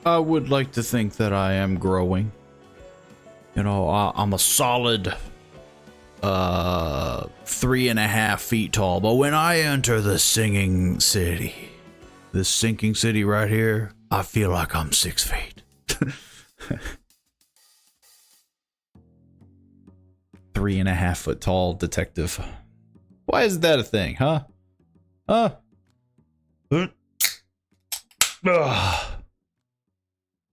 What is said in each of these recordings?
I would like to think that I am growing. You know, I'm a solid 3.5 feet tall, but when I enter the singing city, this sinking city right here, I feel like I'm 6 feet. 3.5 foot tall detective. Why is that a thing, huh? Huh?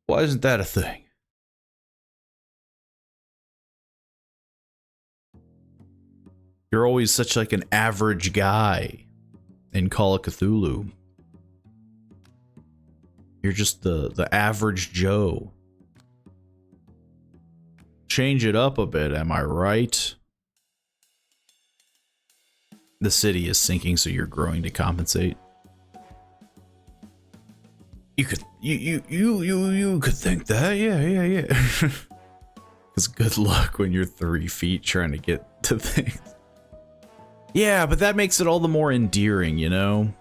Why isn't that a thing? You're always such like an average guy in Call of Cthulhu. You're just the average Joe. Change it up a bit, am I right? The city is sinking, so you're growing to compensate. You could you could think that, yeah. Because good luck when you're 3 feet trying to get to things. Yeah, but that makes it all the more endearing, you know?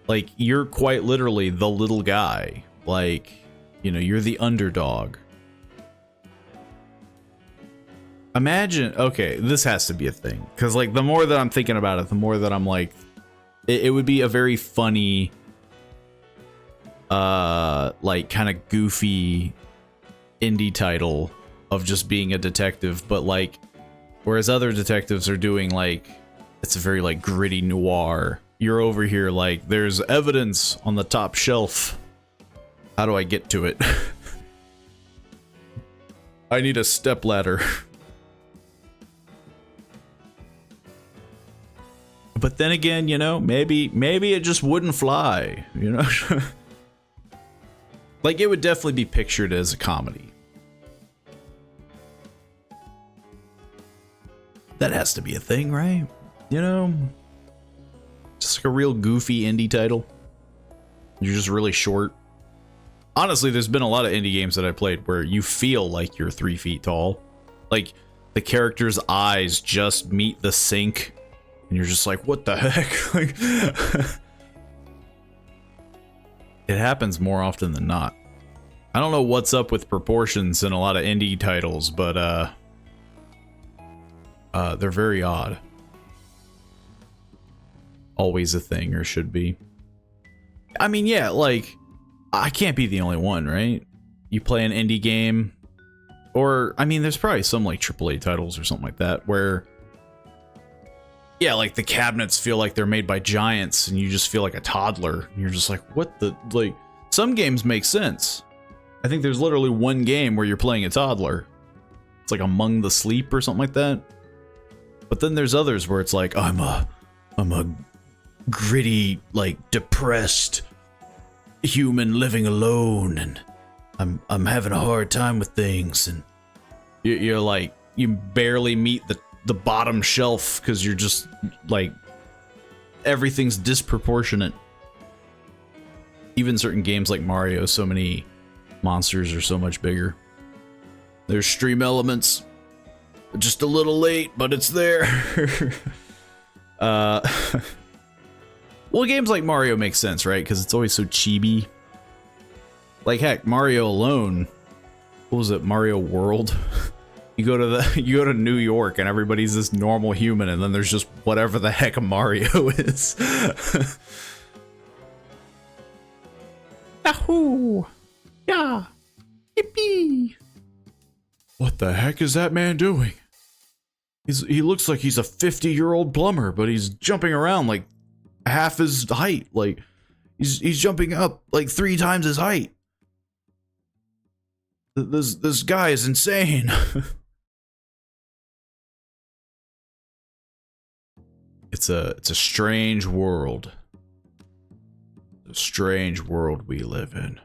Like, you're quite literally the little guy. Like, you know, you're the underdog. Imagine, okay, this has to be a thing. Because, like, the more that I'm thinking about it, the more that I'm like, it would be a very funny, like, kind of goofy indie title of just being a detective, but, like, whereas other detectives are doing, like, it's a very, like, gritty noir. You're over here, like, there's evidence on the top shelf. How do I get to it? I need a stepladder. But then again, you know, maybe it just wouldn't fly, you know? Like, it would definitely be pictured as a comedy. That has to be a thing, right? You know? Just like a real goofy indie title. You're just really short. Honestly, there's been a lot of indie games that I played where you feel like you're 3 feet tall. Like, the character's eyes just meet the sink, and you're just like, what the heck? Like, it happens more often than not. I don't know what's up with proportions in a lot of indie titles, but they're very odd. Always a thing, or should be. I mean, yeah, like, I can't be the only one, right? You play an indie game, or, I mean, there's probably some, like, AAA titles or something like that, where, yeah, like, the cabinets feel like they're made by giants, and you just feel like a toddler. And you're just like, what the, like, some games make sense. I think there's literally one game where you're playing a toddler. It's like Among the Sleep or something like that. But then there's others where it's like, I'm a gritty, like, depressed human living alone, and I'm having a hard time with things, and you're like, you barely meet the bottom shelf because you're just like, everything's disproportionate. Even certain games like Mario, so many monsters are so much bigger. There's stream elements. Just a little late, but it's there. Well, games like Mario make sense, right? Because it's always so chibi. Like, heck, Mario alone. What was it? Mario World? You go to New York and everybody's this normal human, and then there's just whatever the heck Mario is. Yahoo! Yeah! Yippee! What the heck is that man doing? He looks like he's a 50-year-old plumber, but he's jumping around like half his height. Like, he's jumping up like 3 times his height. This guy is insane. It's a strange world. A strange world we live in.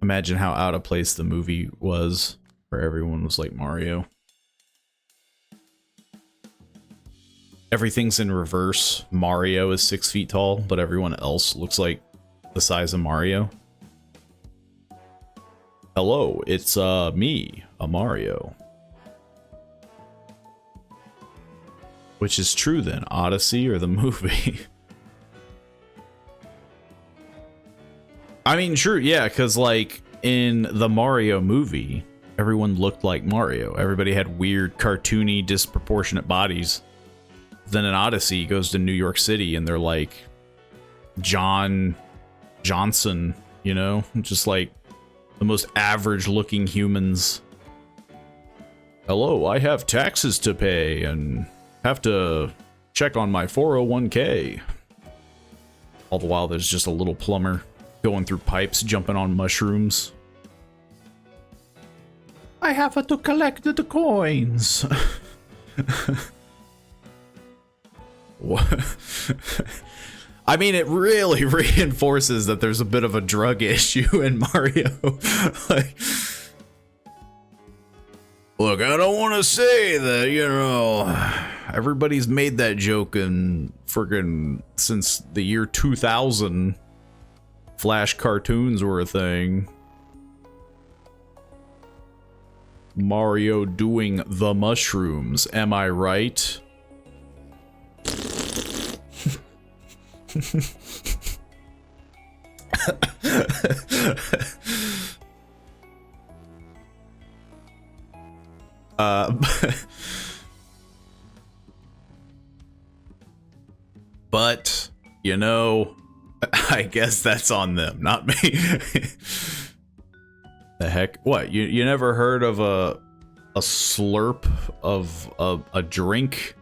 Imagine how out of place the movie was, where everyone was like Mario. Everything's in reverse. Mario is 6 feet tall, but everyone else looks like the size of Mario. Hello, it's me, a Mario. Which is true then, Odyssey or the movie? I mean, true, yeah, because like in the Mario movie, everyone looked like Mario. Everybody had weird, cartoony, disproportionate bodies. Then in Odyssey, he goes to New York City and they're like John Johnson, you know, just like the most average looking humans. Hello, I have taxes to pay and have to check on my 401k. All the while there's just a little plumber going through pipes, jumping on mushrooms. I have to collect the coins. What? I mean, it really reinforces that there's a bit of a drug issue in Mario. Like, look, I don't want to say that, you know, everybody's made that joke in friggin' since the year 2000. Flash cartoons were a thing. Mario doing the mushrooms, am I right? But, you know, I guess that's on them, not me. The heck? What? You never heard of a slurp of a drink?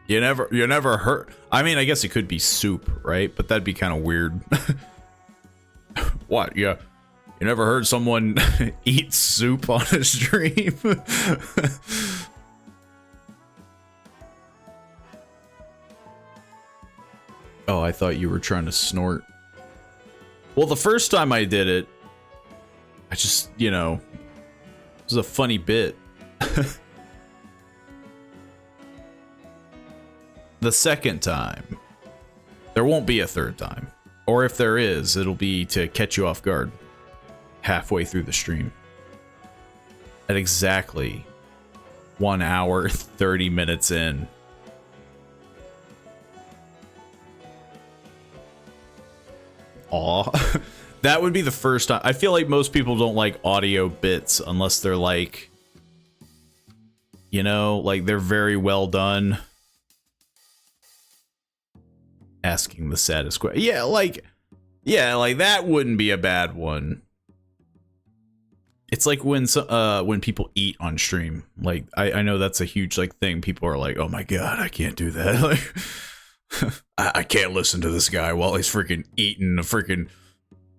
You never heard? I mean, I guess it could be soup, right? But that'd be kind of weird. What? Yeah. You never heard someone eat soup on a stream? Oh, I thought you were trying to snort. Well, the first time I did it, I just, you know, it was a funny bit. The second time, there won't be a third time. Or if there is, it'll be to catch you off guard halfway through the stream. At exactly 1 hour, 30 minutes in. Aw. That would be the first time. I feel like most people don't like audio bits unless they're like, you know, like they're very well done. Asking the saddest question. Yeah, like that wouldn't be a bad one. It's like when people eat on stream. Like I know that's a huge like thing. People are like, oh my god, I can't do that. Like I can't listen to this guy while he's freaking eating a freaking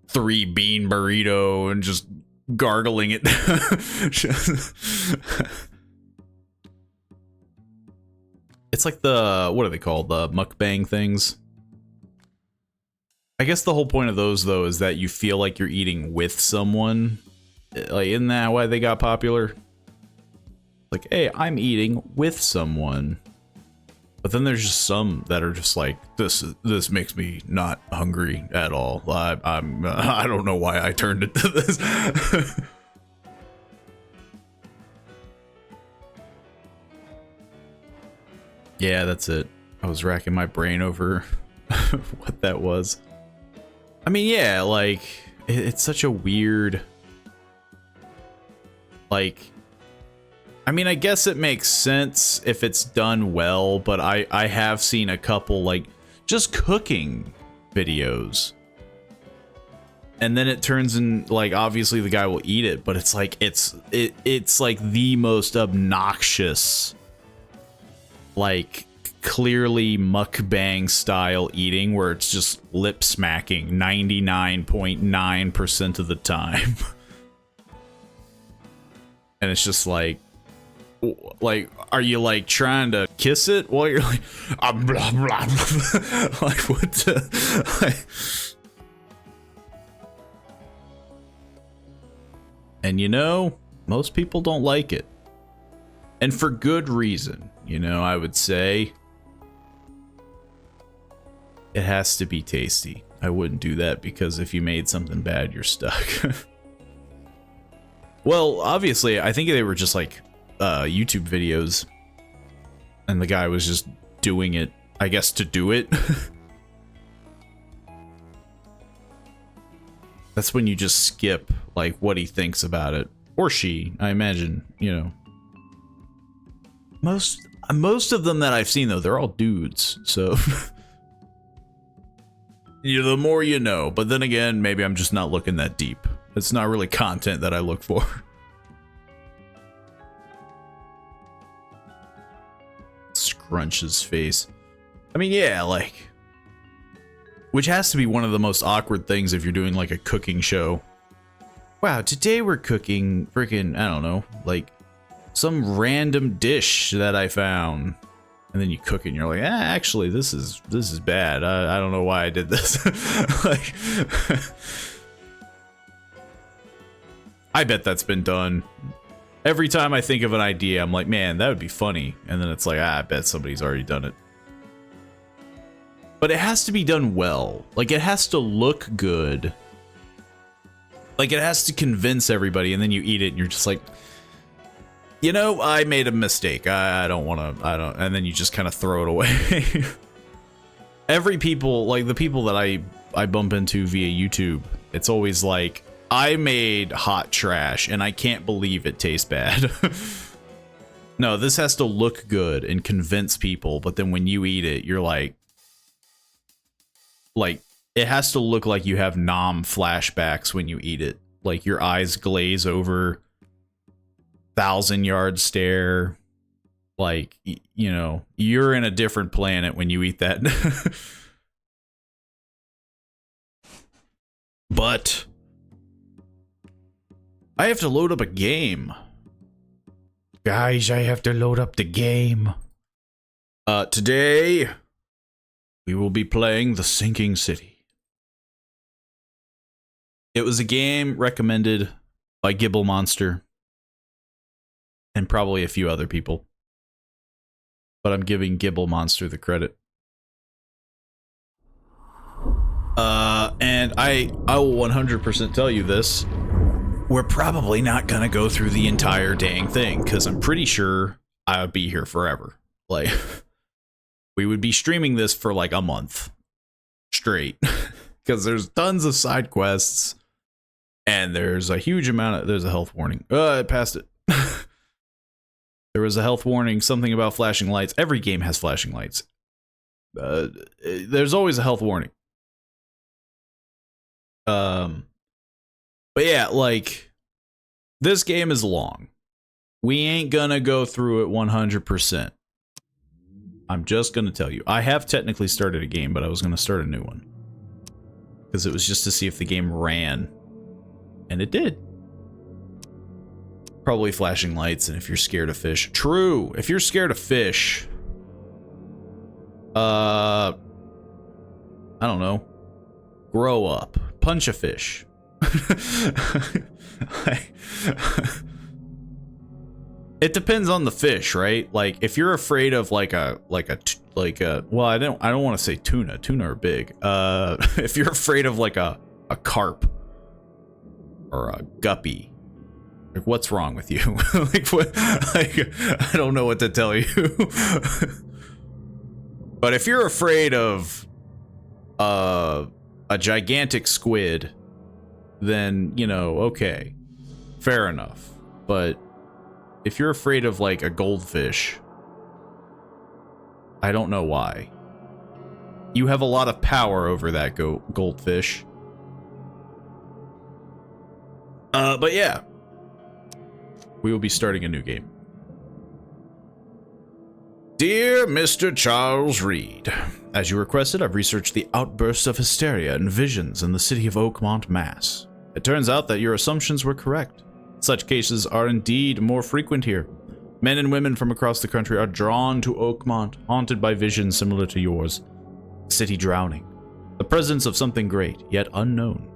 3-bean burrito and just gargling it. It's like the, what are they called? The mukbang things. I guess the whole point of those, though, is that you feel like you're eating with someone. Like, isn't that why they got popular? Like, hey, I'm eating with someone. But then there's just some that are just like, this makes me not hungry at all. I don't know why I turned it to this. Yeah, that's it. I was racking my brain over what that was. I mean, yeah, like, it's such a weird, like, I mean, I guess it makes sense if it's done well, but I have seen a couple, like, just cooking videos. And then it turns in, like, obviously the guy will eat it, but it's like, it's like the most obnoxious, like, clearly mukbang style eating where it's just lip smacking 99.9% of the time. And it's just like, are you like trying to kiss it while you're like, blah, blah, blah. Like, what the, like, and you know, most people don't like it. And for good reason, you know, I would say. It has to be tasty. I wouldn't do that because if you made something bad, you're stuck. Well, obviously, I think they were just like YouTube videos, and the guy was just doing it, I guess, to do it. That's when you just skip like what he thinks about it, or she, I imagine, you know. Most of them that I've seen though, they're all dudes, so you know, the more you know. But then again, maybe I'm just not looking that deep. It's not really content that I look for. Scrunch his face. I mean, yeah, like, which has to be one of the most awkward things if you're doing like a cooking show. Wow, today we're cooking freaking, I don't know, like some random dish that I found. And then you cook it and you're like, actually, this is bad. I don't know why I did this. Like, I bet that's been done. Every time I think of an idea, I'm like, man, that would be funny. And then it's like, I bet somebody's already done it. But it has to be done well. Like, it has to look good. Like, it has to convince everybody, and then you eat it and you're just like, you know, I made a mistake. I don't want to, and then you just kind of throw it away. Every people, like the people that I bump into via YouTube, it's always like, I made hot trash and I can't believe it tastes bad. No, this has to look good and convince people, but then when you eat it, you're like, it has to look like you have Nom flashbacks when you eat it. Like your eyes glaze over, 1,000-yard stare. Like, you know, you're in a different planet when you eat that. But I have to load up a game. Guys, I have to load up the game. Today we will be playing The Sinking City. It was a game recommended by Gibble Monster and probably a few other people, but I'm giving Gibble Monster the credit. And I will 100% tell you this. We're probably not gonna go through the entire dang thing, because I'm pretty sure I would be here forever. Like, we would be streaming this for like a month straight, because there's tons of side quests, and there's a huge amount of, there's a health warning. I passed it. There was a health warning, something about flashing lights. Every game has flashing lights. There's always a health warning. But yeah, like, this game is long. We ain't gonna go through it 100%. I'm just gonna tell you. I have technically started a game, but I was gonna start a new one, because it was just to see if the game ran. And it did. Probably flashing lights, and if you're scared of fish. True! If you're scared of fish... I don't know. Grow up. Punch a fish. It depends on the fish, right? Like, if you're afraid of well, I don't want to say tuna. Tuna are big. If you're afraid of like a carp or a guppy, like, what's wrong with you? Like, what? Like, I don't know what to tell you. But if you're afraid of a gigantic squid, then, you know, okay, fair enough. But if you're afraid of like a goldfish, I don't know why. You have a lot of power over that goldfish. But yeah, we will be starting a new game. Dear Mr. Charles Reed, as you requested, I've researched the outbursts of hysteria and visions in the city of Oakmont, Mass. It turns out that your assumptions were correct. Such cases are indeed more frequent here. Men and women from across the country are drawn to Oakmont, haunted by visions similar to yours. The city drowning. The presence of something great, yet unknown.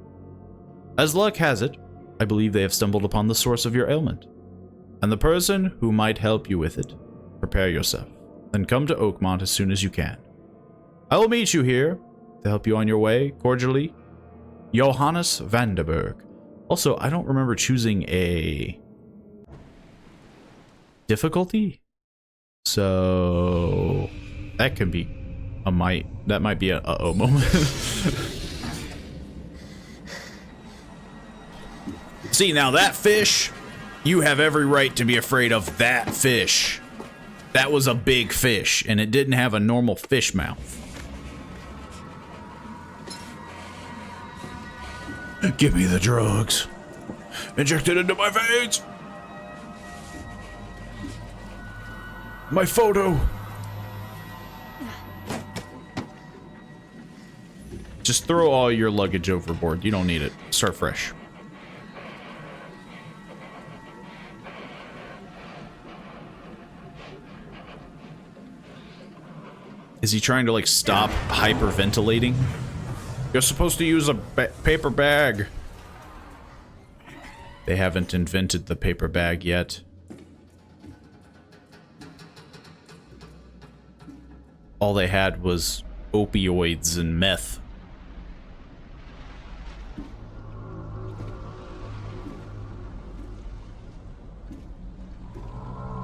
As luck has it, I believe they have stumbled upon the source of your ailment, and the person who might help you with it. Prepare yourself. Then come to Oakmont as soon as you can. I will meet you here to help you on your way. Cordially, Johannes Vanderberg. Also, I don't remember choosing a difficulty. So that could be that might be a uh-oh moment. See, now that fish, you have every right to be afraid of that fish. That was a big fish, and it didn't have a normal fish mouth. Give me the drugs. Inject it into my veins. My photo. Just throw all your luggage overboard. You don't need it. Start fresh. Is he trying to, like, stop hyperventilating? You're supposed to use a paper bag. They haven't invented the paper bag yet. All they had was opioids and meth.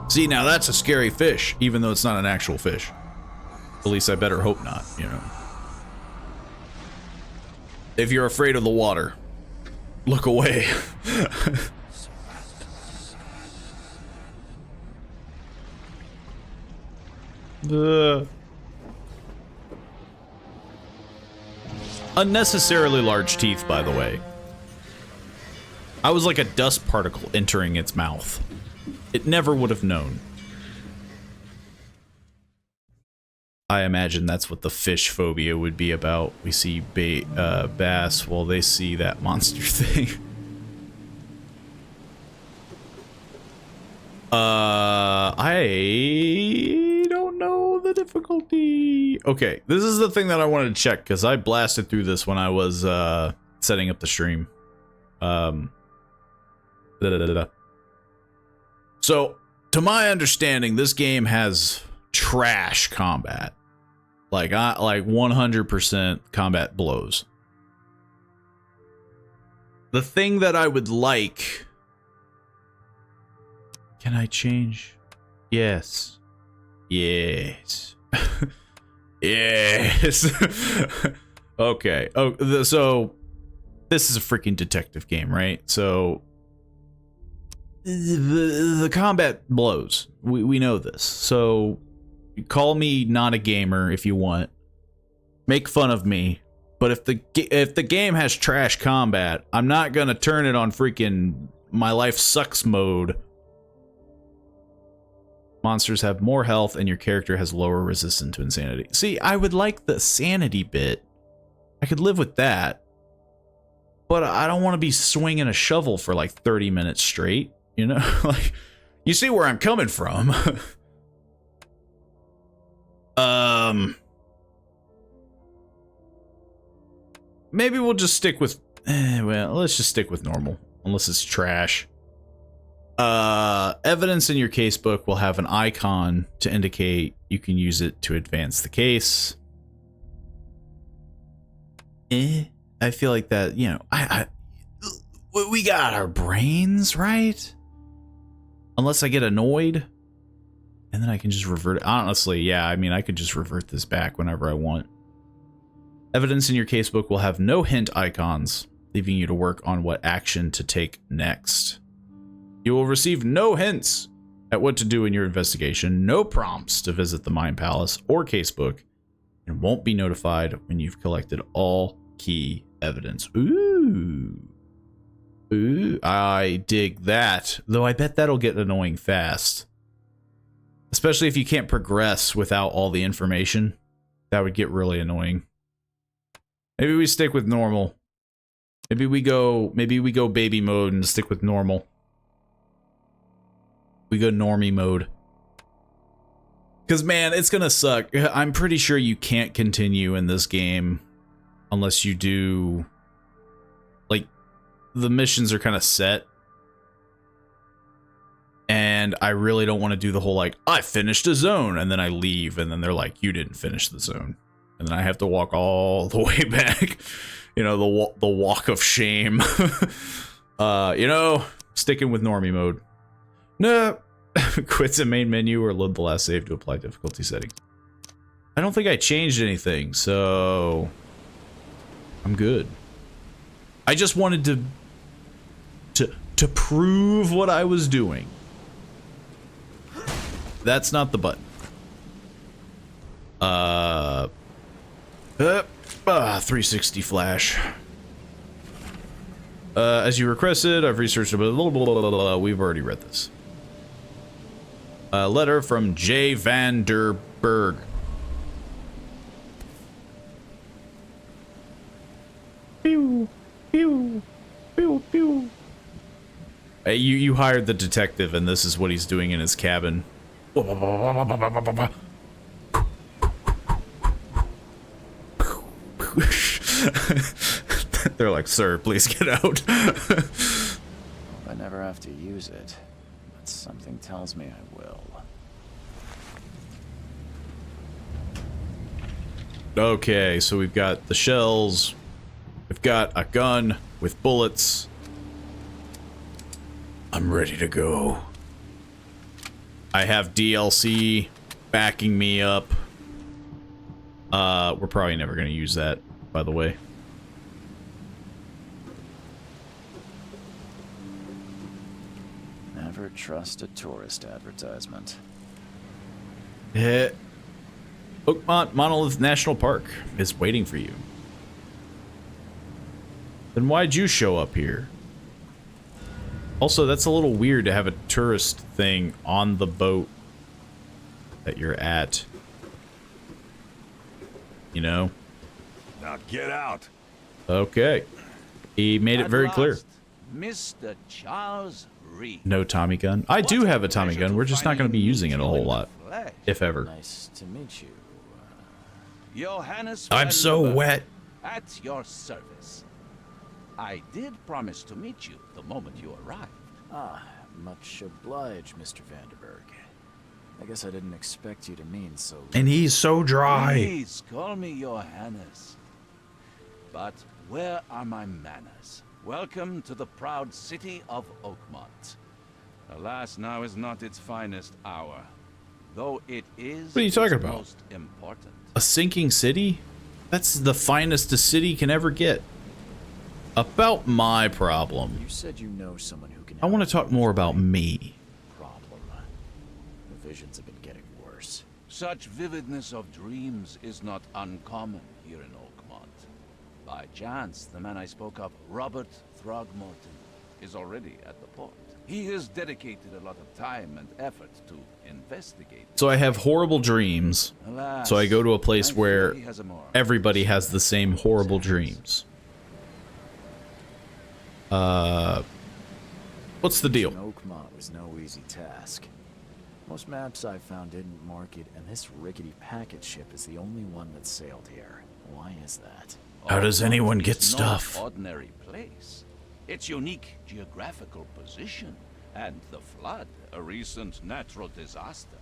See, now that's a scary fish, even though it's not an actual fish. At least I better hope not, you know. If you're afraid of the water, look away. Unnecessarily large teeth, by the way. I was like a dust particle entering its mouth. It never would have known. I imagine that's what the fish phobia would be about. We see bass while they see that monster thing. I don't know the difficulty. Okay, this is the thing that I wanted to check because I blasted through this when I was setting up the stream. So, to my understanding, this game has trash combat. Like 100% combat blows. The thing that I would like... Can I change? Yes. Yes. Yes. Okay. Oh, so this is a freaking detective game, right? So the combat blows. We know this. So call me not a gamer if you want. Make fun of me. But if the game has trash combat, I'm not gonna turn it on freaking my life sucks mode. Monsters have more health and your character has lower resistance to insanity. See, I would like the sanity bit. I could live with that. But I don't want to be swinging a shovel for like 30 minutes straight, you know? Like, you see where I'm coming from. Maybe we'll just stick with well, let's just stick with normal, unless it's trash. Evidence in your casebook will have an icon to indicate you can use it to advance the case. I feel like that, you know, we got our brains, right? Unless I get annoyed, and then I can just revert it. Honestly, yeah, I mean, I could just revert this back whenever I want. Evidence in your casebook will have no hint icons, leaving you to work on what action to take next. You will receive no hints at what to do in your investigation, no prompts to visit the Mind Palace or casebook, and won't be notified when you've collected all key evidence. Ooh. Ooh, I dig that. Though I bet that'll get annoying fast. Especially if you can't progress without all the information. That would get really annoying. Maybe we stick with normal. Maybe we go baby mode and stick with normal. We go normie mode. Because, man, it's gonna suck. I'm pretty sure you can't continue in this game unless you do... Like, the missions are kind of set. And I really don't want to do the whole, like, I finished a zone, and then I leave, and then they're like, you didn't finish the zone. And then I have to walk all the way back. You know, the walk of shame. You know, sticking with normie mode. No. Quit the main menu or load the last save to apply difficulty settings. I don't think I changed anything, so I'm good. I just wanted to prove what I was doing. That's not the button. 360 flash. As you requested, I've researched a bit. We've already read this. A letter from J. van der Berg. Pew, pew, pew, pew. Hey, you hired the detective, and this is what he's doing in his cabin. They're like, sir, please get out. I never have to use it, but something tells me I will. Okay, so we've got the shells. We've got a gun with bullets. I'm ready to go. I have DLC backing me up. We're probably never going to use that, by the way. Never trust a tourist advertisement. Oakmont Monolith National Park is waiting for you. Then why'd you show up here? Also, that's a little weird to have a tourist thing on the boat that you're at. You know? Now get out. Okay. He made it very clear. Mr. Charles Reed. No Tommy gun. I do have a Tommy gun. We're just not going to be using it a whole lot. If ever. Nice to meet you. Johannes I'm so Vandenberg, wet. At your service. I did promise to meet you the moment you arrived. Ah, much obliged, Mr. Vandenberg. I guess I didn't expect you to mean so little. And he's so dry. Please call me Johannes. But where are my manners? Welcome to the proud city of Oakmont. Alas, now is not its finest hour, though it is What are you talking its about? most important. A sinking city? That's the finest a city can ever get. About my problem. You said you know someone who can I want help to talk more about me. problem. The visions have been getting worse. Such vividness of dreams is not uncommon here in Oakmont. By chance, the man I spoke of, Robert Throgmorton, is already at the port. He has dedicated a lot of time and effort to investigate. So I have horrible dreams. Alas, So I go to a place I fear where he has a more everybody has the same horrible dreams. What's the deal? Oakmont was no easy task. Most maps I found didn't mark it, and this rickety packet ship is the only one that sailed here. Why is that? How does anyone get It's stuff? no ordinary place. Its unique geographical position and the flood, a recent natural disaster,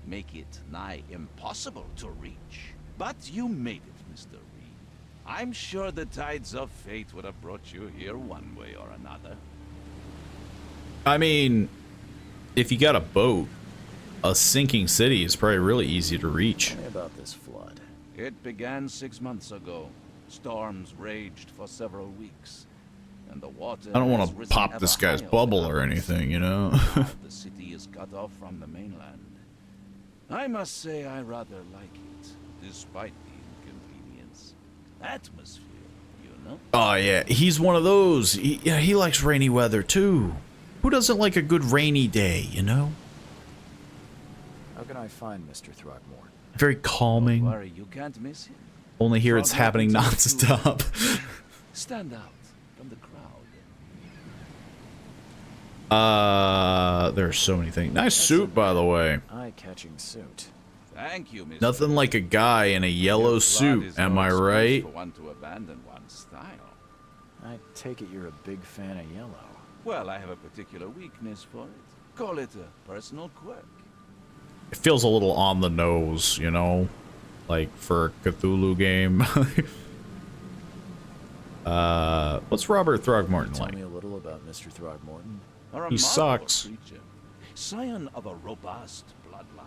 make it nigh impossible to reach. But you made it, Mr. Reed. I'm sure the tides of fate would have brought you here one way or another. I mean, if you got a boat, a sinking city is probably really easy to reach. Tell me about this flood. It began 6 months ago. Storms raged for several weeks. And the water I don't has want to risen pop ever this guy's higher bubble over or the anything, you know? Now the city is cut off from the mainland. I must say I rather like it, despite the inconvenience. Atmosphere, you know? Oh yeah, he's one of those. He likes rainy weather too. Who doesn't like a good rainy day, you know? How can I find Mr. Throgmorton? Very calming. Don't worry, you can't miss him. Only here it's happening non-stop. Stand out from the crowd. There are so many things. Nice suit, by the way. Eye-catching suit. Thank you, Mr. Nothing like a guy in a yellow Your blood suit, is am no I excuse right? For one to abandon one's style. I take it you're a big fan of yellow. Well, I have a particular weakness for it. Call it a personal quirk. It feels a little on the nose, you know? Like for a Cthulhu game. What's Robert Throgmorton Tell like? me a little about Mr. Throgmorton. A He remarkable sucks. creature. scion of a robust bloodline,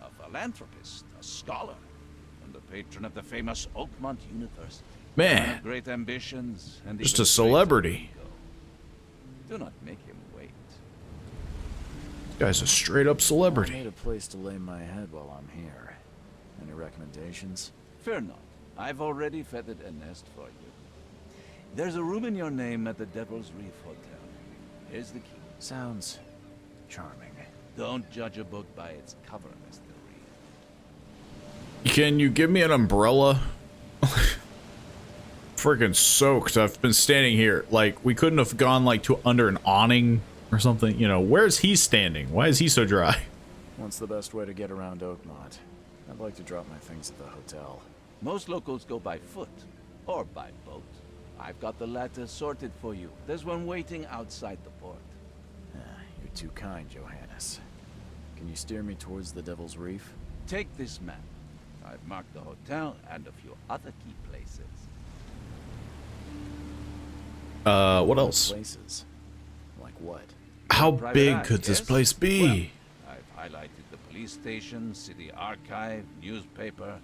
a philanthropist, a scholar, and the patron of the famous Oakmont University. Man, Great ambitions and just even a celebrity. greater ego. Do not make him wait. This guy's a straight up I celebrity. need a place to lay my head while I'm here. Any recommendations? Fear not. I've already feathered a nest for you. There's a room in your name at the Devil's Reef Hotel. Here's the key. Sounds charming. Don't judge a book by its cover, Mr. Reed. Can you give me an umbrella? Freaking soaked. I've been standing here. Like, we couldn't have gone like to under an awning or something. You know, where's he standing? Why is he so dry? What's the best way to get around Oakmont? I'd like to drop my things at the hotel. Most locals go by foot or by boat. I've got the latter sorted for you. There's one waiting outside the port. You're too kind, Johannes. Can you steer me towards the Devil's Reef? Take this map. I've marked the hotel and a few other key places. What else? Places? Like what? How Private big eye, could this yes? place be? Well, I've highlighted the police station, city archive, newspaper,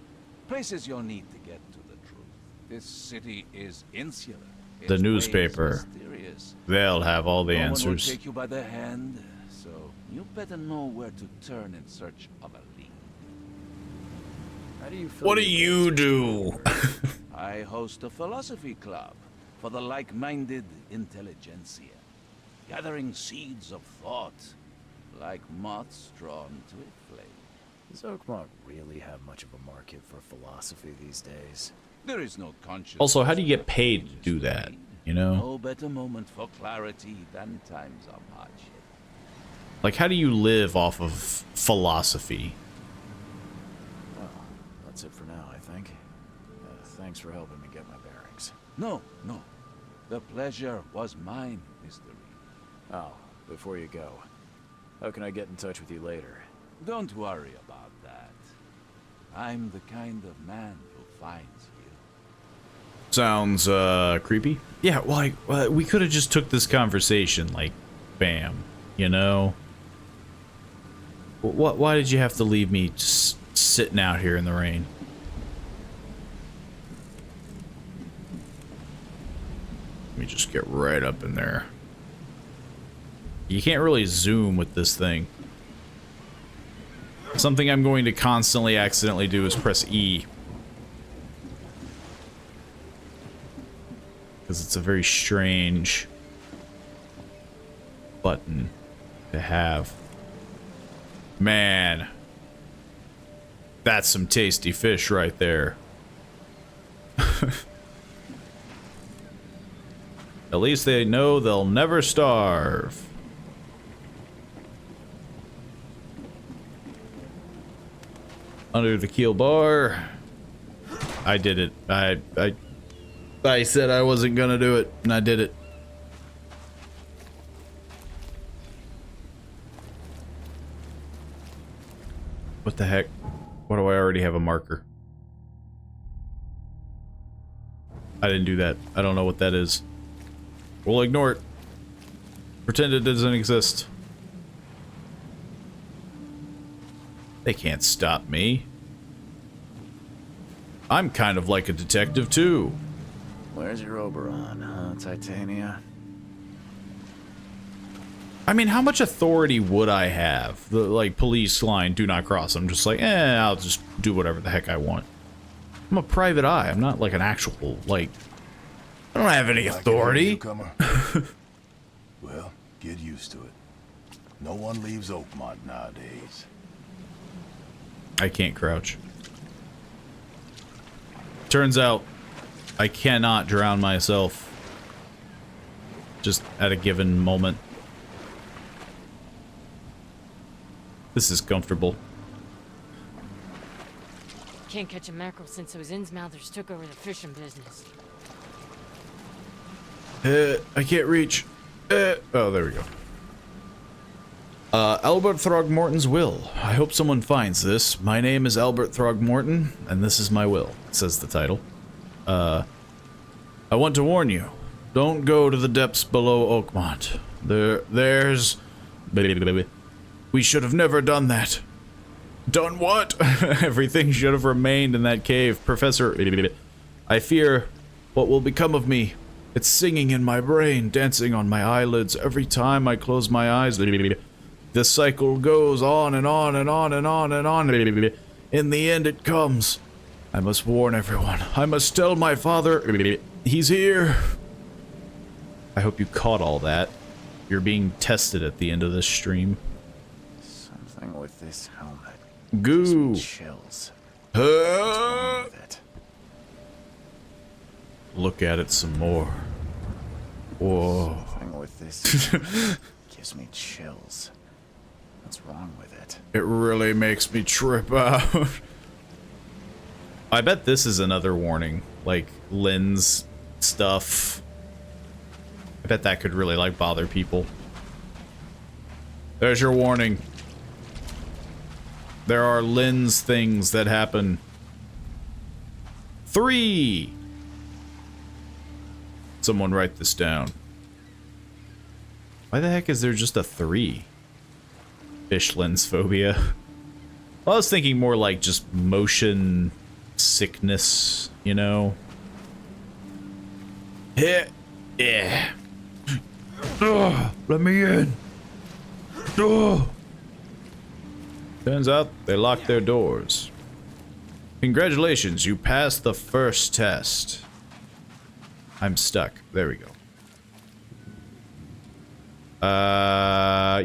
places you'll need to get to the truth. This city is insular. The its ways newspaper. mysterious. They'll have all the No one will answers. take you by the hand, so you better know where to turn in search of a lead. How do you feel? What do you do? I host a philosophy club for the like-minded intelligentsia, gathering seeds of thought like moths drawn to a flame. Does Oakmont really have much of a market for philosophy these days? There is no conscience. Also, how do you get paid to do that? You know? No better moment for clarity than times of hardship. Like, how do you live off of philosophy? Well, that's it for now, I think. Thanks for helping me get my bearings. No. The pleasure was mine, Mr. Reed. Oh, before you go, how can I get in touch with you later? Don't worry about that. I'm the kind of man who finds you. Sounds, creepy. Yeah, well, we could have just took this conversation, like, bam, you know? Why did you have to leave me just sitting out here in the rain? Let me just get right up in there. You can't really zoom with this thing. Something I'm going to constantly accidentally do is press E. Because it's a very strange button to have. Man. That's some tasty fish right there. At least they know they'll never starve. Under the keel bar. I did it. I said I wasn't gonna do it, and I did it. What the heck? Why do I already have a marker? I didn't do that. I don't know what that is. We'll ignore it. Pretend it doesn't exist. They can't stop me. I'm kind of like a detective, too. Where's your Oberon, huh, Titania? I mean, how much authority would I have? The, like, police line, do not cross. I'm just like, I'll just do whatever the heck I want. I'm a private eye. I'm not like an actual, like... I don't have any authority. Newcomer? Well, get used to it. No one leaves Oakmont nowadays. I can't crouch. Turns out, I cannot drown myself. Just at a given moment. This is comfortable. Can't catch a mackerel since those Innsmouthers took over the fishing business. I can't reach. Oh, there we go. Albert Throgmorton's will. I hope someone finds this. My name is Albert Throgmorton, and this is my will, says the title. I want to warn you. Don't go to the depths below Oakmont. There's We should have never done that. Done what? Everything should have remained in that cave. Professor, I fear what will become of me. It's singing in my brain, dancing on my eyelids every time I close my eyes. This cycle goes on and on and on and on and on. In the end, it comes. I must warn everyone. I must tell my father. He's here. I hope you caught all that. You're being tested at the end of this stream. Something with this helmet. Goo. Gives me chills. What's wrong with it? Look at it some more. Whoa. Something with this helmet gives me chills. What's wrong with it? It really makes me trip out. I bet this is another warning. Like, lens stuff. I bet that could really, like, bother people. There's your warning. There are lens things that happen. 3! Someone write this down. Why the heck is there just a 3? Fish lens phobia. Well, I was thinking more like just motion sickness, you know? Yeah. Let me in. Turns out they locked their doors. Congratulations, you passed the first test. I'm stuck. There we go.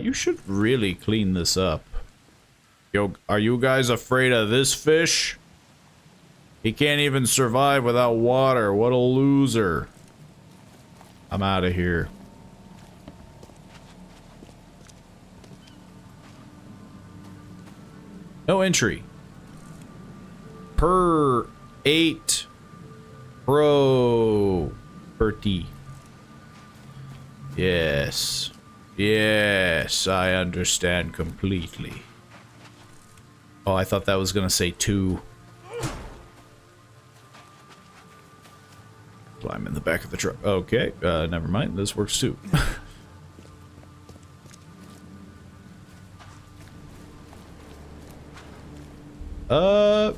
You should really clean this up. Yo, are you guys afraid of this fish? He can't even survive without water. What a loser. I'm out of here. No entry. Per 8 Pro Bertie. Yes. Yes, I understand completely. Oh, I thought that was gonna say 2. Climb in the back of the truck. Okay, never mind. This works too.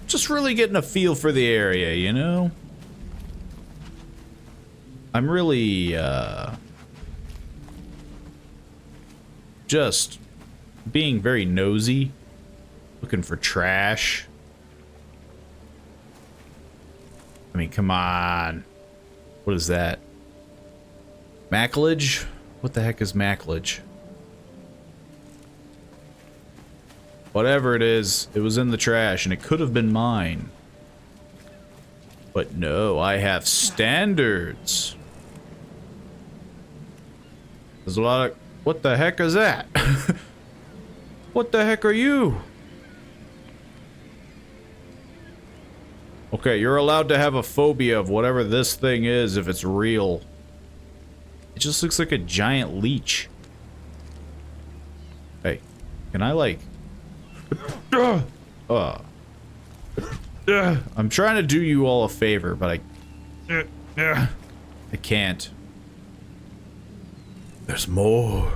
Just really getting a feel for the area, you know? I'm really, just being very nosy, looking for trash. I mean, come on. What is that? Macklage? What the heck is macklage? Whatever it is, it was in the trash and it could have been mine. But no, I have standards. There's a lot of... What the heck is that? What the heck are you? Okay, you're allowed to have a phobia of whatever this thing is if it's real. It just looks like a giant leech. Hey, can I like... I'm trying to do you all a favor, but I can't. There's more.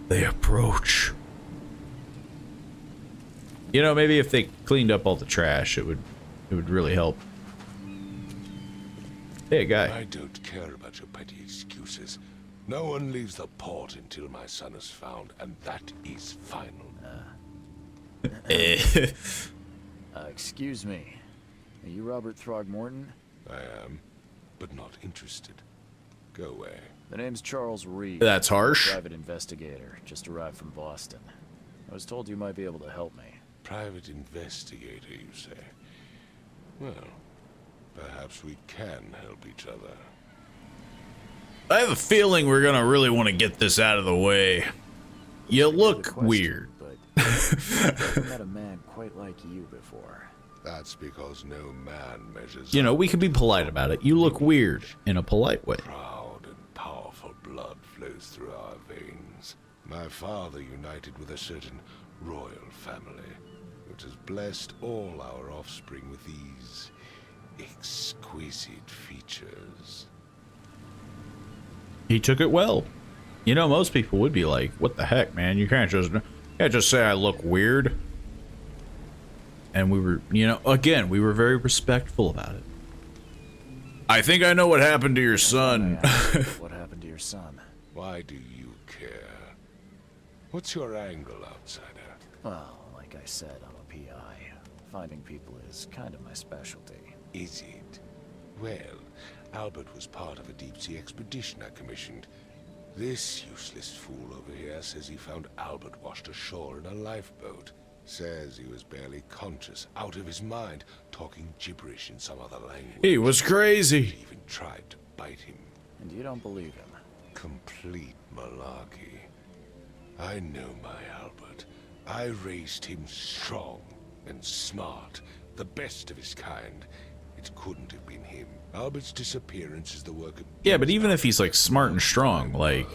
They approach. You know, maybe if they cleaned up all the trash, it would really help. Hey, guy. I don't care about your petty excuses. No one leaves the port until my son is found, and that is final. Excuse me. Are you Robert Throgmorton? I am, but not interested. Go away. The name's Charles Reed. That's harsh. Private investigator. Just arrived from Boston. I was told you might be able to help me. Private investigator, you say? Well, perhaps we can help each other. I have a feeling we're gonna really want to get this out of the way. You look weird. But I've never met a man quite like you before. That's because no man measures You know, up we can be polite about it. You look weird in a polite way. Proud and powerful blood flows through our veins. My father united with a certain royal family, which has blessed all our offspring with these exquisite features. He took it well. You know, most people would be like, what the heck, man? You can't just say I look weird. And we were, you know, again, we were very respectful about it. I think I know what happened to your son. What happened to your son? Why do you care? What's your angle, outsider? Well, like I said, I'm a PI. Finding people is kind of my specialty. Is it? Well, Albert was part of a deep-sea expedition I commissioned. This useless fool over here says he found Albert washed ashore in a lifeboat. Says he was barely conscious, out of his mind, talking gibberish in some other language. He was crazy. He even tried to bite him. And you don't believe him? Complete malarkey. I know my Albert. I raised him strong and smart, the best of his kind. It couldn't have been him. Albert's disappearance is the work of... Yeah, but even if he's like smart and strong, like,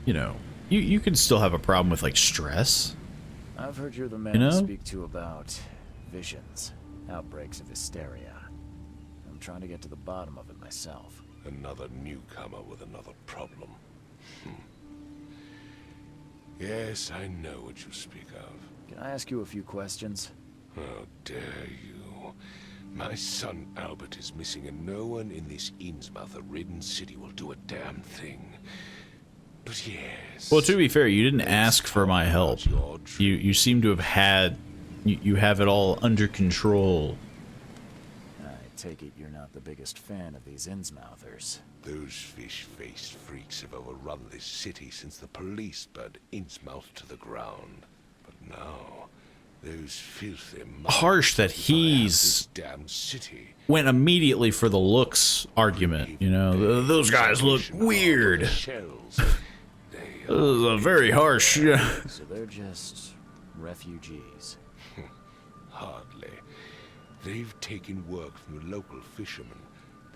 you know, you can still have a problem with like stress. I've heard you're the man You know? to speak to about visions, outbreaks of hysteria. I'm trying to get to the bottom of it myself. Another newcomer with another problem. Yes, I know what you speak of. Can I ask you a few questions? How dare you? My son Albert is missing, and no one in this Innsmouth-ridden city will do a damn thing. But yes... Well, to be fair, you didn't ask for my help. You seem to have had... You have it all under control. I take it you're not the biggest fan of these Innsmouthers. Those fish-faced freaks have overrun this city since the police burned Innsmouth to the ground. But now, those filthy... Harsh that this damn city. went immediately for the looks argument. You know, those guys look weird. Shells. This is a very harsh... So they're just refugees. Hardly. They've taken work from the local fishermen.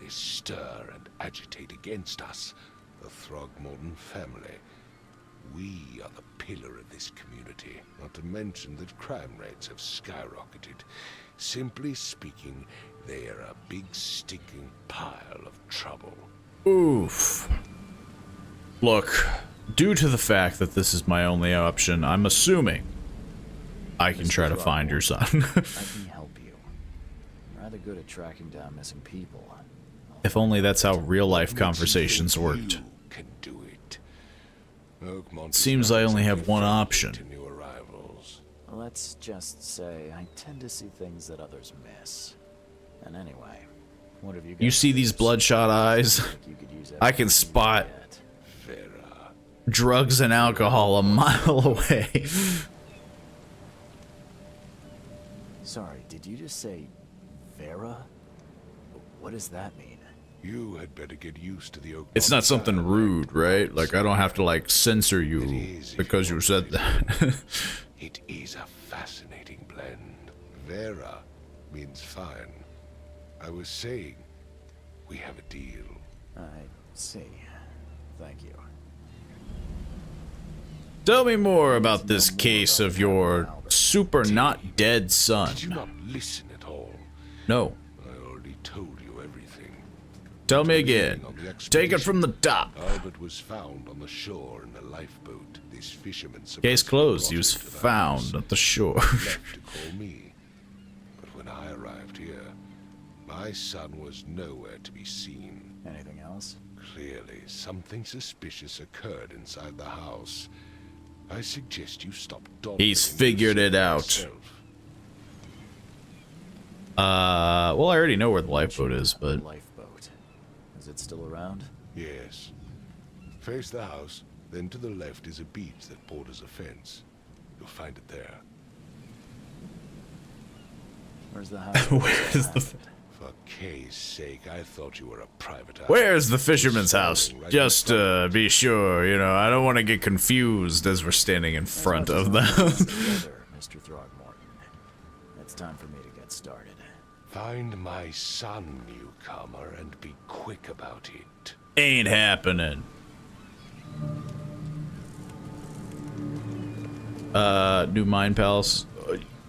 They stir and agitate against us, the Throgmorton family. We are the pillar of this community, not to mention that crime rates have skyrocketed. Simply speaking, they are a big stinking pile of trouble. Oof. Look, due to the fact that this is my only option, I'm assuming I can try to find your son. I can help you. I'm rather good at tracking down missing people. If only that's how real-life conversations worked. You can do it. Oakmont is Seems not I only have exactly one friendly option. to new arrivals. Let's just say I tend to see things that others miss. And anyway, what have you got? You see these bloodshot eyes? You could use I can everything you spot get. Vera. drugs and alcohol a mile away. Sorry, did you just say Vera? What does that mean? You had better get used to the Oakmont It's not something style. rude, right? Like, I don't have to, like, censor It you is if because you you want said to. that. It is a fascinating blend. Vera means fine. I was saying, we have a deal. I see. Thank you. Tell me more about this case of your super not dead son. Did you not listen at all? No. I already told you everything. Tell me again. On the Take it from the top. Albert was found on the shore in a lifeboat. This fisherman Case supposedly closed. brought He was him to the found house. at the shore. Left to call me. But when I arrived here, my son was nowhere to be seen. Anything else? Clearly, something suspicious occurred inside the house. I suggest you stop dawdling. He's figured it out. yourself. Well, I already know where the lifeboat is, but Lifeboat. Is it still around? Yes. Face the house, then to the left is a beach that borders a fence. You'll find it there. Where's the house? Where's the For Kay's sake, I thought you were a private eye. Where's the fisherman's house? Just to be sure, you know, I don't want to get confused as we're standing in front of them. Mr. Throgmorton. It's time for me to get started. Find my son, newcomer, and be quick about it. Ain't happening. New Mine Palace.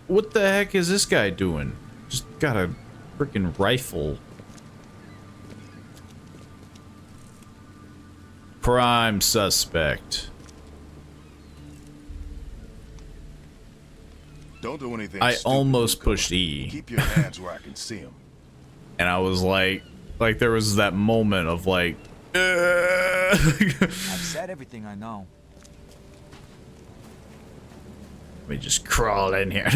What the heck is this guy doing? Just got a freaking rifle. prime suspect. Don't do anything I stupid, almost newcomer. pushed E. Keep your hands where I can see them. And I was like there was that moment of like, I've said everything I know. let me just crawl in here.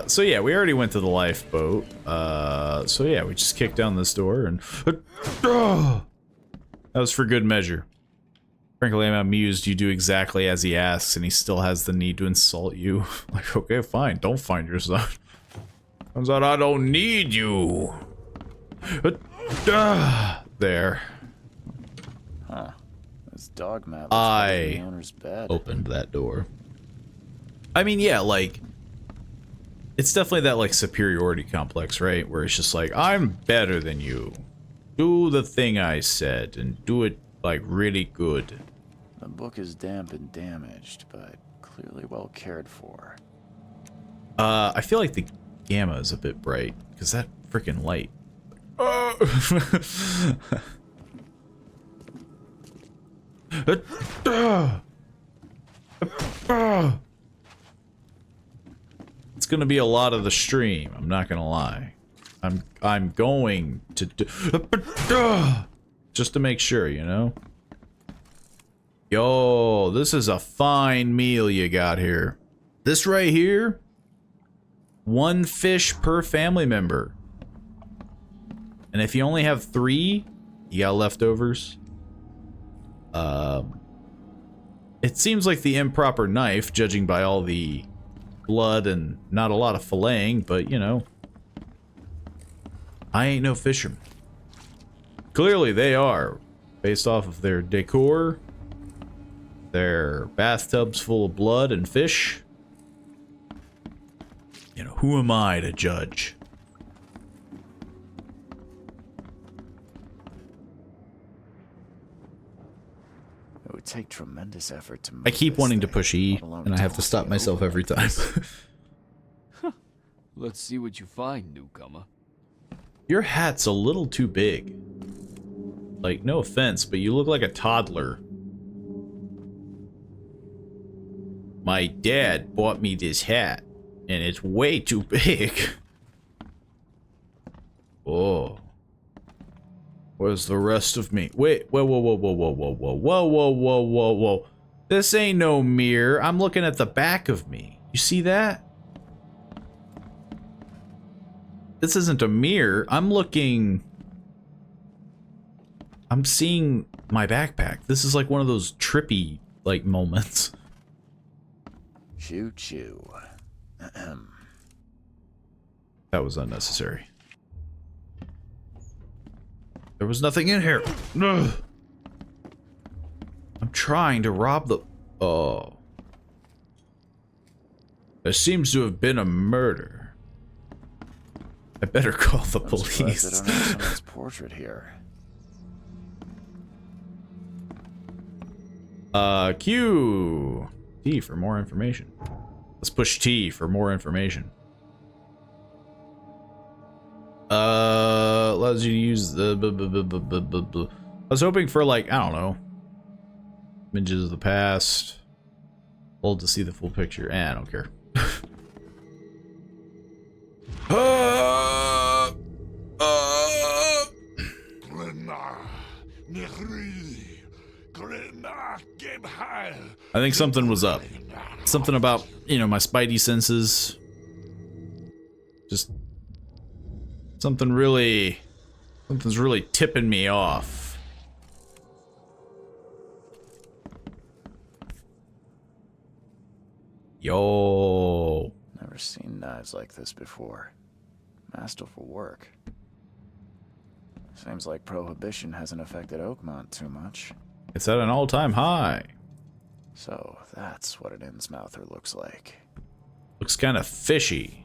So yeah, we already went to the lifeboat. So yeah, we just kicked down this door and that was for good measure. Frankly, I'm amused you do exactly as he asks and he still has the need to insult you. Like, okay, fine, don't find your son. Turns out I don't need you. There. Huh. This dog map I is the owner's bed. opened that door. I mean, yeah, like, it's definitely that, like, superiority complex, right? Where it's just like, I'm better than you. Do the thing I said, and do it, like, really good. The book is damp and damaged, but clearly well cared for. I feel like the gamma is a bit bright, because that freaking light. It's gonna be a lot of the stream, I'm not gonna lie. I'm going to do just to make sure, you know? Yo, this is a fine meal you got here. This right here, 1 fish per family member. And if you only have 3, you got leftovers. It seems like the improper knife, judging by all the blood and not a lot of filleting, but you know, I ain't no fisherman. Clearly they are, based off of their decor, their bathtubs full of blood and fish. You know, who am I to judge? It would take tremendous effort to move I keep this wanting to thing, push E, let alone and I have to toss stop it myself over every like time. this. Let's see what you find, newcomer. Your hat's a little too big. Like, no offense, but you look like a toddler. My dad bought me this hat, and it's way too big. Oh. Where's the rest of me? Wait, whoa, whoa, whoa, whoa, whoa, whoa, whoa, whoa, whoa, whoa, whoa, whoa. This ain't no mirror. I'm looking at the back of me. You see that? This isn't a mirror. I'm seeing my backpack. This is like one of those trippy, like, moments. Choo choo. Ahem. That was unnecessary. There was nothing in here. Ugh. I'm trying to rob the... Oh. There seems to have been a murder. I better call the I'm surprised police. I don't have someone's portrait here. Q. T for more information. Let's push T for more information. Allows you to use the... I was hoping for, like, I don't know. Images of the past. Hold to see the full picture. I don't care. I think something was up. Something about, you know, my spidey senses. Just something's really tipping me off. Yo. Never seen knives like this before. Masterful work. Seems like Prohibition hasn't affected Oakmont too much. It's at an all-time high. So that's what an Innsmouther looks like. Looks kind of fishy.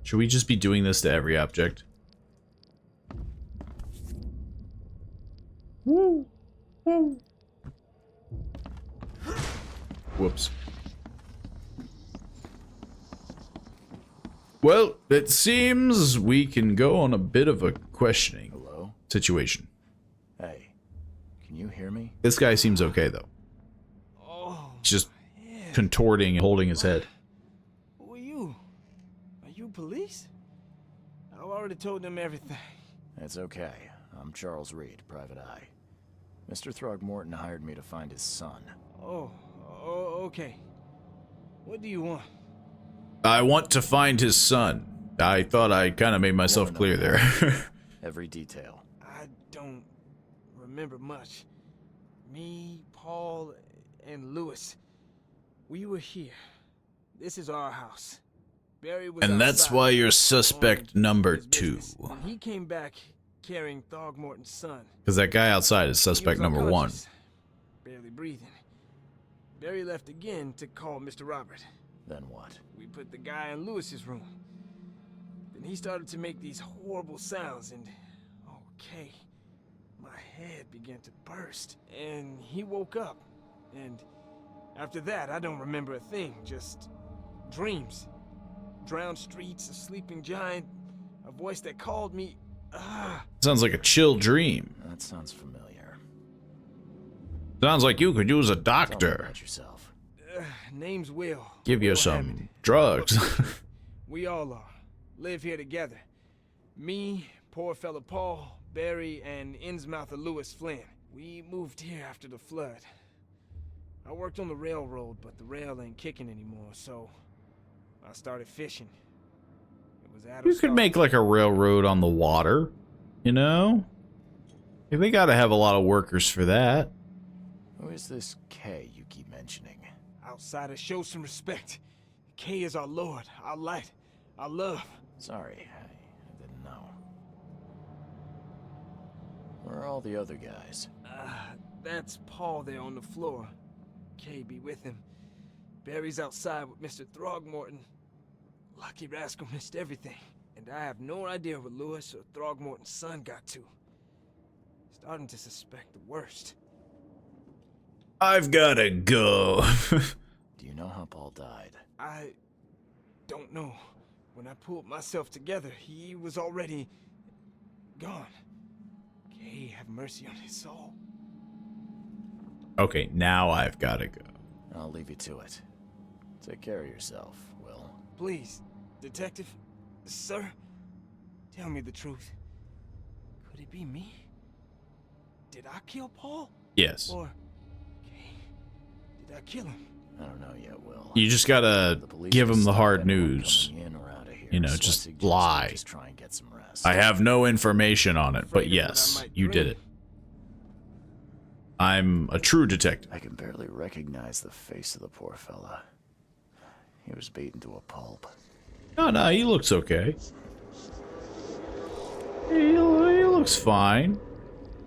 Should we just be doing this to every object? Woo! Woo! Whoops. Well, it seems we can go on a bit of a questioning Hello? situation. Hey, can you hear me? This guy seems okay though. Oh, He's just contorting and holding his head. who are you? Are you police? I've already told them everything. It's okay. I'm Charles Reed, Private Eye. Mr. Throgmorton hired me to find his son. Oh, okay. What do you want? I want to find his son. I thought I kind of made myself No. clear there. Every detail. I don't remember much. Me, Paul, and Lewis, we were here. This is our house. Barry was And that's outside why you're on suspect number his 2. business, and he came back carrying Throgmorton's son. Because that guy outside is He suspect was number 1. unconscious, barely breathing. Barry left again to call Mr. Robert. Then what? We put the guy in Lewis's room. Then he started to make these horrible sounds and... Okay. My head began to burst. And he woke up. And after that, I don't remember a thing. Just dreams. Drowned streets, a sleeping giant, a voice that called me... Sounds like a chill dream. That sounds familiar. Sounds like you could use a Tell me doctor. about yourself. Name's Will. Give you Will some Hammond. drugs. We all are. Live here together. Me, poor fella Paul, Barry, and Innsmouther Lewis Flynn. We moved here after the flood. I worked on the railroad, but the rail ain't kicking anymore, so I started fishing. It was out of You could stock. make like a railroad on the water, you know? They gotta have a lot of workers for that. Who is this K you keep mentioning? Outsiders, show some respect. K is our lord, our light, our love. Sorry, I didn't know. Where are all the other guys? That's Paul there on the floor. K be with him. Barry's outside with Mr. Throgmorton. Lucky rascal missed everything. And I have no idea what Lewis or Throgmorton's son got to. Starting to suspect the worst. I've gotta go. Do you know how Paul died? I don't know. When I pulled myself together, he was already gone. K have mercy on his soul. Okay, now I've gotta go. I'll leave you to it. Take care of yourself, Will. Please, detective, sir, tell me the truth. Could it be me? Did I kill Paul? Yes. Or, okay, did I kill him? I don't know yet, Will. You just gotta The police give will him the stop hard anyone news. coming in or out of here, You know, so I just suggest you lie. Just try and get some rest. I have no information on it, but Afraid of what I yes, might you did dream. it. I'm a true detective. I can barely recognize the face of the poor fella. He was beaten to a pulp. No, he looks okay. He looks fine.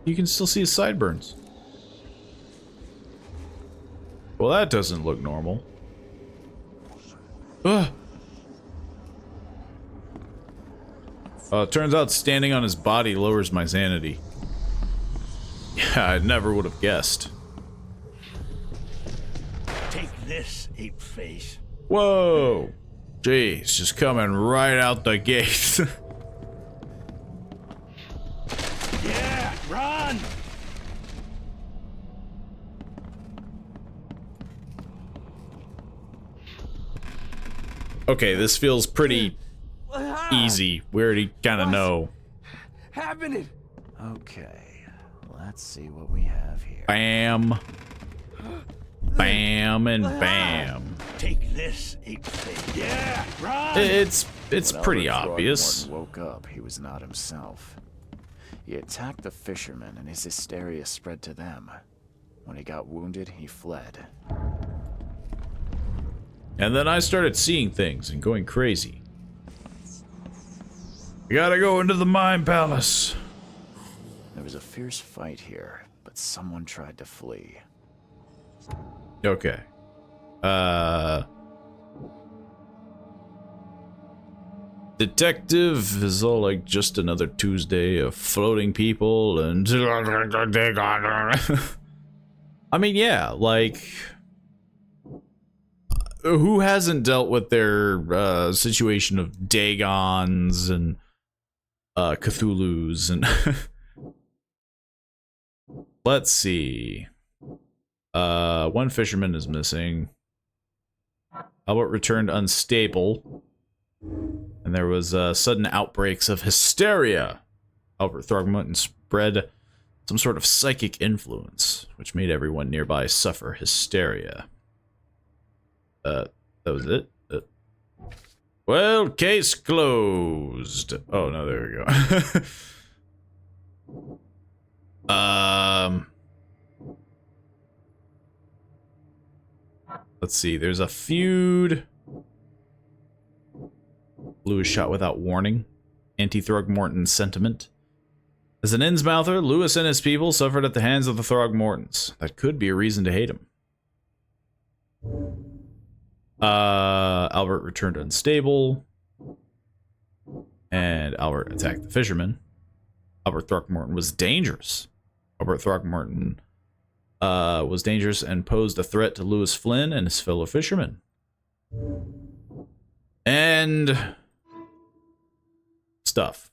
You can still see his sideburns. Well, that doesn't look normal. Ugh. It turns out standing on his body lowers my sanity. Yeah, I never would have guessed. Take this, ape face. Whoa! Jeez, just coming right out the gate. Yeah, run! Okay, this feels pretty easy. We already kind of know. Happening! Okay, let's see what we have here. Bam. Bam and bam. Take this, ape face. Yeah, run! It's When pretty Albert obvious. Throgmorton woke up, he was not himself. He attacked the fishermen, and his hysteria spread to them. When he got wounded, he fled. And then I started seeing things and going crazy. We gotta go into the mine palace. There was a fierce fight here, but someone tried to flee. Okay. Detective is all like just another Tuesday of floating people and I mean, yeah, like who hasn't dealt with their situation of Dagons and Cthulhu's and let's see. One fisherman is missing. Albert returned unstable, and there was sudden outbreaks of hysteria. Albert Throgmorton spread some sort of psychic influence, which made everyone nearby suffer hysteria. That was it. Well, case closed. Oh no, there we go. Let's see. There's a feud. Lewis shot without warning. Anti-Throgmorton sentiment. As an Innsmouther, Lewis and his people suffered at the hands of the Throgmortons. That could be a reason to hate him. Albert returned unstable. And Albert attacked the fisherman. Albert Throgmorton was dangerous. Albert Throgmorton was dangerous and posed a threat to Lewis Flynn and his fellow fishermen. And stuff.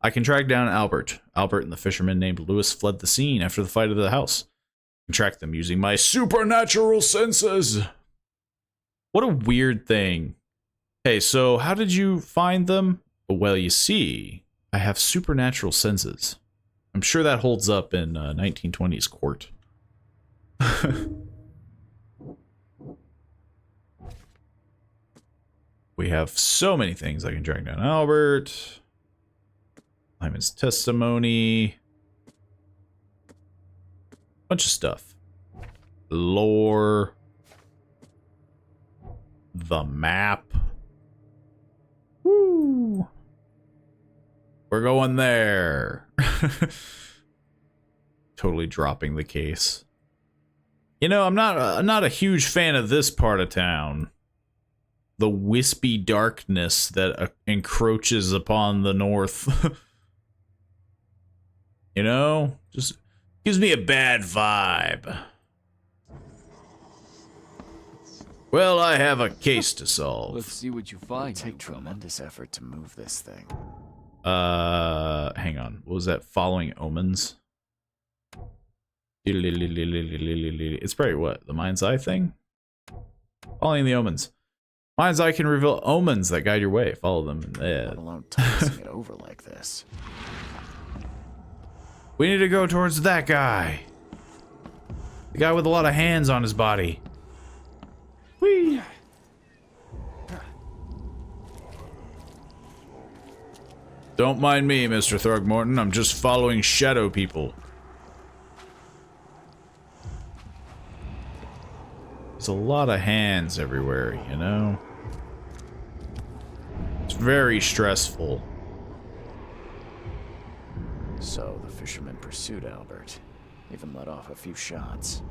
I can track down Albert. Albert and the fisherman named Lewis fled the scene after the fight of the house. I can track them using my supernatural senses. What a weird thing. Hey, so how did you find them? Well, you see, I have supernatural senses. I'm sure that holds up in 1920s court. We have so many things. I can track down Albert. Lyman's testimony. Bunch of stuff. Lore. The map. Woo! We're going there. Totally dropping the case. You know, I'm not a huge fan of this part of town. The wispy darkness that encroaches upon the north. You know, just gives me a bad vibe. Well, I have a case to solve. Let's see what you find. It'll take tremendous effort to move this thing. Hang on. What was that? Following omens? It's probably what? The Mind's Eye thing? Following the omens. Mind's Eye can reveal omens that guide your way. Follow them. Let alone tossing it over like this. We need to go towards that guy. The guy with a lot of hands on his body. Whee! Don't mind me, Mr. Throgmorton. I'm just following shadow people. There's a lot of hands everywhere, you know? It's very stressful. So the fisherman pursued Albert, even let off a few shots.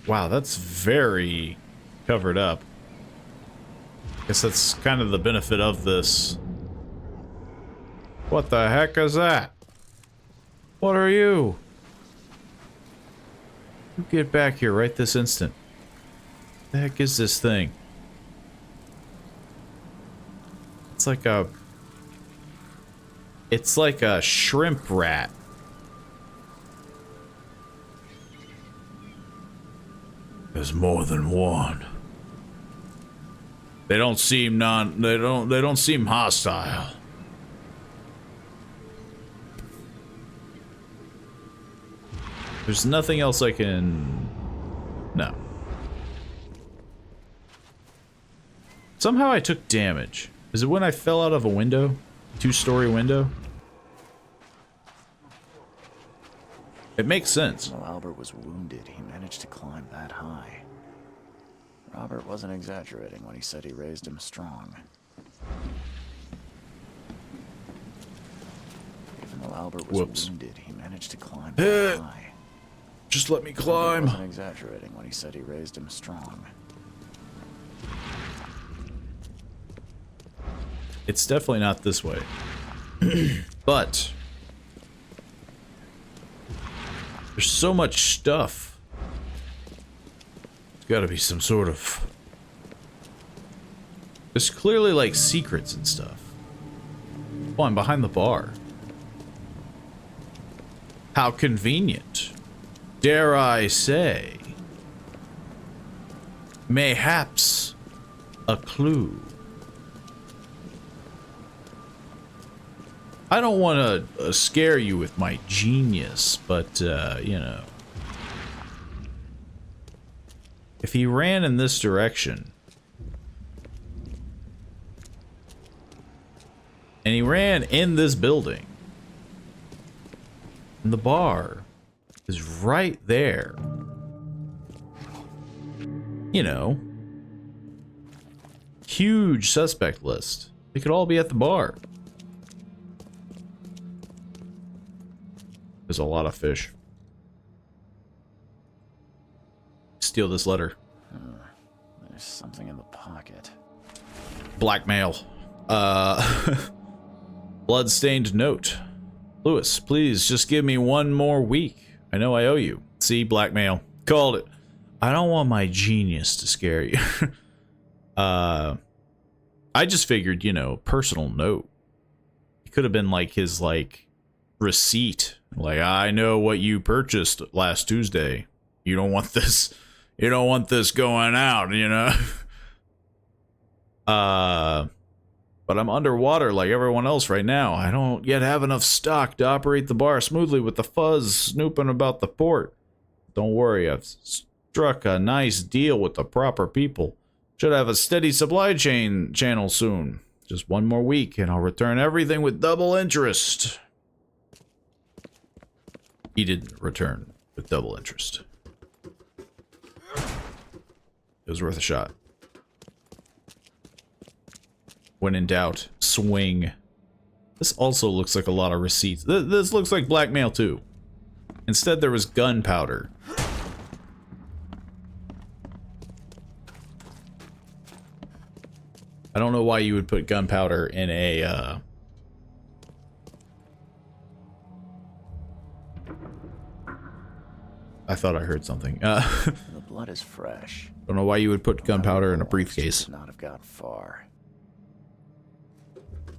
Wow, that's very covered up. Guess that's kind of the benefit of this. What the heck is that? What are you? You get back here right this instant. What the heck is this thing? It's like a shrimp rat. There's more than one. They don't seem hostile. There's nothing else I can... No. Somehow I took damage. Is it when I fell out of a window? Two-story window? It makes sense. While Albert was wounded, he managed to climb that high. Robert wasn't exaggerating when he said he raised him strong. Even though Albert was wounded, he managed to climb that high. Just let me climb. He wasn't exaggerating when he said he raised him strong. It's definitely not this way. But there's so much stuff. There's got to be some sort of There's clearly like secrets and stuff. Oh, I'm behind the bar. How convenient. Dare I say. Mayhaps a clue. I don't want to scare you with my genius, but, you know. If he ran in this direction, and he ran in this building, and the bar is right there, you know, huge suspect list. They could all be at the bar. There's a lot of fish. Steal this letter. There's something in the pocket. Blackmail. Bloodstained note. Lewis, please just give me one more week. I know I owe you. See, blackmail. Called it. I don't want my genius to scare you. I just figured, you know, personal note. It could have been like his, like, receipt. Like, I know what you purchased last Tuesday. You don't want this. You don't want this going out, you know? But I'm underwater like everyone else right now. I don't yet have enough stock to operate the bar smoothly with the fuzz snooping about the port. Don't worry, I've struck a nice deal with the proper people. Should have a steady supply chain channel soon. Just one more week and I'll return everything with double interest. He didn't return with double interest. It was worth a shot. When in doubt, swing. This also looks like a lot of receipts. This looks like blackmail too. Instead, there was gunpowder. I don't know why you would put gunpowder in a, I thought I heard something. The blood is fresh. Don't know why you would put gunpowder in a briefcase. Could not have got far.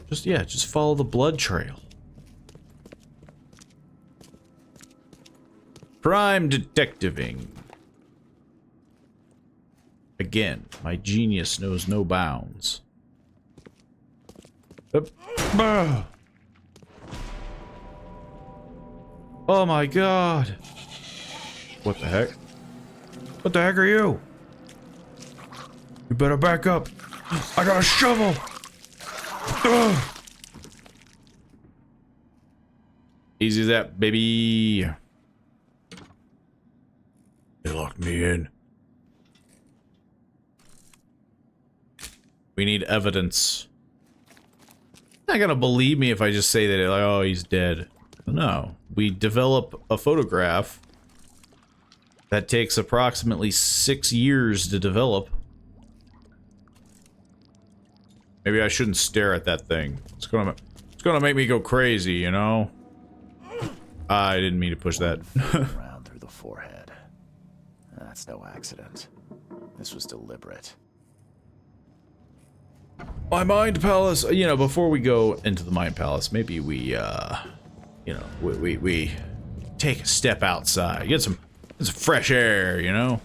Just follow the blood trail. Prime detectiving. Again, my genius knows no bounds. Oh my god. What the heck? What the heck are you? You better back up. I got a shovel. Ugh. Easy as that, baby. They locked me in. We need evidence. You're not gonna believe me if I just say that, like, oh, he's dead. No. We develop a photograph that takes approximately 6 years to develop. Maybe I shouldn't stare at that thing. It's gonna make me go crazy, you know? I didn't mean to push that. Around through the forehead. That's no accident. This was deliberate. My mind palace. You know, before we go into the mind palace, maybe we, you know, we take a step outside, get some fresh air, you know?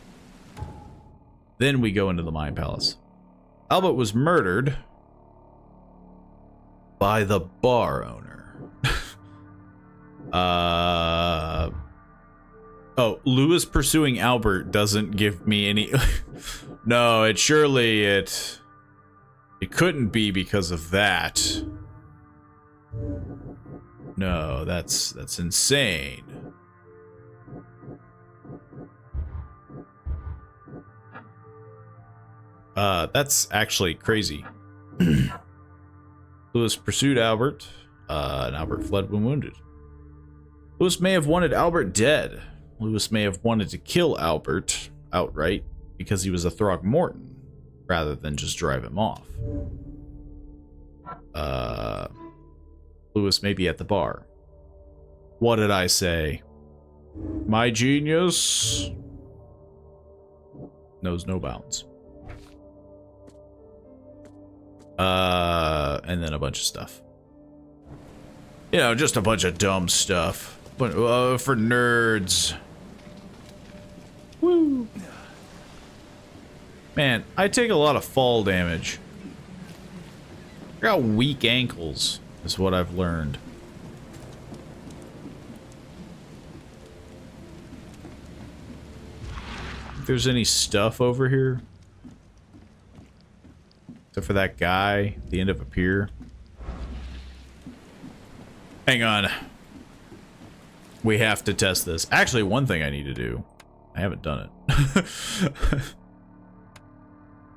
Then we go into the mind palace. Albert was murdered by the bar owner. Oh, Lewis pursuing Albert doesn't give me any... No, it couldn't be because of that. No, that's insane. That's actually crazy. Lewis pursued Albert, and Albert fled when wounded. Lewis may have wanted Albert dead. Lewis may have wanted to kill Albert outright because he was a Throgmorton, rather than just drive him off. Lewis may be at the bar. What did I say? My genius knows no bounds. And then a bunch of stuff. You know, just a bunch of dumb stuff. But for nerds. Woo. Man, I take a lot of fall damage. I got weak ankles, is what I've learned. If there's any stuff over here. Except for that guy at the end of a pier. Hang on. We have to test this. Actually, one thing I need to do. I haven't done it.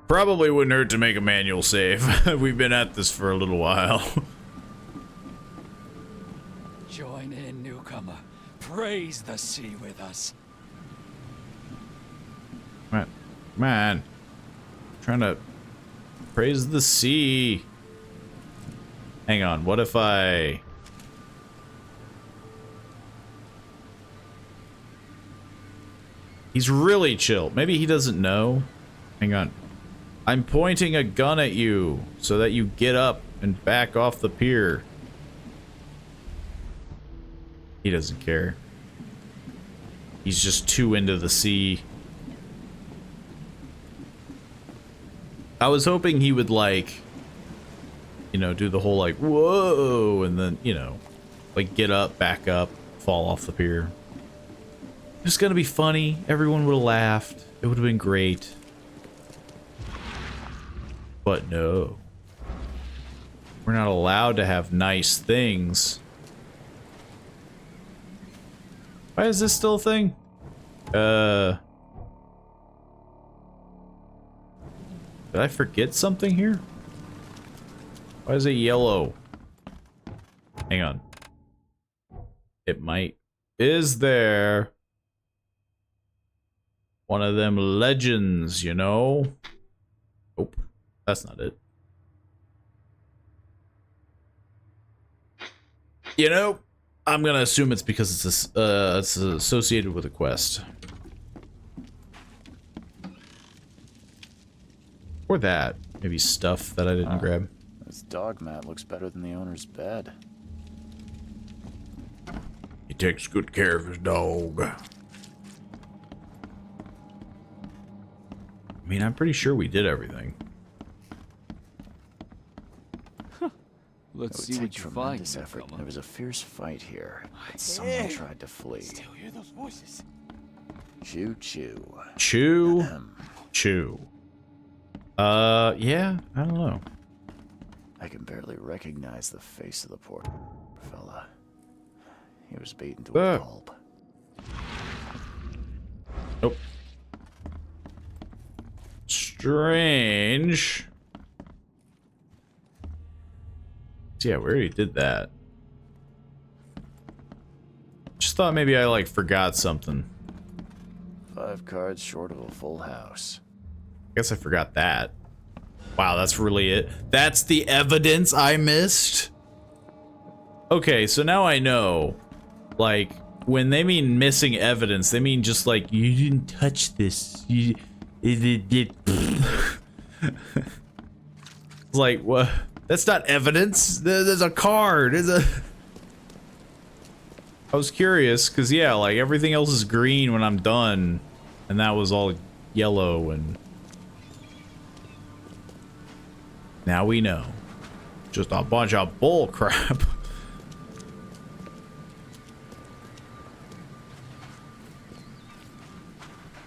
Probably wouldn't hurt to make a manual save. We've been at this for a little while. Join in, newcomer. Praise the sea with us. Man. Trying to praise the sea. Hang on, what if I... He's really chill. Maybe he doesn't know. Hang on. I'm pointing a gun at you so that you get up and back off the pier. He doesn't care. He's just too into the sea. I was hoping he would, like, you know, do the whole, like, whoa, and then, you know, like, get up, back up, fall off the pier. It's gonna be funny. Everyone would have laughed. It would have been great. But no. We're not allowed to have nice things. Why is this still a thing? Did I forget something here? Why is it yellow? Hang on. It might. Is there one of them legends, you know? Nope. That's not it. You know, I'm gonna assume it's because it's associated with a quest. Or that. Maybe stuff that I didn't grab. This dog mat looks better than the owner's bed. He takes good care of his dog. I mean, I'm pretty sure we did everything. Let's see what you find. Effort. There was a fierce fight here, but someone tried to flee. Still hear those voices. Choo choo. Chew. Chew. Yeah, I don't know. I can barely recognize the face of the poor fella. He was beaten to a pulp. Nope. Strange. Yeah, we already did that. Just thought maybe I, like, forgot something. 5 cards short of a full house. Guess I forgot that. Wow, that's really it. That's the evidence I missed? Okay, so now I know. Like, when they mean missing evidence, they mean just like, you didn't touch this. You... It's like, what? That's not evidence. There's a card. I was curious, because, yeah, like, everything else is green when I'm done. And that was all yellow and... Now we know. Just a bunch of bull crap.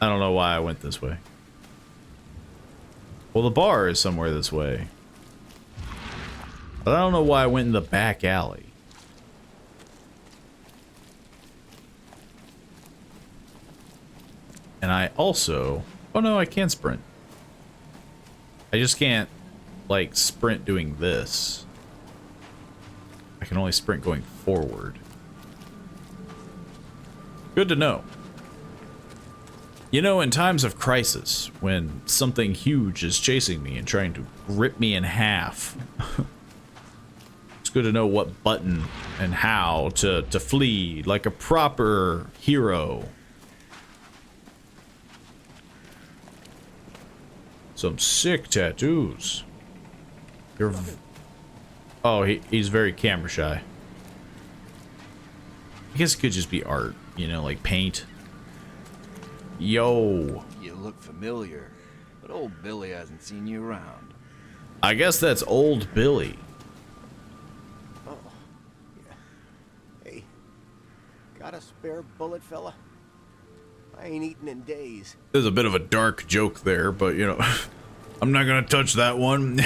I don't know why I went this way. Well, the bar is somewhere this way. But I don't know why I went in the back alley. And I also... Oh no, I can sprint. I just can't, like, sprint doing this. I can only sprint going forward. Good to know. You know, in times of crisis, when something huge is chasing me and trying to rip me in half, it's good to know what button and how to flee like a proper hero. Some sick tattoos. You're... Oh, he's very camera shy. I guess it could just be art, you know, like paint. Yo. You look familiar, but old Billy hasn't seen you around. I guess that's old Billy. Oh. Yeah. Hey, got a spare bullet, fella? I ain't eaten in days. There's a bit of a dark joke there, but, you know, I'm not gonna touch that one.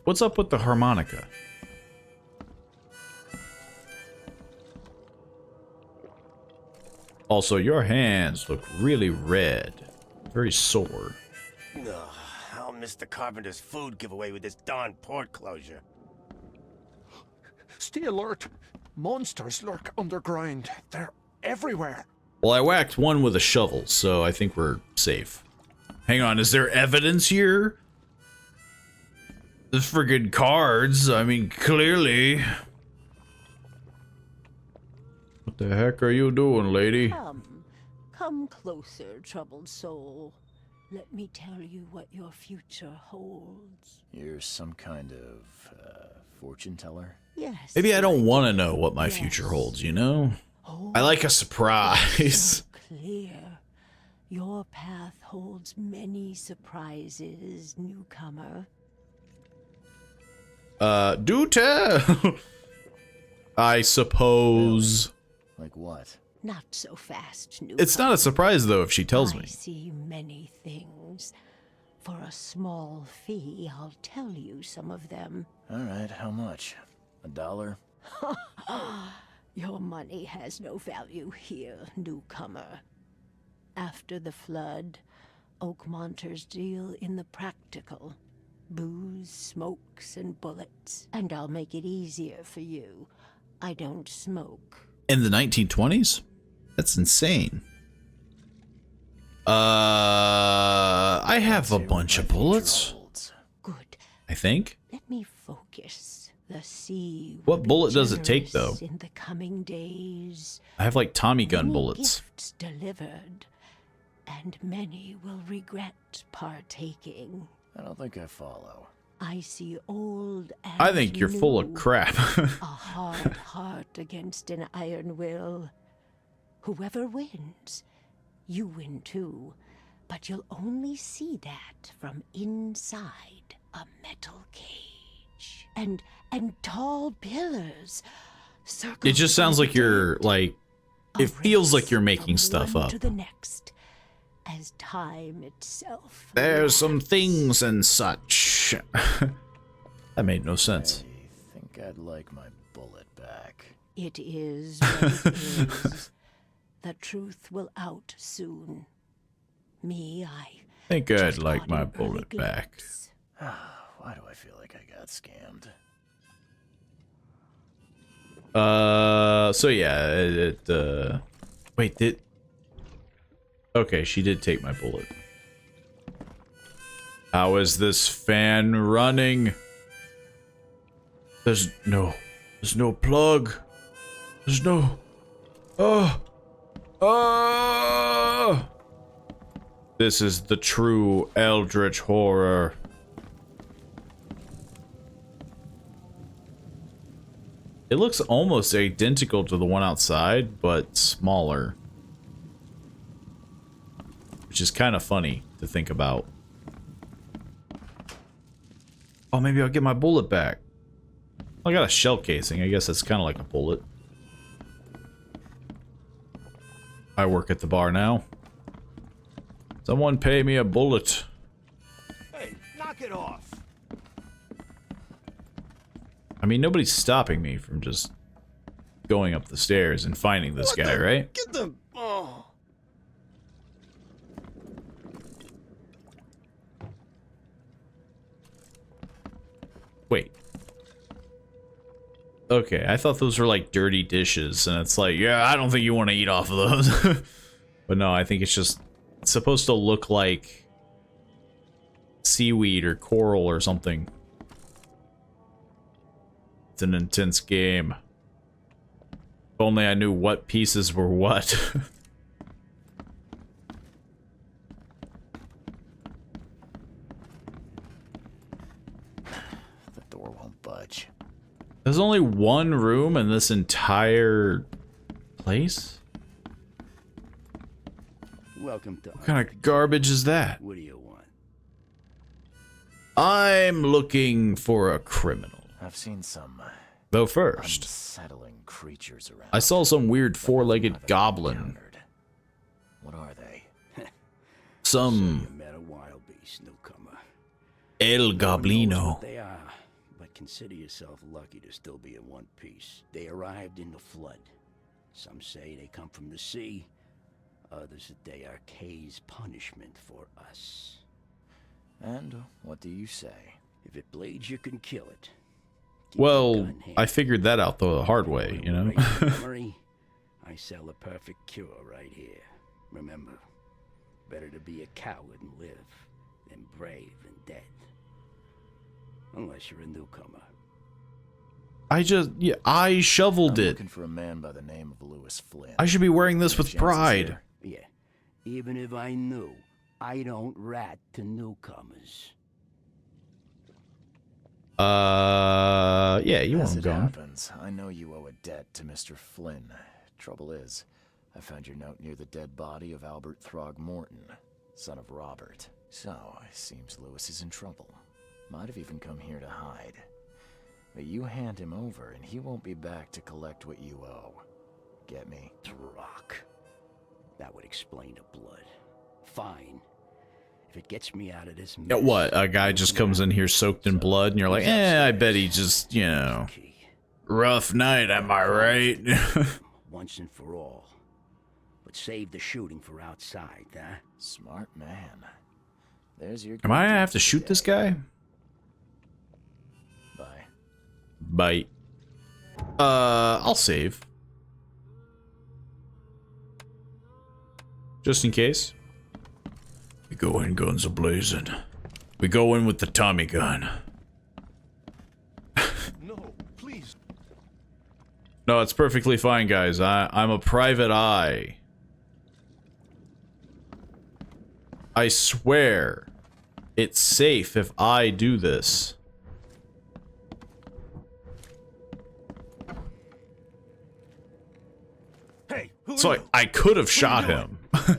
What's up with the harmonica? Also, your hands look really red. Very sore. Ugh, I'll miss the carpenter's food giveaway with this darn port closure. Stay alert. Monsters lurk underground. They're everywhere. Well, I whacked one with a shovel, so I think we're safe. Hang on, is there evidence here? The friggin' cards, I mean, clearly. What the heck are you doing, lady? Come closer, troubled soul. Let me tell you what your future holds. You're some kind of fortune teller? Yes. Maybe I don't want to know what my future holds, you know? I like a surprise. Clear. Your path holds many surprises, newcomer. Do tell. I suppose. Like what? Not so fast, newcomer. It's not a surprise, though, if she tells me. I see many things. For a small fee, I'll tell you some of them. All right, how much? $1? Your money has no value here, newcomer. After the flood, Oakmonters deal in the practical. Booze, smokes, and bullets. And I'll make it easier for you. I don't smoke. In the 1920s? That's insane. I have a bunch of bullets. Good. I think. Let me focus. The sea. What bullet does it take, though? In the coming days. I have like Tommy gun Many bullets. Gifts delivered, and many will regret partaking. I don't think I follow. I see old and I think you're full of new. crap. A hard heart against an iron will. Whoever wins, you win too. But you'll only see that from inside a metal cage. And tall pillars. It just sounds like you're like, it feels like you're making stuff up. To the next, as time itself. There's some things and such. That made no sense. I think I'd like my bullet back. It is what it is. The truth will out soon. Me, I think I'd like my bullet back. Why do I feel like I got scammed? So yeah, wait, okay, she did take my bullet. How is this fan running? There's no plug. There's no, this is the true eldritch horror. It looks almost identical to the one outside, but smaller. Which is kind of funny to think about. Oh, maybe I'll get my bullet back. I got a shell casing. I guess that's kind of like a bullet. I work at the bar now. Someone pay me a bullet. Hey, knock it off. I mean, nobody's stopping me from just going up the stairs and finding this guy, right? Get the... Oh. Wait. Okay, I thought those were like dirty dishes, and it's like, yeah, I don't think you want to eat off of those. But no, I think it's just it's supposed to look like seaweed or coral or something. It's an intense game. only I knew what pieces were what. The door won't budge. There's only one room in this entire place? Welcome to What kind of garbage is that? What do you want? I'm looking for a criminal. I've seen some Though first, unsettling creatures around. I saw some weird four-legged goblin. What are they? Some You met a wild beast, newcomer. El No one knows Goblino. what they are, but consider yourself lucky to still be in one piece. They arrived in the flood. Some say they come from the sea. Others that they are Kay's punishment for us. And what do you say? If it bleeds, you can kill it. Well, I figured that out the hard way, you know? Murray, I sell a perfect cure right here. Remember, better to be a coward and live than brave and dead. Unless you're a newcomer. I shoveled I'm it. looking for a man by the name of Lewis Flynn. I should be wearing this Any with chances pride. here? Yeah, even if I knew, I don't rat to newcomers. Yeah, you want As him it gone. happens, I know you owe a debt to Mr. Flynn. Trouble is, I found your note near the dead body of Albert Throgmorton, son of Robert. So, it seems Lewis is in trouble. Might have even come here to hide. But you hand him over, and he won't be back to collect what you owe. Get me? Rock. That would explain the blood. Fine. If it gets me out of this Yeah, mess, what? A guy just comes in here soaked in blood, and you're like, I bet he just, you know, rough night, am I right? once and for all. But save the shooting for outside, huh? Smart man. There's your... Am I gonna have to shoot this guy? Bye. Bite. I'll save. Just in case. We go in guns a-blazing. We go in with the Tommy gun. No, please. No, it's perfectly fine, guys. I'm a private eye. I swear, it's safe if I do this. Hey, So I could have shot him.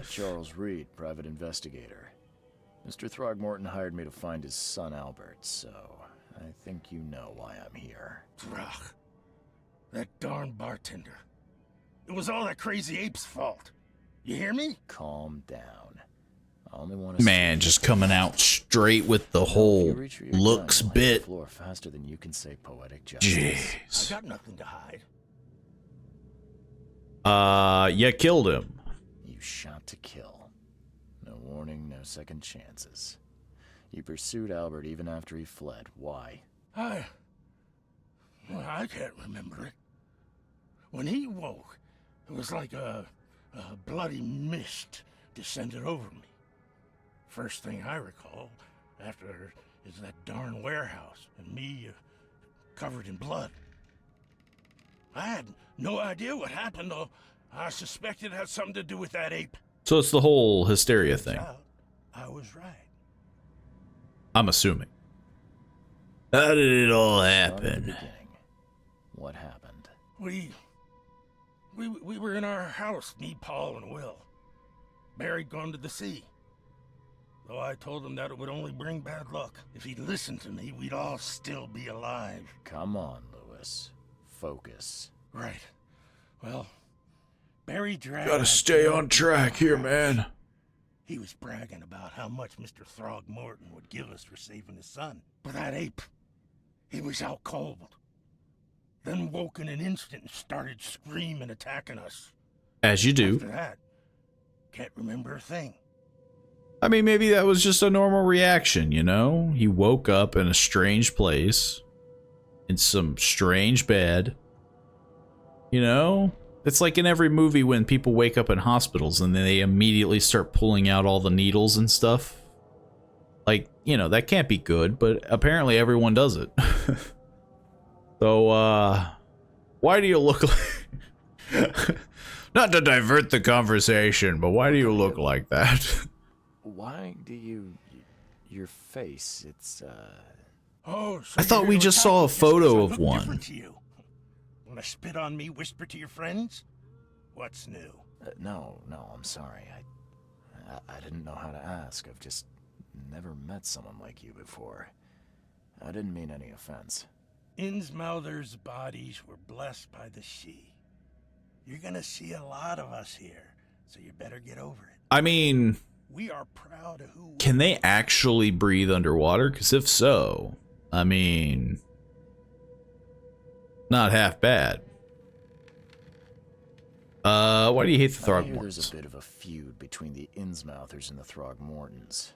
Charles Reed, private investigator. Mr. Throgmorton hired me to find his son Albert, so I think you know why I'm here. Drach. That darn bartender. It was all that crazy ape's fault. You hear me? Calm down. I only want to Man, just coming out straight with the whole looks bit. floor faster than you can say poetic justice. Jeez. I got nothing to hide. You killed him. You shot to kill. No warning, no second chances. You pursued Albert even after he fled. Why? I can't remember it. When he woke, it was like a bloody mist descended over me. First thing I recall after is that darn warehouse and me covered in blood. I had no idea what happened, though. I suspected it had something to do with that ape. So it's the whole hysteria thing. I was right. I'm assuming. How did it all Start at the happen? beginning. What happened? We were in our house, me, Paul, and Will. Barry'd gone to the sea. Though I told him that it would only bring bad luck. If he'd listened to me, we'd all still be alive. Come on, Lewis. Focus. Right. Well, Barry dragged... Gotta stay on track here, man. He was bragging about how much Mr. Throgmorton would give us for saving his son. But that ape, he was out cold. Then woke in an instant and started screaming, attacking us. As you do. After that, can't remember a thing. I mean, maybe that was just a normal reaction, you know? He woke up in a strange place, in some strange bed. You know? It's like in every movie when people wake up in hospitals and then they immediately start pulling out all the needles and stuff. Like, you know, that can't be good, but apparently everyone does it. So, why do you look like... Not to divert the conversation, but why do you look like that? Why do you... Your face, it's, Oh, so I thought you're we gonna just attack saw me a just 'cause photo I of look one. different to you. Wanna spit on me, whisper to your friends? What's new? no, I'm sorry. I didn't know how to ask. I've just never met someone like you before. I didn't mean any offense. Innsmouther's bodies were blessed by the sea. You're gonna see a lot of us here, so you better get over it. I mean, We are proud of who can they actually breathe underwater? Because if so, I mean, not half bad. Why do you hate the I hear Throgmortons? there's a bit of a feud between the Innsmouthers and the Throgmortons.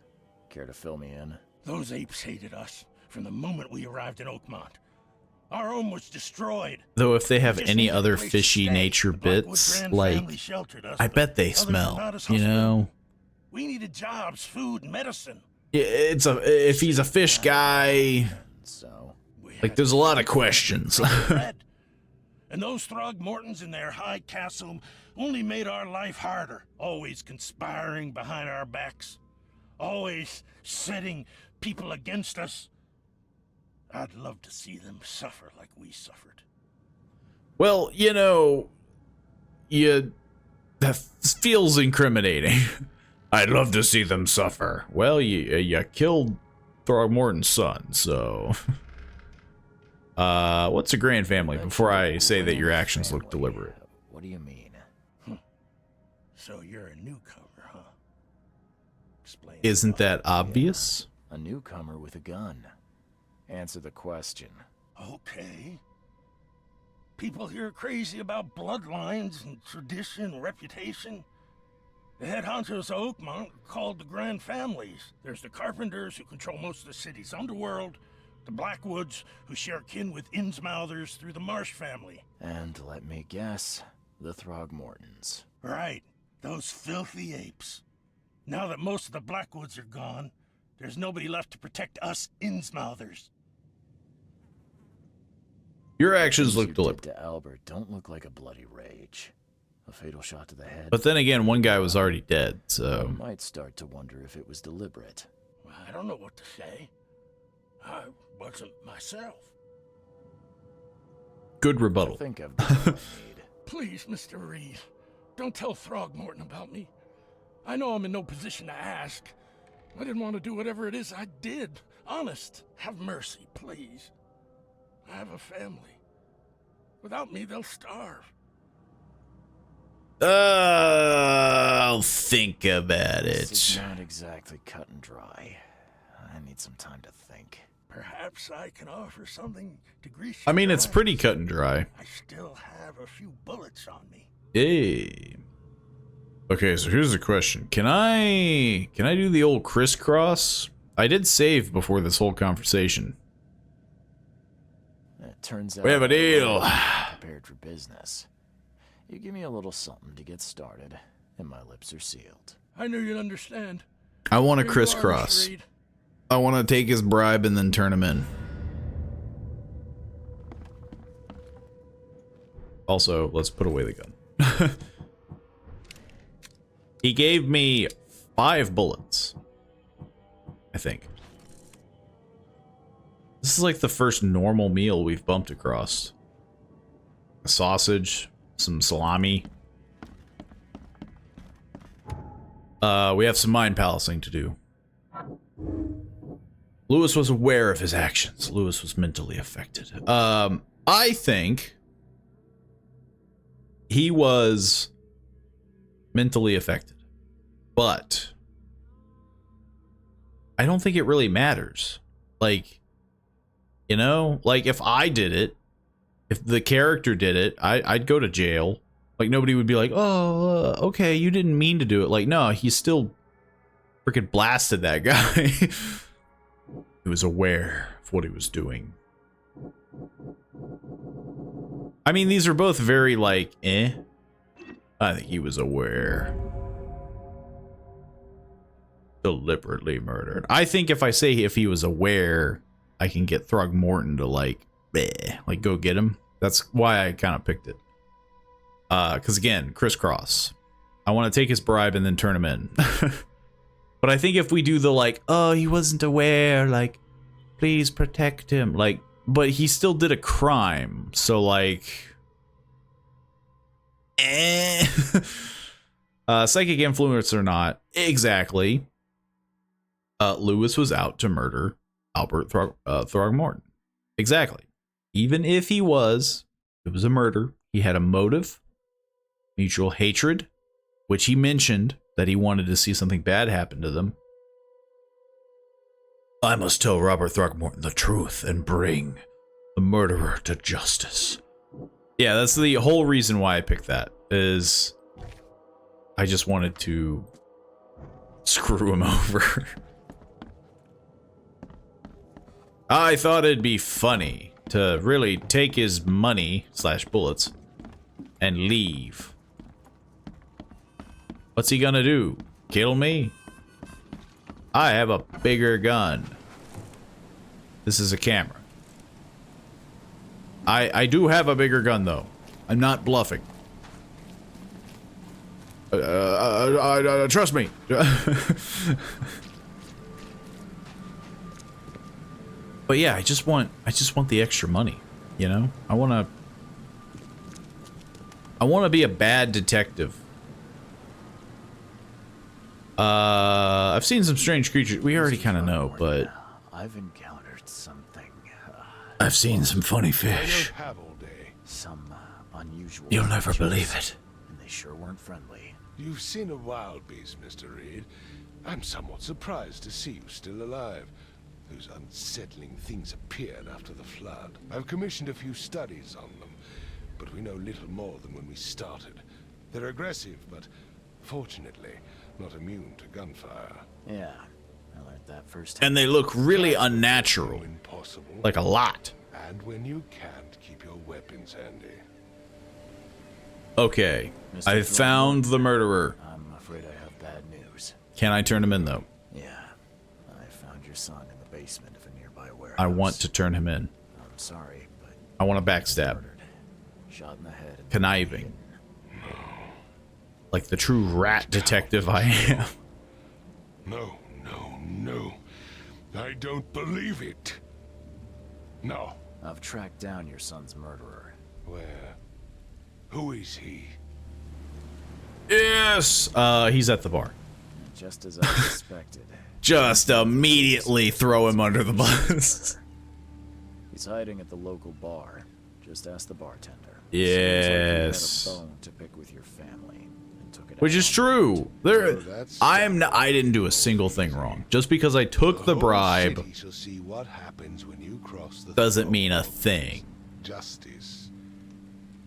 Care to fill me in? Those apes hated us from the moment we arrived in Oakmont. Our home was destroyed. Though if they have We just any needed a other place to fishy stay. nature The Blackwood bits, Grand like, family sheltered us, I but bet they others were smell, not as you hospitable. know? We needed jobs, food, medicine. If he's a fish guy, like, there's a lot of questions. And those Throgmortons in their high castle only made our life harder, always conspiring behind our backs, always setting people against us. I'd love to see them suffer like we suffered. Well, you know, that feels incriminating. I'd love to see them suffer. Well, you killed Throgmorton's son, so... what's a grand family before I say that your actions look deliberate? What do you mean? So you're a newcomer, huh? Explain. Isn't that obvious? A newcomer with a gun. Answer the question. Okay. People here are crazy about bloodlines and tradition and reputation. The head honchos of Oakmont are called the Grand Families. There's the Carpenters, who control most of the city's underworld, the Blackwoods, who share kin with Innsmouthers through the Marsh family. And let me guess, the Throgmortons. Right, those filthy apes. Now that most of the Blackwoods are gone, there's nobody left to protect us Innsmouthers. Your actions Things look you deliberate. did to Albert don't look like a bloody rage. A fatal shot to the head. But then again, one guy was already dead, I so... might start to wonder if it was deliberate. I don't know what to say. I wasn't myself. Good rebuttal. I think I've done what I need. Please, Mr. Reed, don't tell Throgmorton about me. I know I'm in no position to ask. I didn't want to do whatever it is I did. Honest, have mercy, please. I have a family. Without me, they'll starve. I'll think about This is it. not exactly cut and dry. I need some time to think. Perhaps I can offer something to grease I mean, your it's eyes. pretty cut and dry. I still have a few bullets on me. Hey. Okay, so here's the question. Can I do the old crisscross? I did save before this whole conversation. It turns out We have a deal. I'm prepared for business. You give me a little something to get started, and my lips are sealed. I knew you'd understand. I want to Here you are, Mr. crisscross. Reed. I want to take his bribe and then turn him in. Also, let's put away the gun. He gave me 5 bullets, I think. This is like the first normal meal we've bumped across. A sausage, some salami. We have some mind palacing to do. Lewis was aware of his actions. Lewis was mentally affected. I think he was mentally affected, but I don't think it really matters. Like, you know, like if I did it, if the character did it, I'd go to jail. Like nobody would be like, oh, okay, you didn't mean to do it. Like, no, he still freaking blasted that guy. He was aware of what he was doing. I mean, these are both very, like, eh. I think he was aware. Deliberately murdered. I think if I say if he was aware, I can get Throgmorton to, like, bleh, like, go get him. That's why I kind of picked it. Because again, crisscross. I want to take his bribe and then turn him in. But I think if we do the like, oh, he wasn't aware, like, please protect him, like, but he still did a crime, so like, psychic influence or not, exactly. Lewis was out to murder Albert Throgmorton. Exactly. Even if it was a murder. He had a motive, mutual hatred, which he mentioned that he wanted to see something bad happen to them. I must tell Robert Throgmorton the truth and bring the murderer to justice. Yeah, that's the whole reason why I picked that, is I just wanted to screw him over. I thought it'd be funny to really take his money / bullets and leave. What's he gonna do? Kill me? I have a bigger gun. This is a camera. I do have a bigger gun though. I'm not bluffing. Trust me. But yeah, I just want the extra money, you know? I want to be a bad detective. I've seen some strange creatures. We already kind of know, but I've encountered something. I've seen some funny fish. Some unusual. You'll never creatures, believe it. And they sure weren't friendly. You've seen a wild beast, Mr. Reed. I'm somewhat surprised to see you still alive. Those unsettling things appeared after the flood. I've commissioned a few studies on them, but we know little more than when we started. They're aggressive, but fortunately, not immune to gunfire. Yeah, I learned that first. And they look really unnatural. Impossible. Like a lot. And when you can't, keep your weapons handy. Okay, I found the murderer. I'm afraid I have bad news. Can I turn him in though? Yeah, I found your son in the basement of a nearby warehouse. I want to turn him in. I'm sorry, but I want to backstab. shot in the head. And Conniving. Like the true rat detective I am. No, no, no. I don't believe it. No. I've tracked down your son's murderer. Where? Who is he? Yes! He's at the bar. Just as I suspected. Just immediately throw him under the bus. He's hiding at the local bar. Just ask the bartender. Yes. Seems like you had a bone to pick with your family and took it Which out is on true. I didn't do a single thing wrong. Just because I took the bribe Shall see what happens when you cross the doesn't mean a thing. Justice,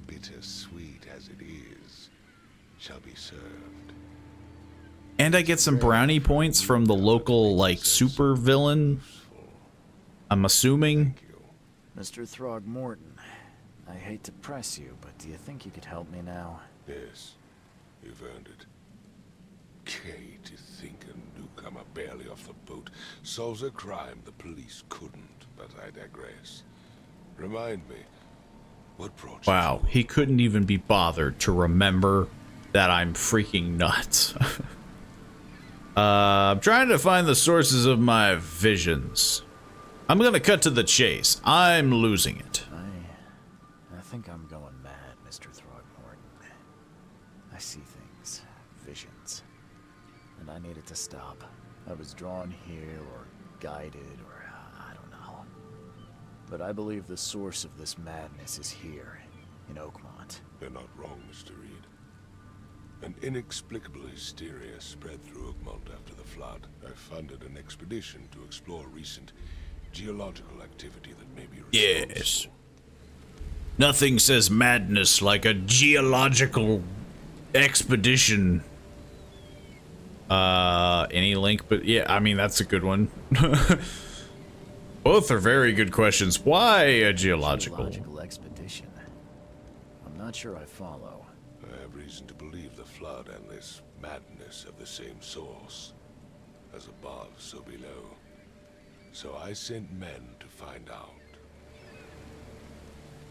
bittersweet as it is, shall be served. And I get some brownie points from the local, like, super villain. I'm assuming. Mr. Throgmorton, I hate to press you, but do you think you could help me now? Yes, you've earned it. Kay, to think a newcomer barely off the boat solves a crime the police couldn't, but I digress. Remind me, what brought you? Wow, he couldn't even be bothered to remember that I'm freaking nuts. I'm trying to find the sources of my visions. I'm gonna cut to the chase. I'm losing it. I think I'm going mad, Mr. Throgmorton. I see things, visions, and I need it to stop. I was drawn here, or guided, or I don't know. But I believe the source of this madness is here, in Oakmont. You're not wrong, Mr. Reed. An inexplicable hysteria spread through Oakmont after the flood. I funded an expedition to explore recent geological activity that may be responsible. Yes. Nothing says madness like a geological expedition. Any link? But yeah, I mean, that's a good one. Both are very good questions. Why a geological expedition? I'm not sure I follow. I have reason to believe the flood and this madness have the same source. As above, so below. So I sent men to find out.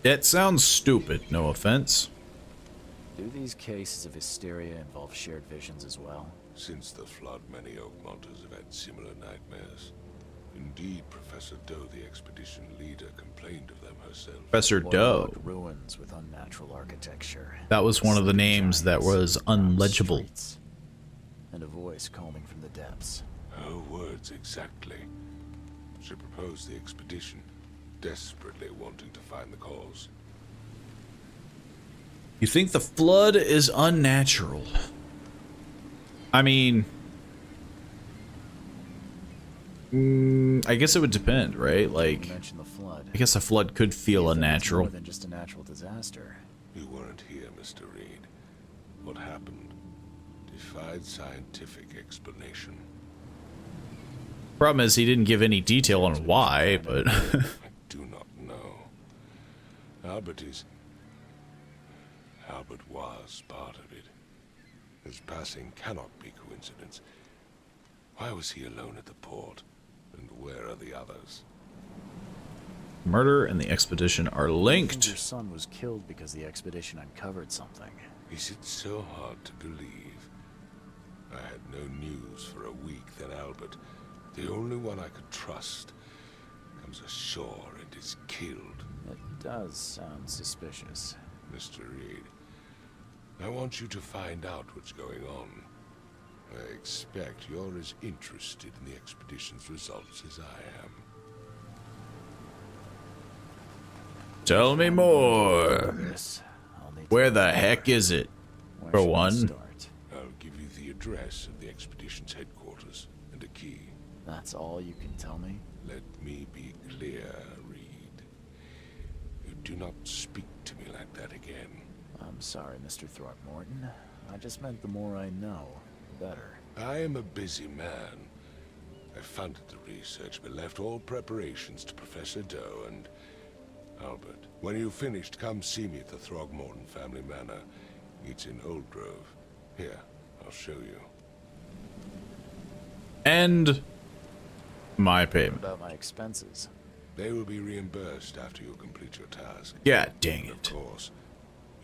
It sounds stupid, no offense. Do these cases of hysteria involve shared visions as well? Since the flood, many Oakmonters have had similar nightmares. Indeed, Professor Doe, the expedition leader, complained of them herself. Professor Doe. Ruins with unnatural architecture. That was one of the names that was unlegible. And a voice calling from the depths. Her words exactly. She proposed the expedition, desperately wanting to find the cause. You think the flood is unnatural? I mean, I guess it would depend, right? Like, the flood. I guess a flood could feel unnatural. More than just a natural disaster. You weren't here, Mr. Reed. What happened defied scientific explanation. Problem is, he didn't give any detail on why, but I do not know. Albert was part of it. His passing cannot be coincidence. Why was he alone at the port? And where are the others? murder and the expedition are linked. Your son was killed because the expedition uncovered something. Is it so hard to believe? I had no news for a week, then Albert, the only one I could trust, comes ashore and is killed. It does sound suspicious. Mr. Reed, I want you to find out what's going on. I expect you're as interested in the expedition's results as I am. Tell me more. Where the heck is it? For one. I'll give you the address of the expedition's headquarters and a key. That's all you can tell me? Let me be clear, Reed. You do not speak to me like that again. I'm sorry, Mr. Throckmorton. I just meant the more I know, the better. I am a busy man. I funded the research, but left all preparations to Professor Doe and Albert. When you've finished, come see me at the Throgmorton family manor. It's in Old Grove. Here, I'll show you. And my payment. What about my expenses? They will be reimbursed after you complete your task. Yeah, dang it. Of course,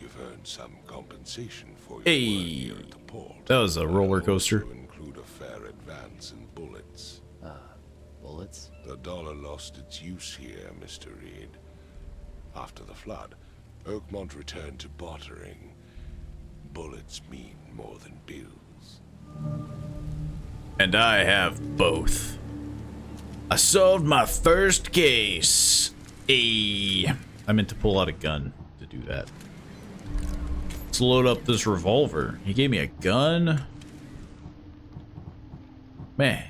you've earned some compensation for your work Hey, here at the port. that was a roller coaster. To include a fair advance in bullets. Bullets? The dollar lost its use here, Mr. Reed. After the flood, Oakmont returned to bartering. Bullets mean more than bills. And I have both. I solved my first case. Hey, I meant to pull out a gun to do that. Let's load up this revolver. He gave me a gun. Man.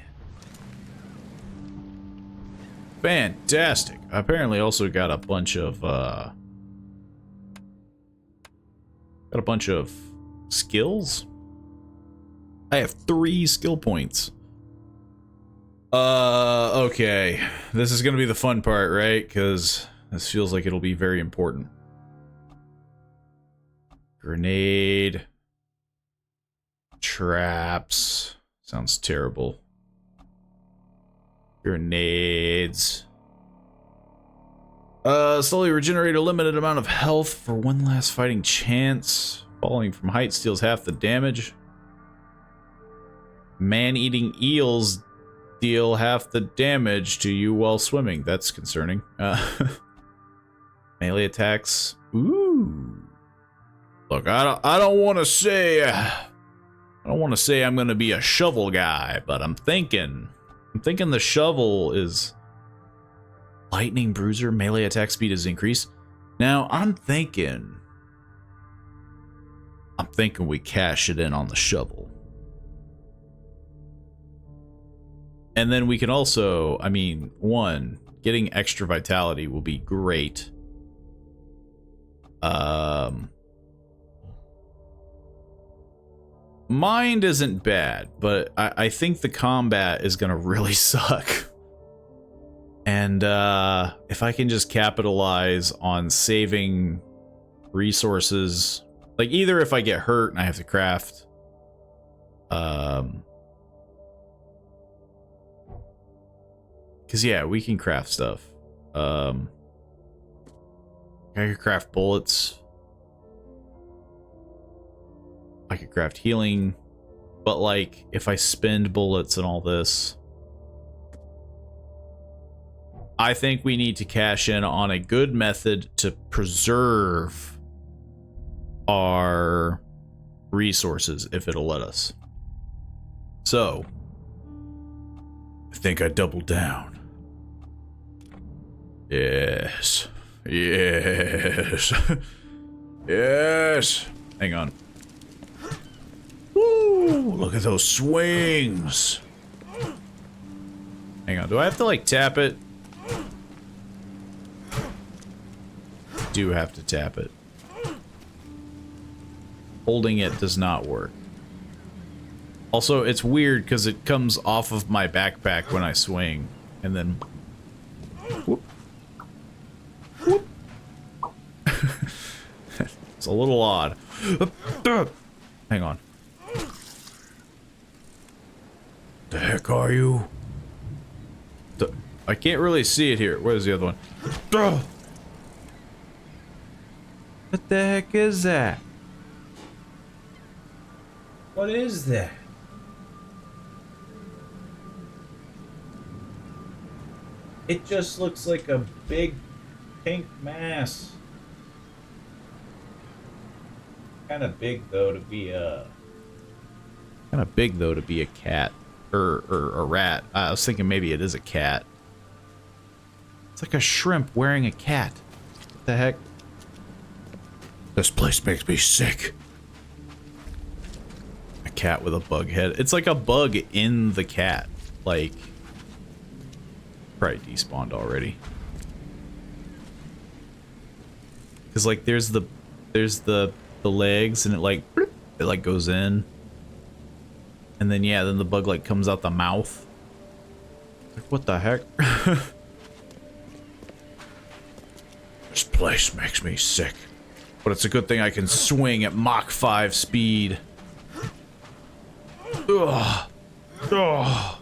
Fantastic. I apparently also got a bunch of skills. I have 3 skill points. Okay. This is gonna be the fun part, right? Because this feels like it'll be very important. Grenade. Traps. Sounds terrible. Grenades. Slowly regenerate a limited amount of health for one last fighting chance. Falling from height steals half the damage. Man-eating eels deal half the damage to you while swimming. That's concerning. Melee attacks. Ooh. Look, I don't want to say I'm gonna be a shovel guy, but I'm thinking the shovel is lightning bruiser. Melee attack speed is increased. Now I'm thinking we cash it in on the shovel. And then we can also, I mean, one, getting extra vitality will be great. Mind isn't bad, but I think the combat is gonna really suck. And if I can just capitalize on saving resources, like either if I get hurt and I have to craft, because yeah, we can craft stuff. I can craft bullets. I could craft healing, but like if I spend bullets and all this, I think we need to cash in on a good method to preserve our resources if it'll let us. So, I think I double down. Yes. Yes. Yes. Hang on. Woo! Look at those swings. Hang on. Do I have to like tap it? Do have to tap it. Holding it does not work. Also, it's weird because it comes off of my backpack when I swing, and then whoop. Whoop. It's a little odd. Hang on. The heck are you? I can't really see it here. Where's the other one? What the heck is that? What is that? It just looks like a big pink mass. Kind of big though to be a. Kind of big though to be a cat or a rat. I was thinking maybe it is a cat. It's like a shrimp wearing a cat. What the heck? This place makes me sick. A cat with a bug head. It's like a bug in the cat. Like, probably despawned already. Cause like there's the legs and it like goes in. And then yeah, then the bug like comes out the mouth. Like, what the heck? This place makes me sick. But it's a good thing I can swing at Mach 5 speed. Ugh. Ugh.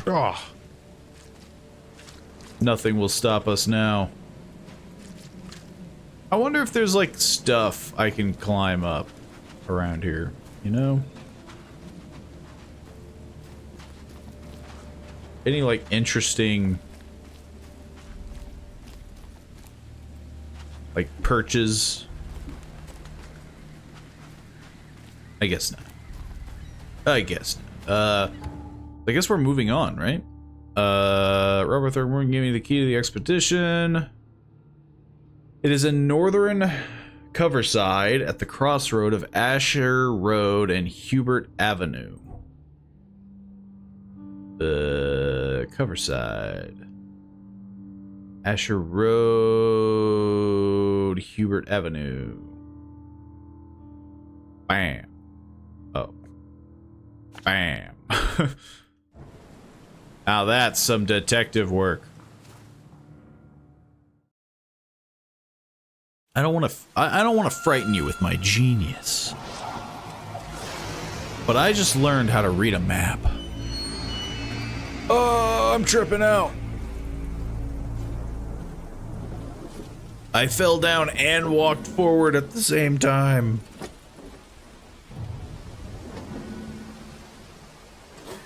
Ugh. Nothing will stop us now. I wonder if there's like stuff I can climb up around here, you know? Any like interesting like perches? I guess not. I guess not. I guess we're moving on, right? Robert Thurman gave me the key to the expedition. It is in northern Coverside at the crossroad of Asher Road and Hubert Avenue. Coverside. Asher Road, Hubert Avenue. Bam. Oh. Bam. Now that's some detective work. I don't want to frighten you with my genius. But I just learned how to read a map. Oh, I'm tripping out. I fell down and walked forward at the same time.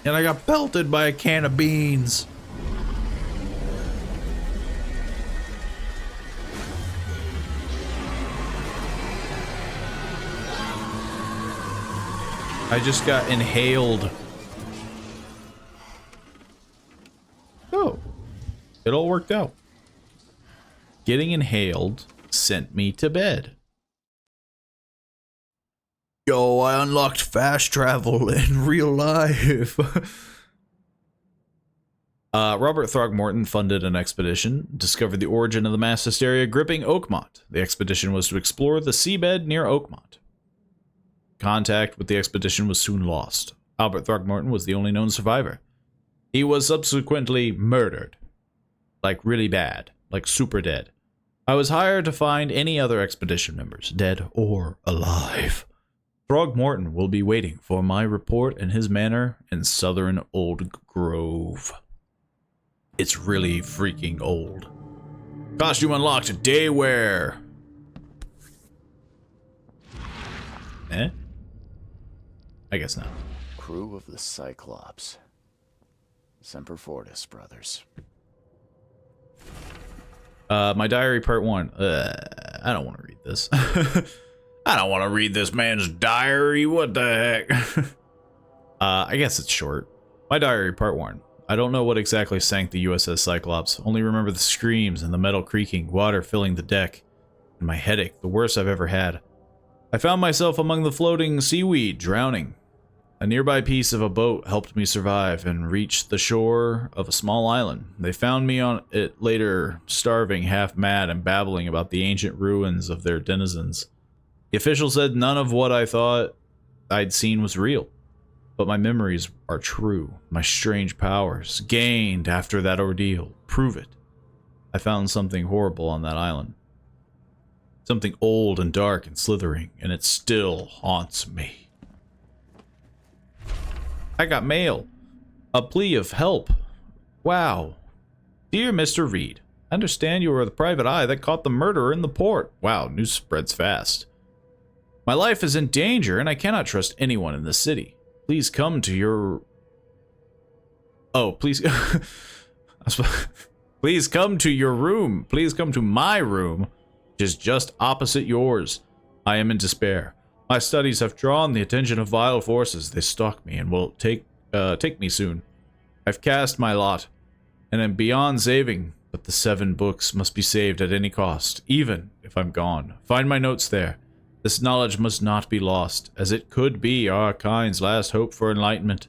And I got pelted by a can of beans. I just got inhaled. Oh, it all worked out. Getting inhaled sent me to bed. Yo, I unlocked fast travel in real life. Robert Throgmorton funded an expedition, discovered the origin of the mass hysteria gripping Oakmont. The expedition was to explore the seabed near Oakmont. Contact with the expedition was soon lost. Albert Throgmorton was the only known survivor. He was subsequently murdered. Like really bad. Like super dead. I was hired to find any other expedition members, dead or alive. Throgmorton will be waiting for my report in his manor in southern Old Grove. It's really freaking old. Costume unlocked, Daywear. Eh? I guess not. Crew of the Cyclops. Semper Fortis, brothers. My diary part 1. I don't want to read this. I don't want to read this man's diary. What the heck? I guess it's short. My diary part 1. I don't know what exactly sank the USS Cyclops. Only remember the screams and the metal creaking, water filling the deck, and my headache, the worst I've ever had. I found myself among the floating seaweed, drowning. A nearby piece of a boat helped me survive and reach the shore of a small island. They found me on it later, starving, half mad, and babbling about the ancient ruins of their denizens. The official said none of what I thought I'd seen was real, but my memories are true. My strange powers, gained after that ordeal, prove it. I found something horrible on that island. Something old and dark and slithering, and it still haunts me. I got mail. A plea of help. Wow. Dear Mr. Reed, I understand you are the private eye that caught the murderer in the port. Wow, news spreads fast. My life is in danger, and I cannot trust anyone in the city. Please come to your... Oh, please... Please come to your room. Please come to my room, which is just opposite yours. I am in despair. My studies have drawn the attention of vile forces. They stalk me and will take me soon. I've cast my lot, and am beyond saving, but the 7 books must be saved at any cost, even if I'm gone. Find my notes there. This knowledge must not be lost, as it could be our kind's last hope for enlightenment.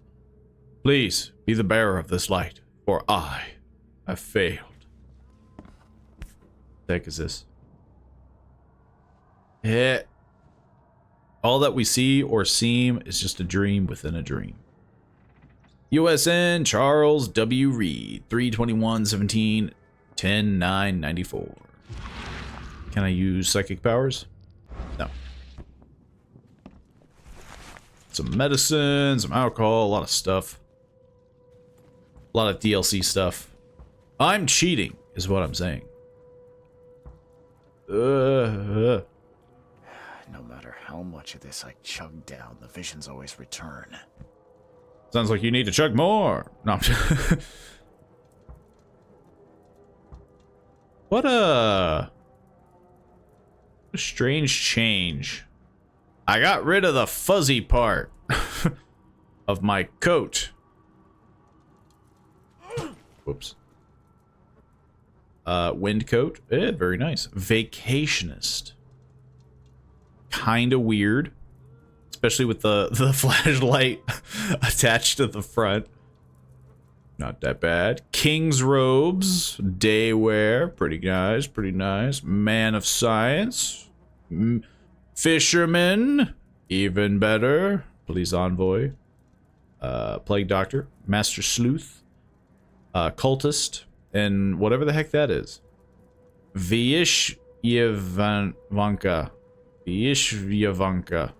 Please be the bearer of this light, for I have failed. What the heck is this? Yeah. All that we see or seem is just a dream within a dream. USN Charles W. Reed, 3/21/17, 10/9/94. Can I use psychic powers? No. Some medicine, some alcohol, a lot of stuff. A lot of DLC stuff. I'm cheating, is what I'm saying. No matter how much of this I chug down, the visions always return. Sounds like you need to chug more. No. What a strange change. I got rid of the fuzzy part of my coat. Whoops. Wind coat. Very nice. Vacationist. Kinda weird. Especially with the flashlight attached to the front. Not that bad. King's robes. Day wear. Pretty nice. Pretty nice. Man of science. Fisherman. Even better. Police envoy. Plague doctor. Master sleuth. Cultist. And whatever the heck that is. Vyishyevanka. Vyishyevanka.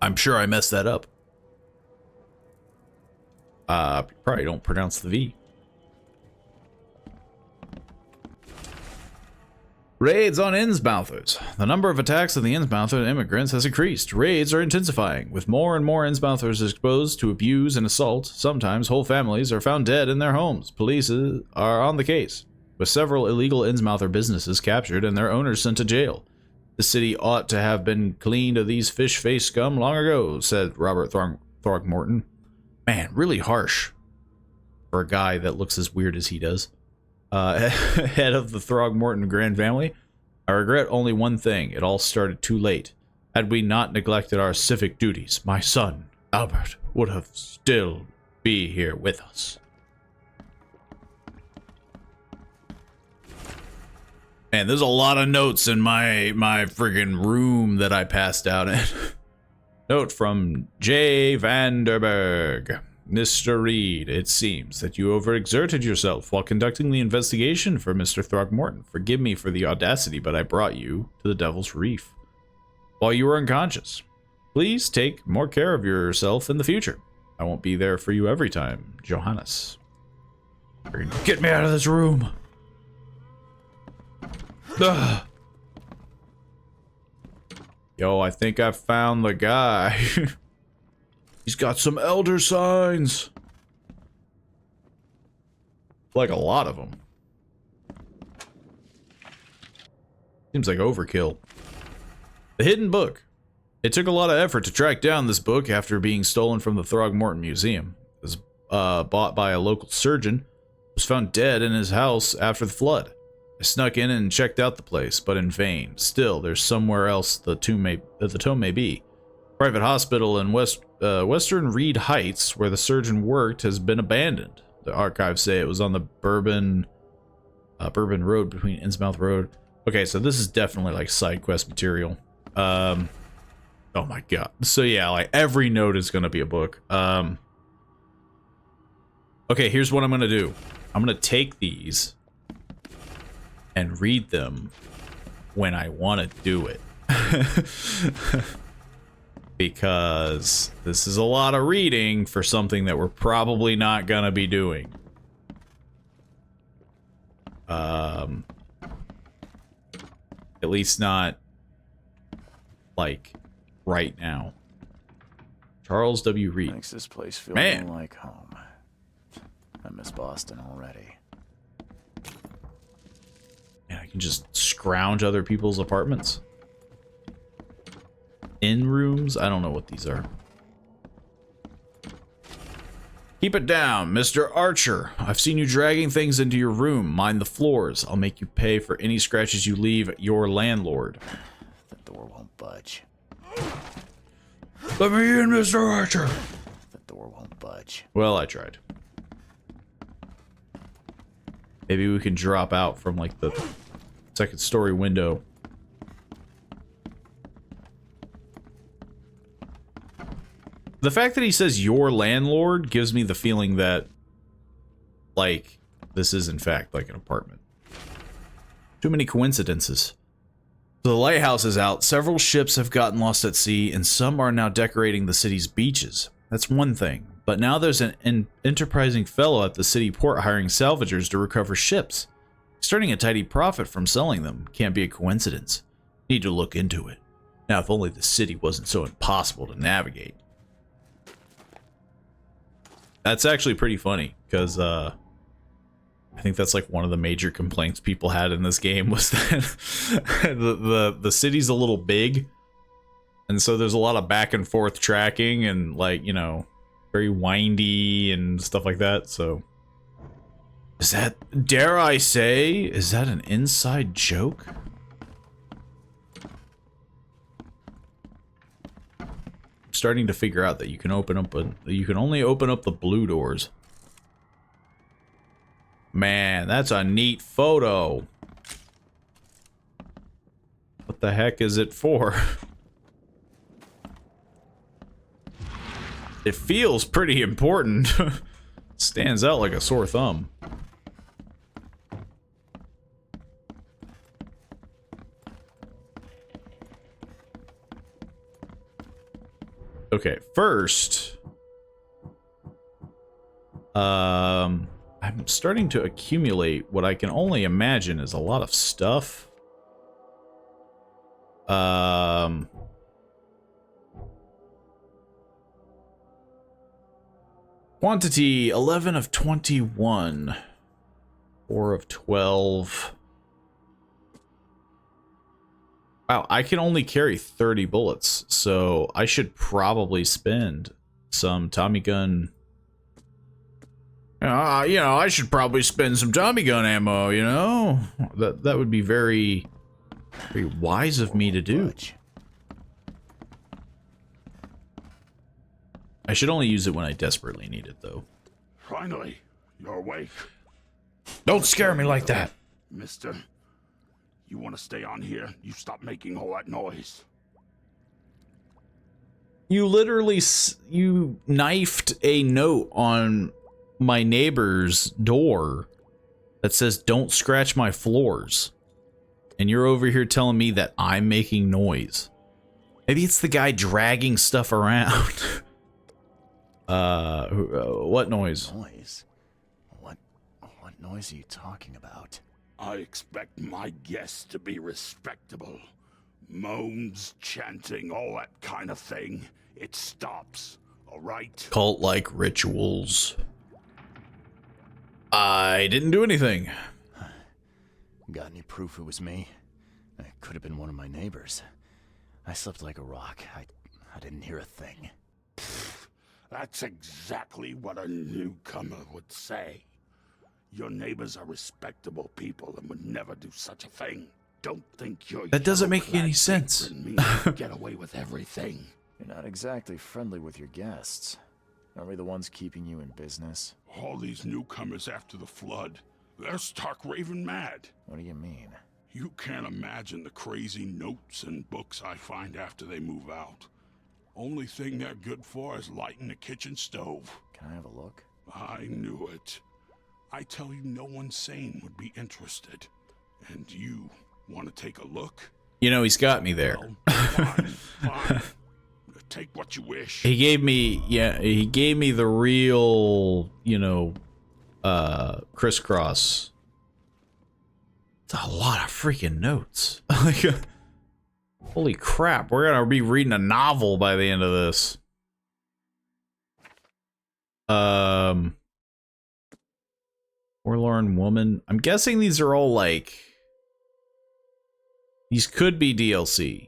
I'm sure I messed that up. Probably don't pronounce the V. Raids on Innsmouthers. The number of attacks of the Innsmouther immigrants has increased. Raids are intensifying, with more and more Innsmouthers exposed to abuse and assault. Sometimes whole families are found dead in their homes. Police are on the case, with several illegal Innsmouther businesses captured and their owners sent to jail. The city ought to have been cleaned of these fish-faced scum long ago, said Robert Throgmorton. Man, really harsh for a guy that looks as weird as he does. Head of the Throgmorton Grand Family. I regret only one thing. It all started too late. Had we not neglected our civic duties, my son, Albert, would have still be here with us. Man, there's a lot of notes in my friggin' room that I passed out in. Note from J. Vanderberg. Mr. Reed, it seems that you overexerted yourself while conducting the investigation for Mr. Throgmorton. Forgive me for the audacity, but I brought you to the Devil's Reef while you were unconscious. Please take more care of yourself in the future. I won't be there for you every time. Johannes. Get me out of this room. Ugh. Yo, I think I found the guy. He's got some elder signs. Like a lot of them. Seems like overkill. The Hidden Book. It took a lot of effort to track down this book after being stolen from the Throgmorton Museum. It was bought by a local surgeon. Was found dead in his house after the flood. I snuck in and checked out the place, but in vain. Still, there's somewhere else the tome may be. Private hospital in Western Reed Heights, where the surgeon worked, has been abandoned. The archives say it was on the Bourbon Road between Innsmouth Road. Okay, so this is definitely like side quest material. Oh my god. So yeah, like every note is gonna be a book. Okay, here's what I'm gonna do. I'm gonna take these and read them when I want to do it. Because this is a lot of reading for something that we're probably not gonna be doing. At least not like right now. Charles W. Reed. Makes this place feel Man. more like home. I miss Boston already. Yeah, I can just scrounge other people's apartments. In rooms? I don't know what these are. Keep it down, Mr. Archer. I've seen you dragging things into your room. Mind the floors. I'll make you pay for any scratches you leave your landlord. The door won't budge. Let me in, Mr. Archer. The door won't budge. Well, I tried. Maybe we can drop out from like the second story window. The fact that he says your landlord gives me the feeling that, like, this is in fact like an apartment. Too many coincidences. So the lighthouse is out, several ships have gotten lost at sea, and some are now decorating the city's beaches. That's one thing. But now there's an enterprising fellow at the city port hiring salvagers to recover ships. He's earning a tidy profit from selling them. Can't be a coincidence. Need to look into it. Now, if only the city wasn't so impossible to navigate. That's actually pretty funny, because I think that's like one of the major complaints people had in this game was that the city's a little big, and so there's a lot of back and forth tracking and, like, you know, very windy and stuff like that. So is that, dare I say, is that an inside joke? Starting to figure out that you can only open up the blue doors. Man, that's a neat photo. What the heck is it for? It feels pretty important. Stands out like a sore thumb. Okay, first, I'm starting to accumulate what I can only imagine is a lot of stuff. Quantity 11 of 21, 4 of 12. Wow, I can only carry 30 bullets, so I should probably spend some Tommy gun. You know, I should probably spend some Tommy gun ammo, you know? That would be very, very wise of me to do. I should only use it when I desperately need it, though. Finally, you're awake. Don't scare me like that. Mister, you want to stay on here? You stop making all that noise. You literally, you knifed a note on my neighbor's door that says, "Don't scratch my floors." And you're over here telling me that I'm making noise. Maybe it's the guy dragging stuff around. What noise? Noise? What noise are you talking about? I expect my guests to be respectable. Moans, chanting, all that kind of thing. It stops. all right? Cult-like rituals. I didn't do anything. Got any proof it was me? It could have been one of my neighbors. I slept like a rock. I didn't hear a thing. That's exactly what a newcomer would say. Your neighbors are respectable people and would never do such a thing. Don't think you're That doesn't make any sense. me get away with everything. You're not exactly friendly with your guests. Are we the ones keeping you in business? All these newcomers after the flood, they're stark raving mad. What do you mean? You can't imagine the crazy notes and books I find after they move out. Only thing they're good for is lighting the kitchen stove. Can I have a look? I knew it. I tell you, no one sane would be interested. And you want to take a look? You know, he's got me there. Well, fine. Take what you wish. He gave me, he gave me the real, you know, crisscross. It's a lot of freaking notes. Like, holy crap, we're gonna be reading a novel by the end of this. Forlorn Woman. I'm guessing these are all like, these could be DLC.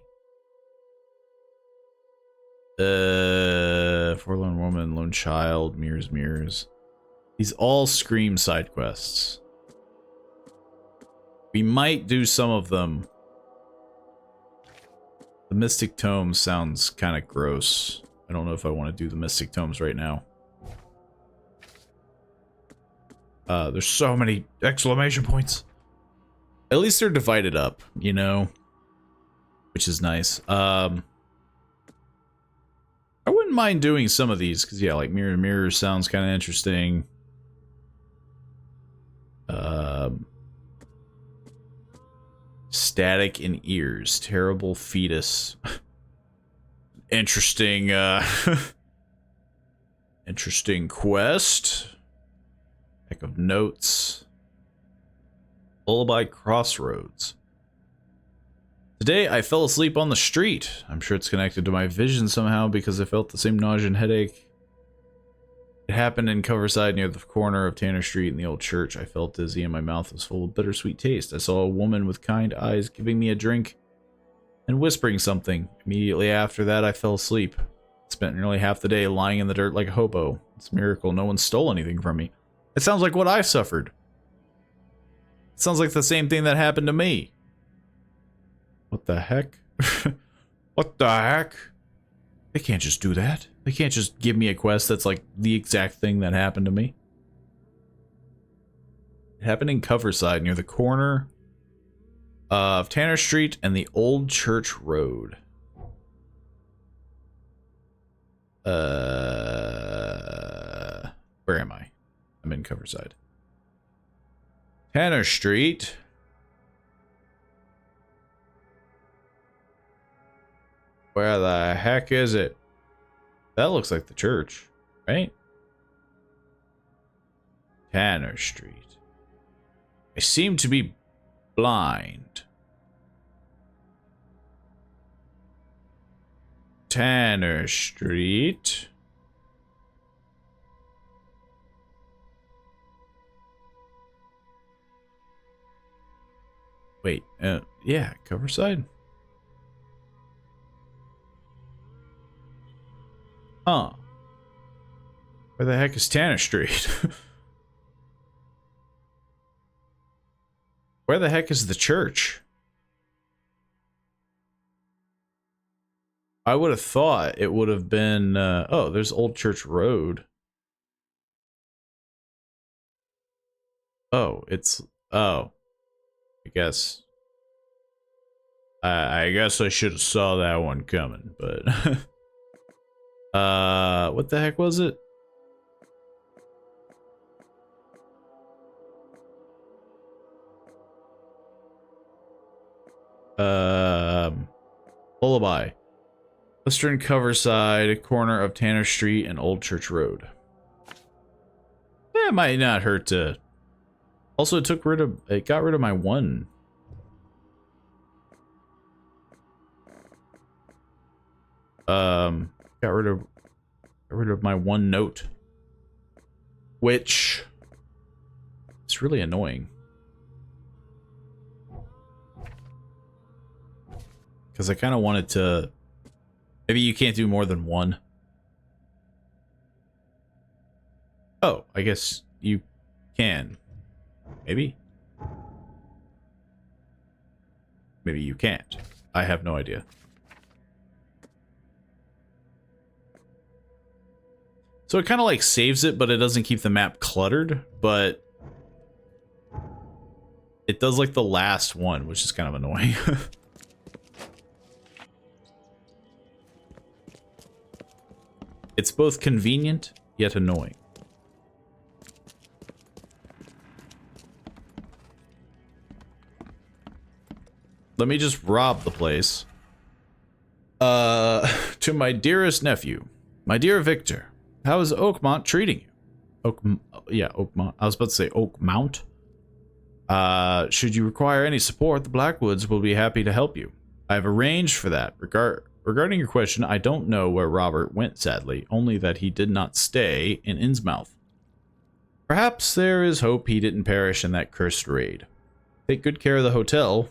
Forlorn Woman, Lone Child, Mirrors. These all scream side quests. We might do some of them. The Mystic Tomes sounds kind of gross. I don't know if I want to do the Mystic Tomes right now. There's so many exclamation points. At least they're divided up, you know? Which is nice. I wouldn't mind doing some of these, because, yeah, like Mirrors sounds kind of interesting. Static in Ears. Terrible Fetus. Interesting, interesting quest. Heck of notes. Lullaby Crossroads. Today, I fell asleep on the street. I'm sure it's connected to my vision somehow because I felt the same nausea and headache. It happened in Coverside near the corner of Tanner Street in the old church. I felt dizzy and my mouth was full of bittersweet taste. I saw a woman with kind eyes giving me a drink and whispering something. Immediately after that, I fell asleep. Spent nearly half the day lying in the dirt like a hobo. It's a miracle no one stole anything from me. It sounds like what I've suffered. It sounds like the same thing that happened to me. What the heck? What the heck? They can't just do that. They can't just give me a quest that's like the exact thing that happened to me. It happened in Coverside near the corner of Tanner Street and the Old Church Road. Where am I? I'm in Coverside. Tanner Street. Where the heck is it? That looks like the church, right? Tanner Street. I seem to be blind. Tanner Street. Wait, yeah, Coverside? Huh. Where the heck is Tanner Street? Where the heck is the church? I would have thought it would have been, oh, there's Old Church Road. Oh, it's, oh. I guess I should have saw that one coming, but what the heck was it? Lullaby. Western Coverside, corner of Tanner Street and Old Church Road. Yeah, it might not hurt to. Also, it got rid of my one. Got rid of Got rid of my one note. Which is really annoying. Because I kind of wanted to... Maybe you can't do more than one. Oh, I guess you can. Maybe? Maybe you can't. I have no idea. So it kind of like saves it, but it doesn't keep the map cluttered, but it does like the last one, which is kind of annoying. It's both convenient, yet annoying. Let me just rob the place. To my dearest nephew. My dear Victor, how is Oakmont treating you? Oakmont. I was about to say Oakmount. Should you require any support, the Blackwoods will be happy to help you. I have arranged for that. Regarding your question, I don't know where Robert went, sadly, only that he did not stay in Innsmouth. Perhaps there is hope he didn't perish in that cursed raid. Take good care of the hotel.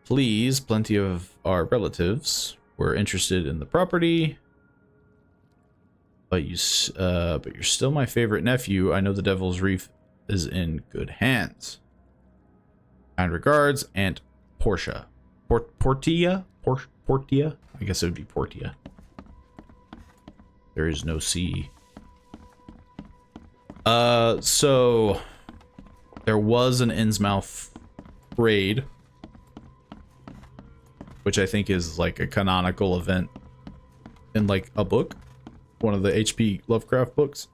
Please, plenty of our relatives were interested in the property. But you're still my favorite nephew. I know the Devil's Reef is in good hands. Kind regards, Aunt Portia. Portia? Portia? I guess it would be Portia. There is no C. So there was an Innsmouth raid, which I think is like a canonical event in like a book, one of the H.P. Lovecraft books.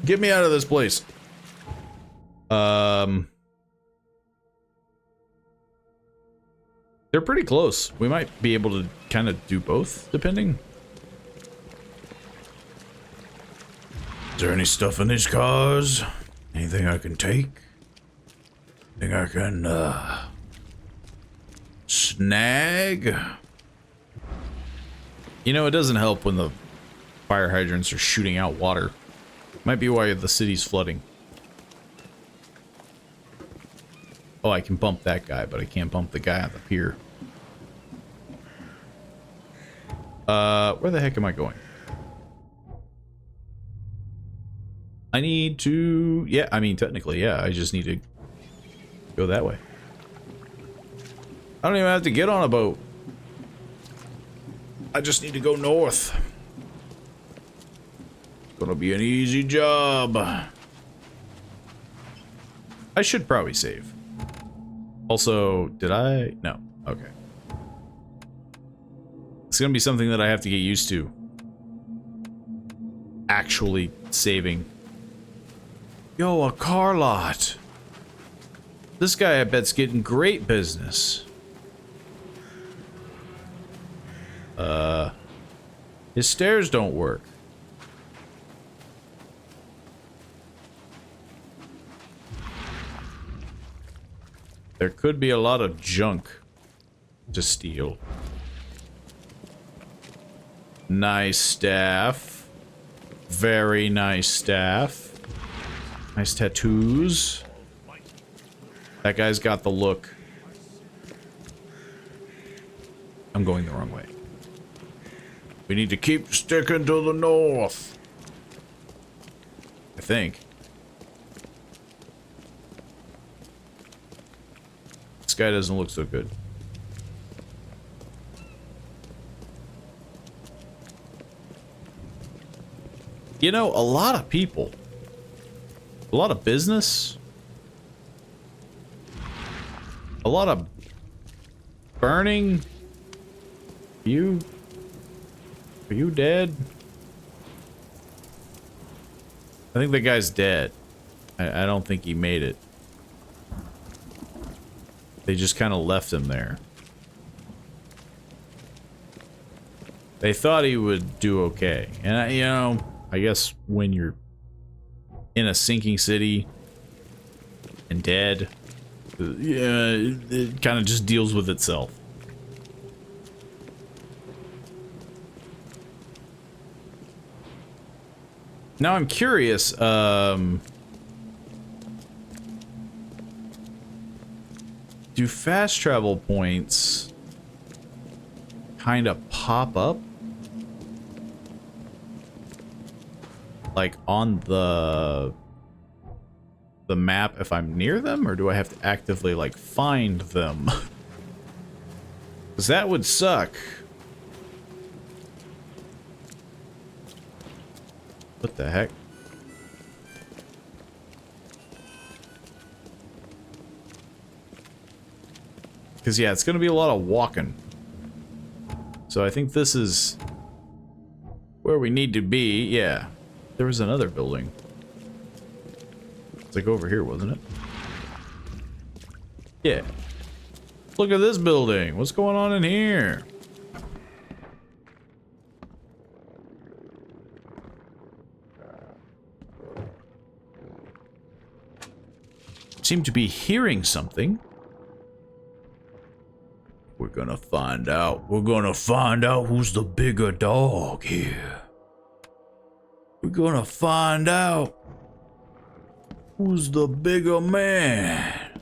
Get me out of this place. They're pretty close. We might be able to kind of do both, depending. Is there any stuff in these cars? Anything I can take? Think I can, snag? You know, it doesn't help when the fire hydrants are shooting out water. Might be why the city's flooding. Oh, I can bump that guy, but I can't bump the guy on the pier. Where the heck am I going? I need to... Yeah, I mean, technically, yeah. I just need to go that way. I don't even have to get on a boat. I just need to go north. Gonna be an easy job. I should probably save. Also, did I? No. Okay. It's gonna be something that I have to get used to. Actually saving. Yo, a car lot. This guy, I bet's getting great business. His stairs don't work. There could be a lot of junk to steal. Nice staff. Very nice staff. Nice tattoos. That guy's got the look. I'm going the wrong way. We need to keep sticking to the north. I think. This guy doesn't look so good. You know, a lot of people, a lot of business, a lot of burning. Are you dead? I think the guy's dead. I don't think he made it. They just kind of left him there. They thought he would do okay. And, you know, I guess when you're in a sinking city and dead, yeah, it kind of just deals with itself. Now I'm curious, do fast travel points kind of pop up? Like on the map if I'm near them, or do I have to actively like find them? Because that would suck. What the heck? Because yeah, it's gonna be a lot of walking. So I think this is where we need to be. Yeah, there was another building. It's like over here, wasn't it? Yeah. Look at this building. What's going on in here? Seem to be hearing something. We're gonna find out. We're gonna find out who's the bigger dog here. We're gonna find out who's the bigger man.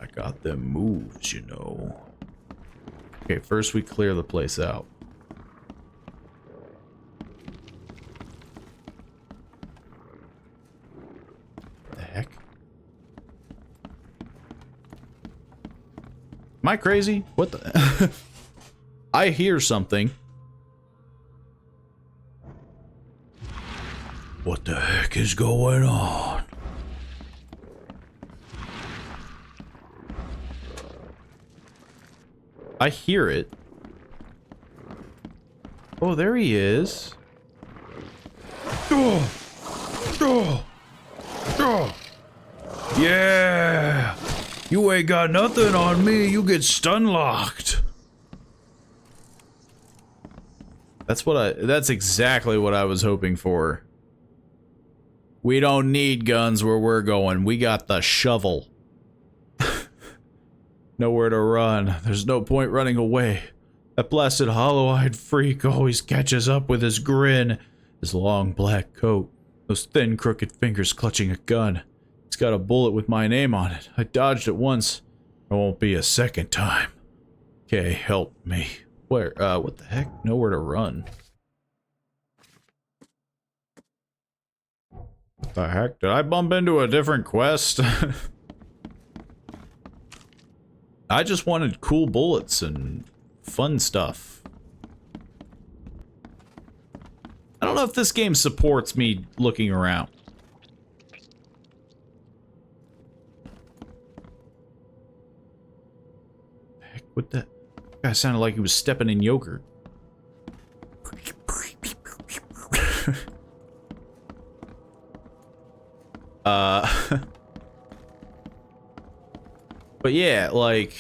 I got them moves, you know. Okay, first we clear the place out. The heck? Am I crazy? What the? I hear something. What the heck is going on? I hear it. Oh, there he is. Oh. Oh. Oh. Yeah. You ain't got nothing on me. You get stun locked. That's exactly what I was hoping for. We don't need guns where we're going. We got the shovel. Nowhere to run. There's no point running away. That blasted hollow-eyed freak always catches up with his grin. His long black coat. Those thin crooked fingers clutching a gun. It's got a bullet with my name on it. I dodged it once. It won't be a second time. Okay, help me. Where? What the heck? Nowhere to run. What the heck? Did I bump into a different quest? I just wanted cool bullets and fun stuff. I don't know if this game supports me looking around. Heck, what the? That guy sounded like he was stepping in yogurt. But yeah, like,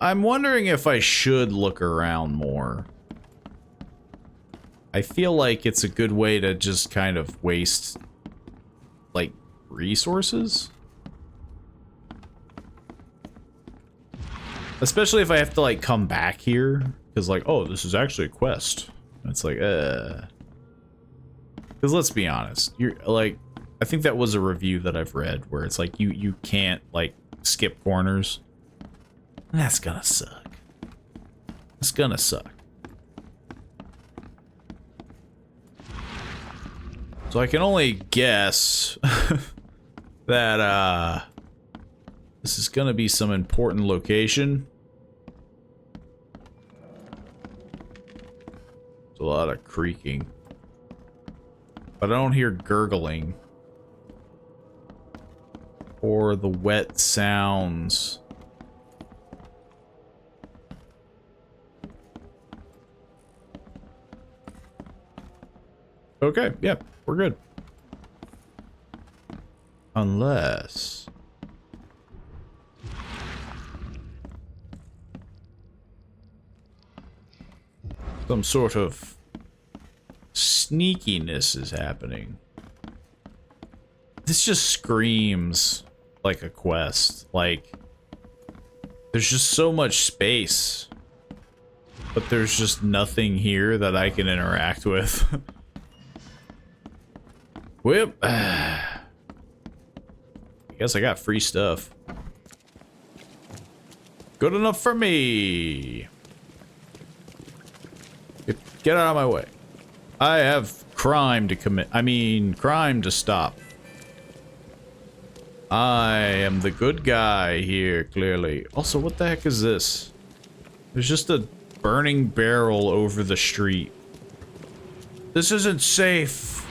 I'm wondering if I should look around more. I feel like it's a good way to just kind of waste, like, resources. Especially if I have to, like, come back here. Because, like, oh, this is actually a quest. It's like, Because let's be honest. You're, like, I think that was a review that I've read where it's like, you can't, like, skip corners. And that's gonna suck. It's gonna suck. So I can only guess that, this is gonna be some important location. There's a lot of creaking. But I don't hear gurgling. Or the wet sounds. Okay, yep, we're good. Unless... some sort of sneakiness is happening. This just screams like a quest. Like, there's just so much space. But there's just nothing here that I can interact with. Whip. I guess I got free stuff. Good enough for me. Get out of my way. I have crime to commit. I mean, crime to stop. I am the good guy here, clearly. Also, what the heck is this? There's just a burning barrel over the street. This isn't safe.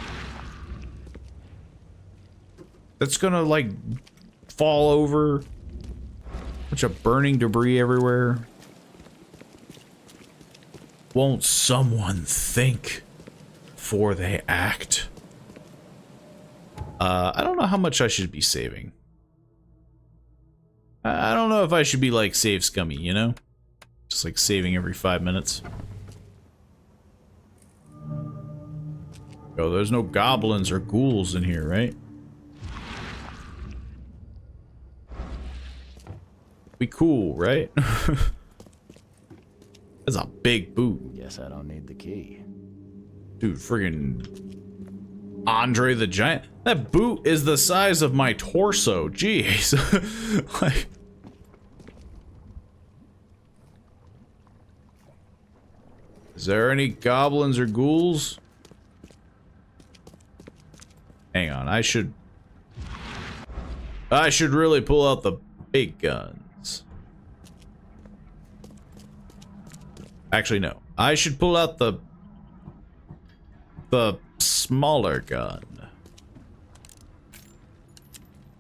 That's gonna, like, fall over. Bunch of burning debris everywhere. Won't someone think before they act? I don't know how much I should be saving. I don't know if I should be, like, save scummy, you know? Just, like, saving every 5 minutes. Oh, there's no goblins or ghouls in here, right? Be cool, right? That's a big boot. Guess I don't need the key. Dude, friggin' Andre the Giant. That boot is the size of my torso. Jeez. Like, is there any goblins or ghouls? Hang on, I should really pull out the big guns. Actually, no. I should pull out the smaller gun.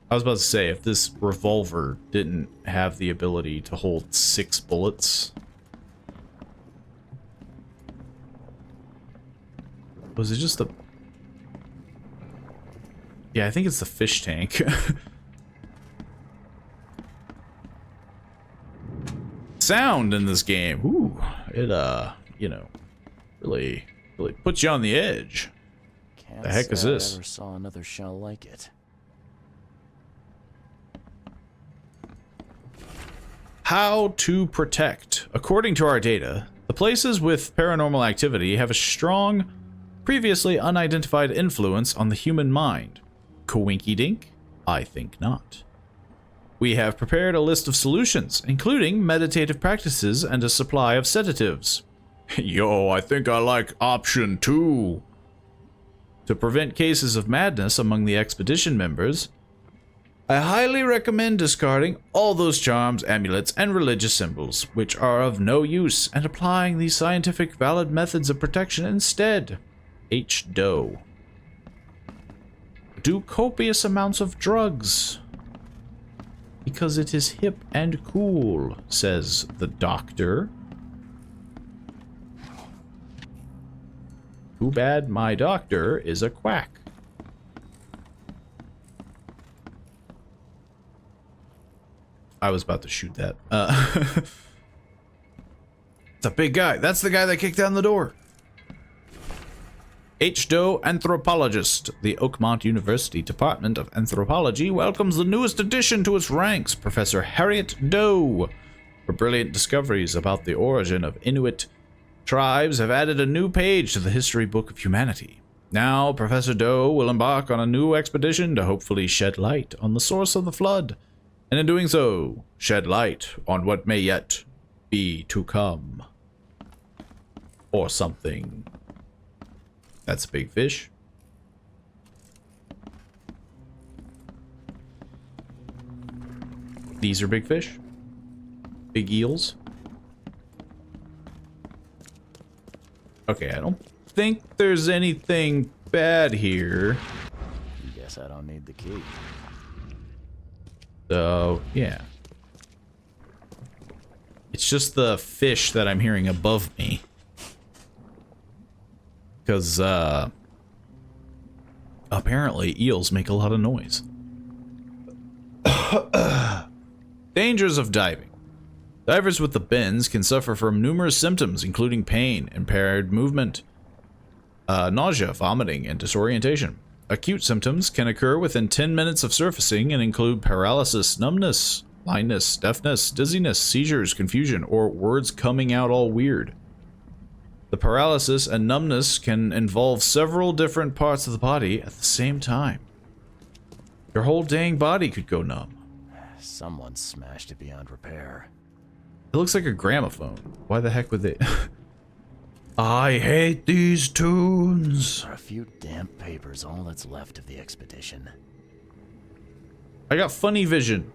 I was about to say, if this revolver didn't have the ability to hold 6 bullets. Was it just the... Yeah, I think it's the fish tank. Sound in this game. Ooh, it, you know, really puts you on the edge. Can't The heck is say this? I ever saw another shell like it. How to protect. According to our data, the places with paranormal activity have a strong, previously unidentified influence on the human mind. Coinky-dink? I think not. We have prepared a list of solutions, including meditative practices and a supply of sedatives. Yo, I think I like option 2. To prevent cases of madness among the expedition members, I highly recommend discarding all those charms, amulets, and religious symbols, which are of no use, and applying these scientific valid methods of protection instead. H. Doe. Do copious amounts of drugs. Because it is hip and cool, says the doctor. Too bad my doctor is a quack. I was about to shoot that. It's a big guy. That's the guy that kicked down the door. H. Doe, anthropologist. The Oakmont University Department of Anthropology welcomes the newest addition to its ranks, Professor Harriet Doe. Her brilliant discoveries about the origin of Inuit tribes have added a new page to the history book of humanity. Now, Professor Doe will embark on a new expedition to hopefully shed light on the source of the flood, and in doing so, shed light on what may yet be to come. Or something. That's a big fish. These are big fish. Big eels. Okay, I don't think there's anything bad here. Guess I don't need the key. So, yeah. It's just the fish that I'm hearing above me. Because, apparently eels make a lot of noise. Dangers of diving. Divers with the bends can suffer from numerous symptoms, including pain, impaired movement, nausea, vomiting, and disorientation. Acute symptoms can occur within 10 minutes of surfacing and include paralysis, numbness, blindness, deafness, dizziness, seizures, confusion, or words coming out all weird. The paralysis and numbness can involve several different parts of the body at the same time. Your whole dang body could go numb. Someone smashed it beyond repair. It looks like a gramophone. Why the heck would they... I hate these tunes. Are a few damp papers all that's left of the expedition? I got funny vision.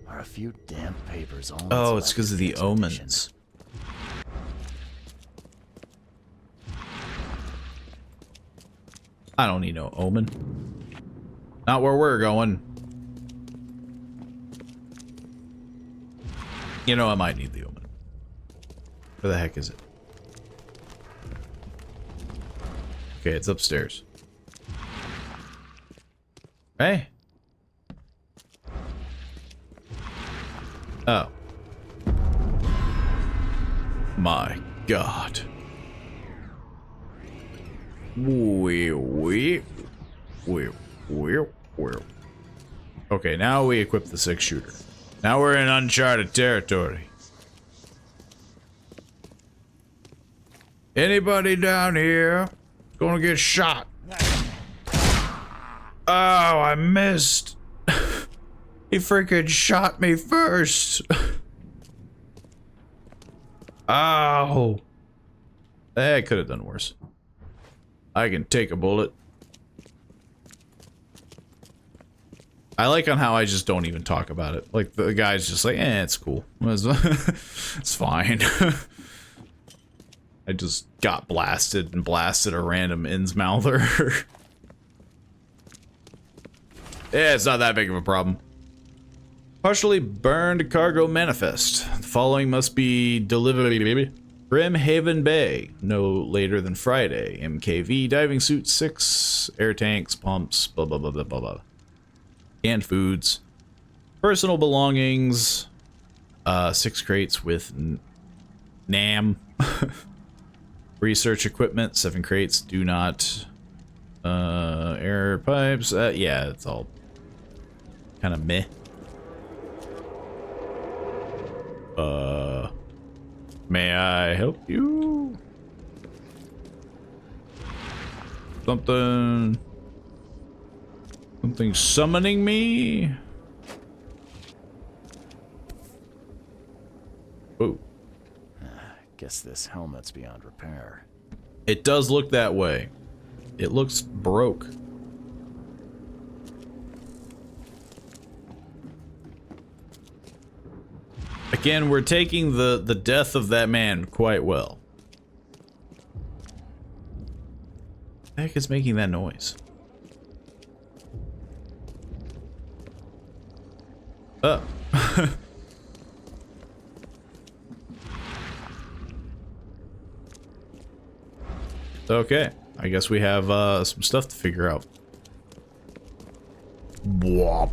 Are a few damp papers all that's Oh, left it's because of the omens. I don't need no omen. Not where we're going. You know, I might need the omen. Where the heck is it? Okay, it's upstairs. Hey. Oh. My God. Okay, now we equip the 6-shooter. Now we're in uncharted territory. Anybody down here gonna get shot? Oh, I missed. He freaking shot me first. Ow. I could have done worse. I can take a bullet. I like on how I just don't even talk about it. Like, the guy's just like, it's cool. It's fine. I just got blasted and blasted a random Innsmouther. Yeah, it's not that big of a problem. Partially burned cargo manifest. The following must be delivered. Brimhaven Bay, no later than Friday. MKV, diving suit 6, air tanks, pumps, blah blah blah blah blah blah. Canned foods, personal belongings, 6 crates with NAM. Research equipment, 7 crates, do not. Air pipes, yeah, it's all kind of meh. May I help you? Something summoning me? Oh. Guess this helmet's beyond repair. It does look that way. It looks broke. Again, we're taking the death of that man quite well. What the heck is making that noise? Oh. Okay. I guess we have some stuff to figure out. Bwop.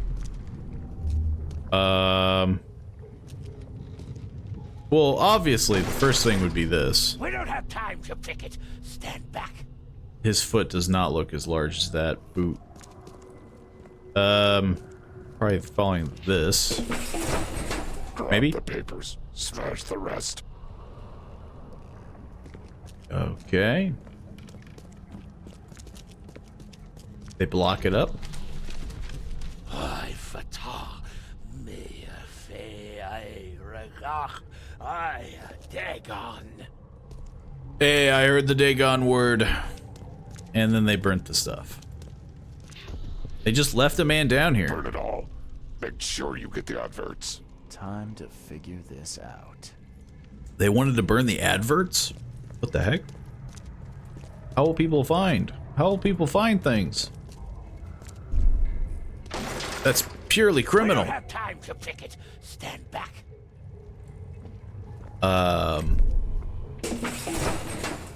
Well, obviously, the first thing would be this. We don't have time to pick it. Stand back. His foot does not look as large as that boot. Probably following this. Maybe? The papers. Smash the rest. Okay. They block it up. I fatah me fe I regach I Dagon. Hey, I heard the Dagon word. And then they burnt the stuff. They just left a man down here. Burn it all. Make sure you get the adverts. Time to figure this out. They wanted to burn the adverts? What the heck? How will people find? How will people find things? That's purely criminal. We don't have time to pick it. Stand back.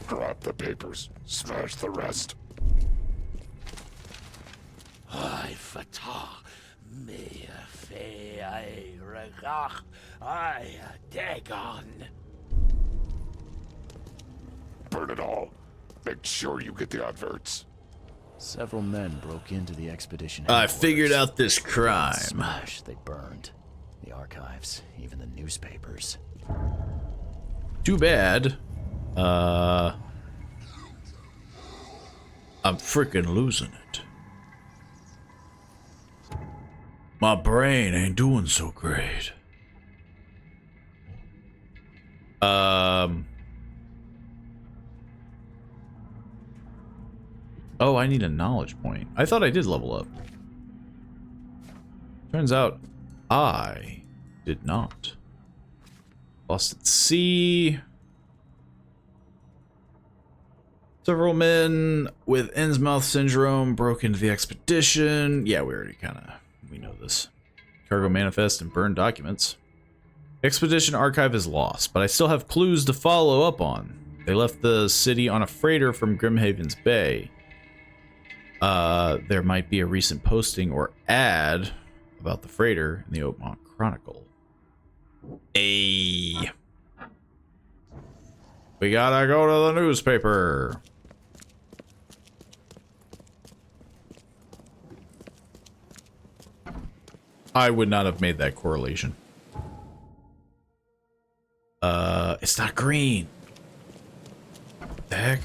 Grab the papers. Smash the rest. I fatah me fe I regach I Dagon. Burn it all. Make sure you get the adverts. Several men broke into the expedition. I figured out this crime. Smash, they burned. The archives, even the newspapers. Too bad. I'm freaking losing it. My brain ain't doing so great. Oh, I need a knowledge point. I thought I did level up. Turns out I did not. Lost at sea. Several men with Innsmouth syndrome broke into the expedition. Yeah, we know this. Cargo manifest and burned documents. Expedition archive is lost, but I still have clues to follow up on. They left the city on a freighter from Grimhaven's Bay. There might be a recent posting or ad about the freighter in the Oakmont Chronicle. Hey, we gotta go to the newspaper. I would not have made that correlation. It's not green. What the heck?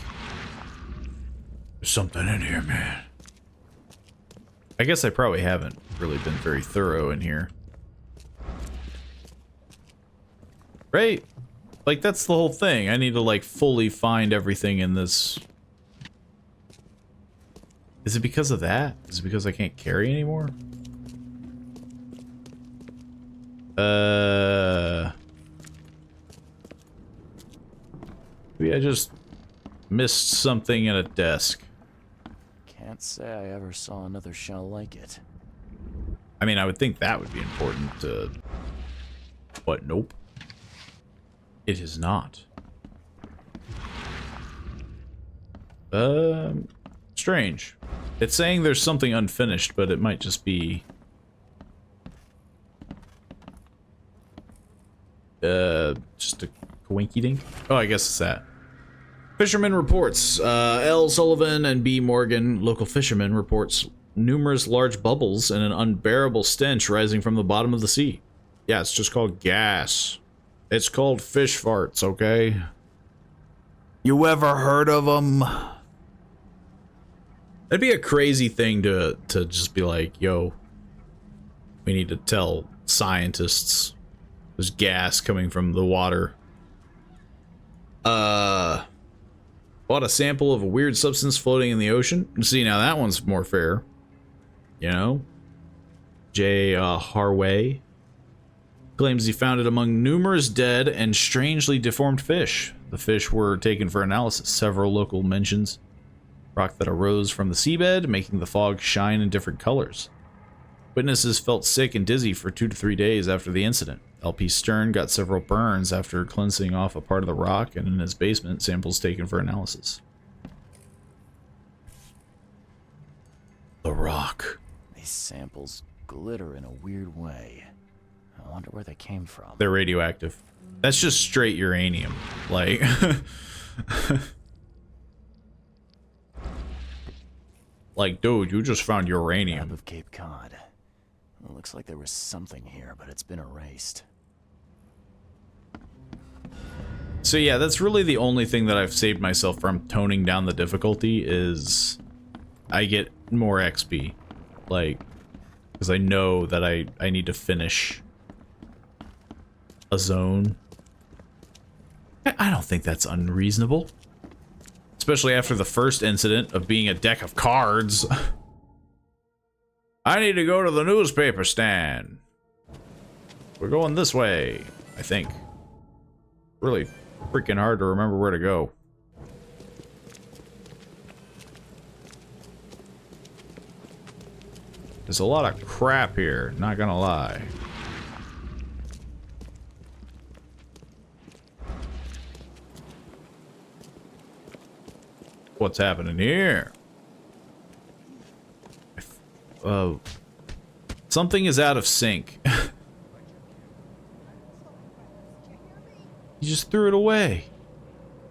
There's something in here, man. I guess I probably haven't really been very thorough in here. Right? Like, that's the whole thing. I need to, like, fully find everything in this. Is it because of that? Is it because I can't carry anymore? Maybe I just missed something in a desk. Can't say I ever saw another shell like it. I mean, I would think that would be important to... But nope. It is not. Strange. It's saying there's something unfinished, but it might just be... just a coinky dink? Oh, I guess it's that. Fisherman reports, L. Sullivan and B. Morgan, local fisherman, reports numerous large bubbles and an unbearable stench rising from the bottom of the sea. Yeah, it's just called gas. It's called fish farts, okay? You ever heard of them? That'd be a crazy thing to just be like, yo, we need to tell scientists there's gas coming from the water. Bought a sample of a weird substance floating in the ocean. See, now that one's more fair. You know? J. Harway claims he found it among numerous dead and strangely deformed fish. The fish were taken for analysis. Several local mentions rock that arose from the seabed, making the fog shine in different colors. Witnesses felt sick and dizzy for 2 to 3 days after the incident. LP Stern got several burns after cleansing off a part of the rock, and in his basement, samples taken for analysis. The rock. These samples glitter in a weird way. I wonder where they came from. They're radioactive. That's just straight uranium. Like... like, dude, you just found uranium. Map of Cape Cod. It looks like there was something here, but it's been erased. So yeah, that's really the only thing that I've saved myself from toning down the difficulty is I get more XP. Like, because I know that I need to finish a zone. I don't think that's unreasonable. Especially after the first incident of being a deck of cards. I need to go to the newspaper stand. We're going this way, I think. Really freaking hard to remember where to go. There's a lot of crap here, not gonna lie. What's happening here? Oh. Something is out of sync. He just threw it away.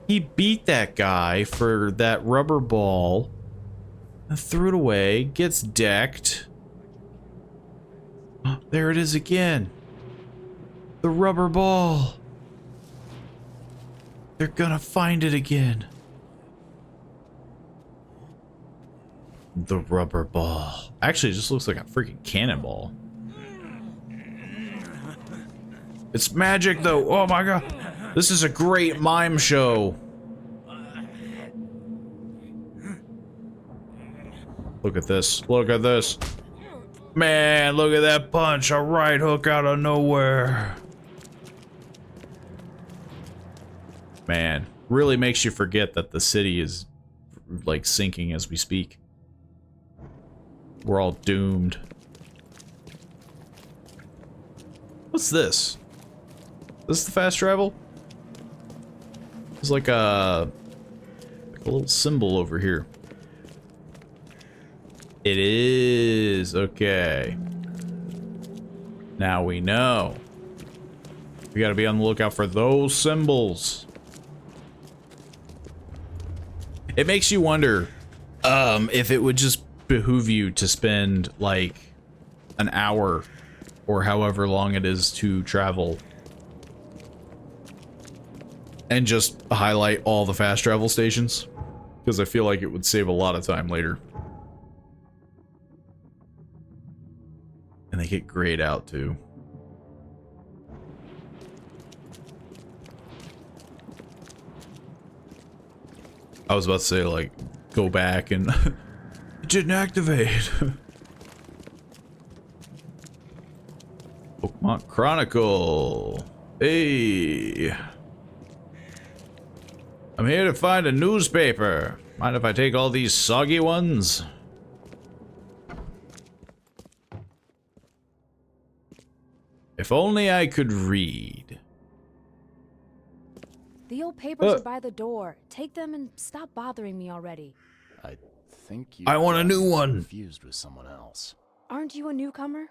He beat that guy for that rubber ball and threw it away, gets decked. Oh, there it is again. The rubber ball. They're gonna find it again. The rubber ball. Actually, it just looks like a freaking cannonball. It's magic, though. Oh my god. This is a great mime show. Look at this. Look at this. Man, look at that punch. A right hook out of nowhere. Man, really makes you forget that the city is like sinking as we speak. We're all doomed. What's this? This is the fast travel? There's like a little symbol over here. It is. Okay. Now we know. We gotta be on the lookout for those symbols. It makes you wonder if it would just behoove you to spend like an hour or however long it is to travel and just highlight all the fast travel stations, because I feel like it would save a lot of time later. And they get grayed out too. I was about to say, like, go back and it didn't activate. Oakmont Chronicle. Hey. I'm here to find a newspaper. Mind if I take all these soggy ones? If only I could read. The old papers are by the door. Take them and stop bothering me already. I think you. I want a new one. Confused with someone else. Aren't you a newcomer?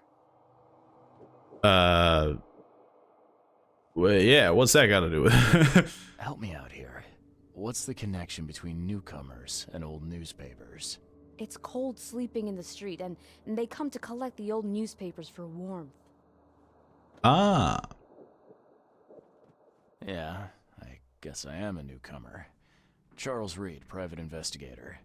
Well, yeah. What's that got to do with it? Help me out here. What's the connection between newcomers and old newspapers? It's cold sleeping in the street, and they come to collect the old newspapers for warmth. Ah. Yeah, I guess I am a newcomer. Charles Reed, private investigator.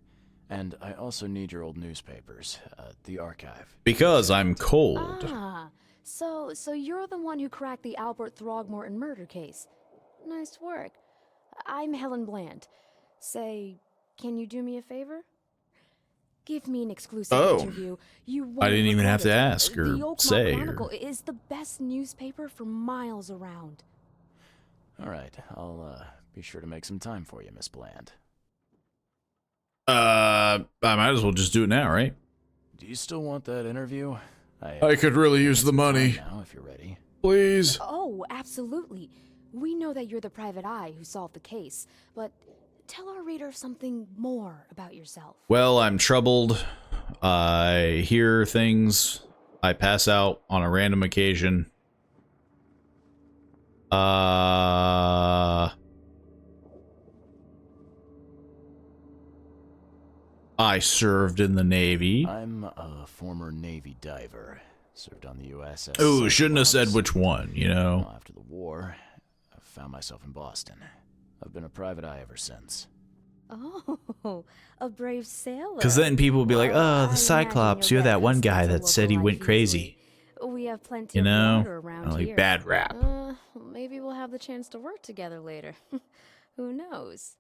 And I also need your old newspapers, the archive. Because I'm cold. Ah, so you're the one who cracked the Albert Throgmorton murder case. Nice work. I'm Helen Bland. Say, can you do me a favor? Give me an exclusive interview. You won't I didn't even have to regret it. ask or the Oakmont say. Chronicle is the best newspaper for miles around. All right, I'll be sure to make some time for you, Miss Bland. I might as well just do it now, right? Do you still want that interview? I could really use the money. Now, if you're ready. Please. Oh, absolutely. We know that you're the private eye who solved the case, but tell our reader something more about yourself. Well, I'm troubled. I hear things. I pass out on a random occasion. I served in the Navy. I'm a former Navy diver. Served on the USS. Oh, shouldn't have said which one, you know. Well, after the war, I found myself in Boston. I've been a private eye ever since. Oh, a brave sailor. Because then people will be like, oh, the Cyclops, you're that one guy that said he went crazy. We have plenty you know? of water around like here. bad rap. Maybe we'll have the chance to work together later. Who knows?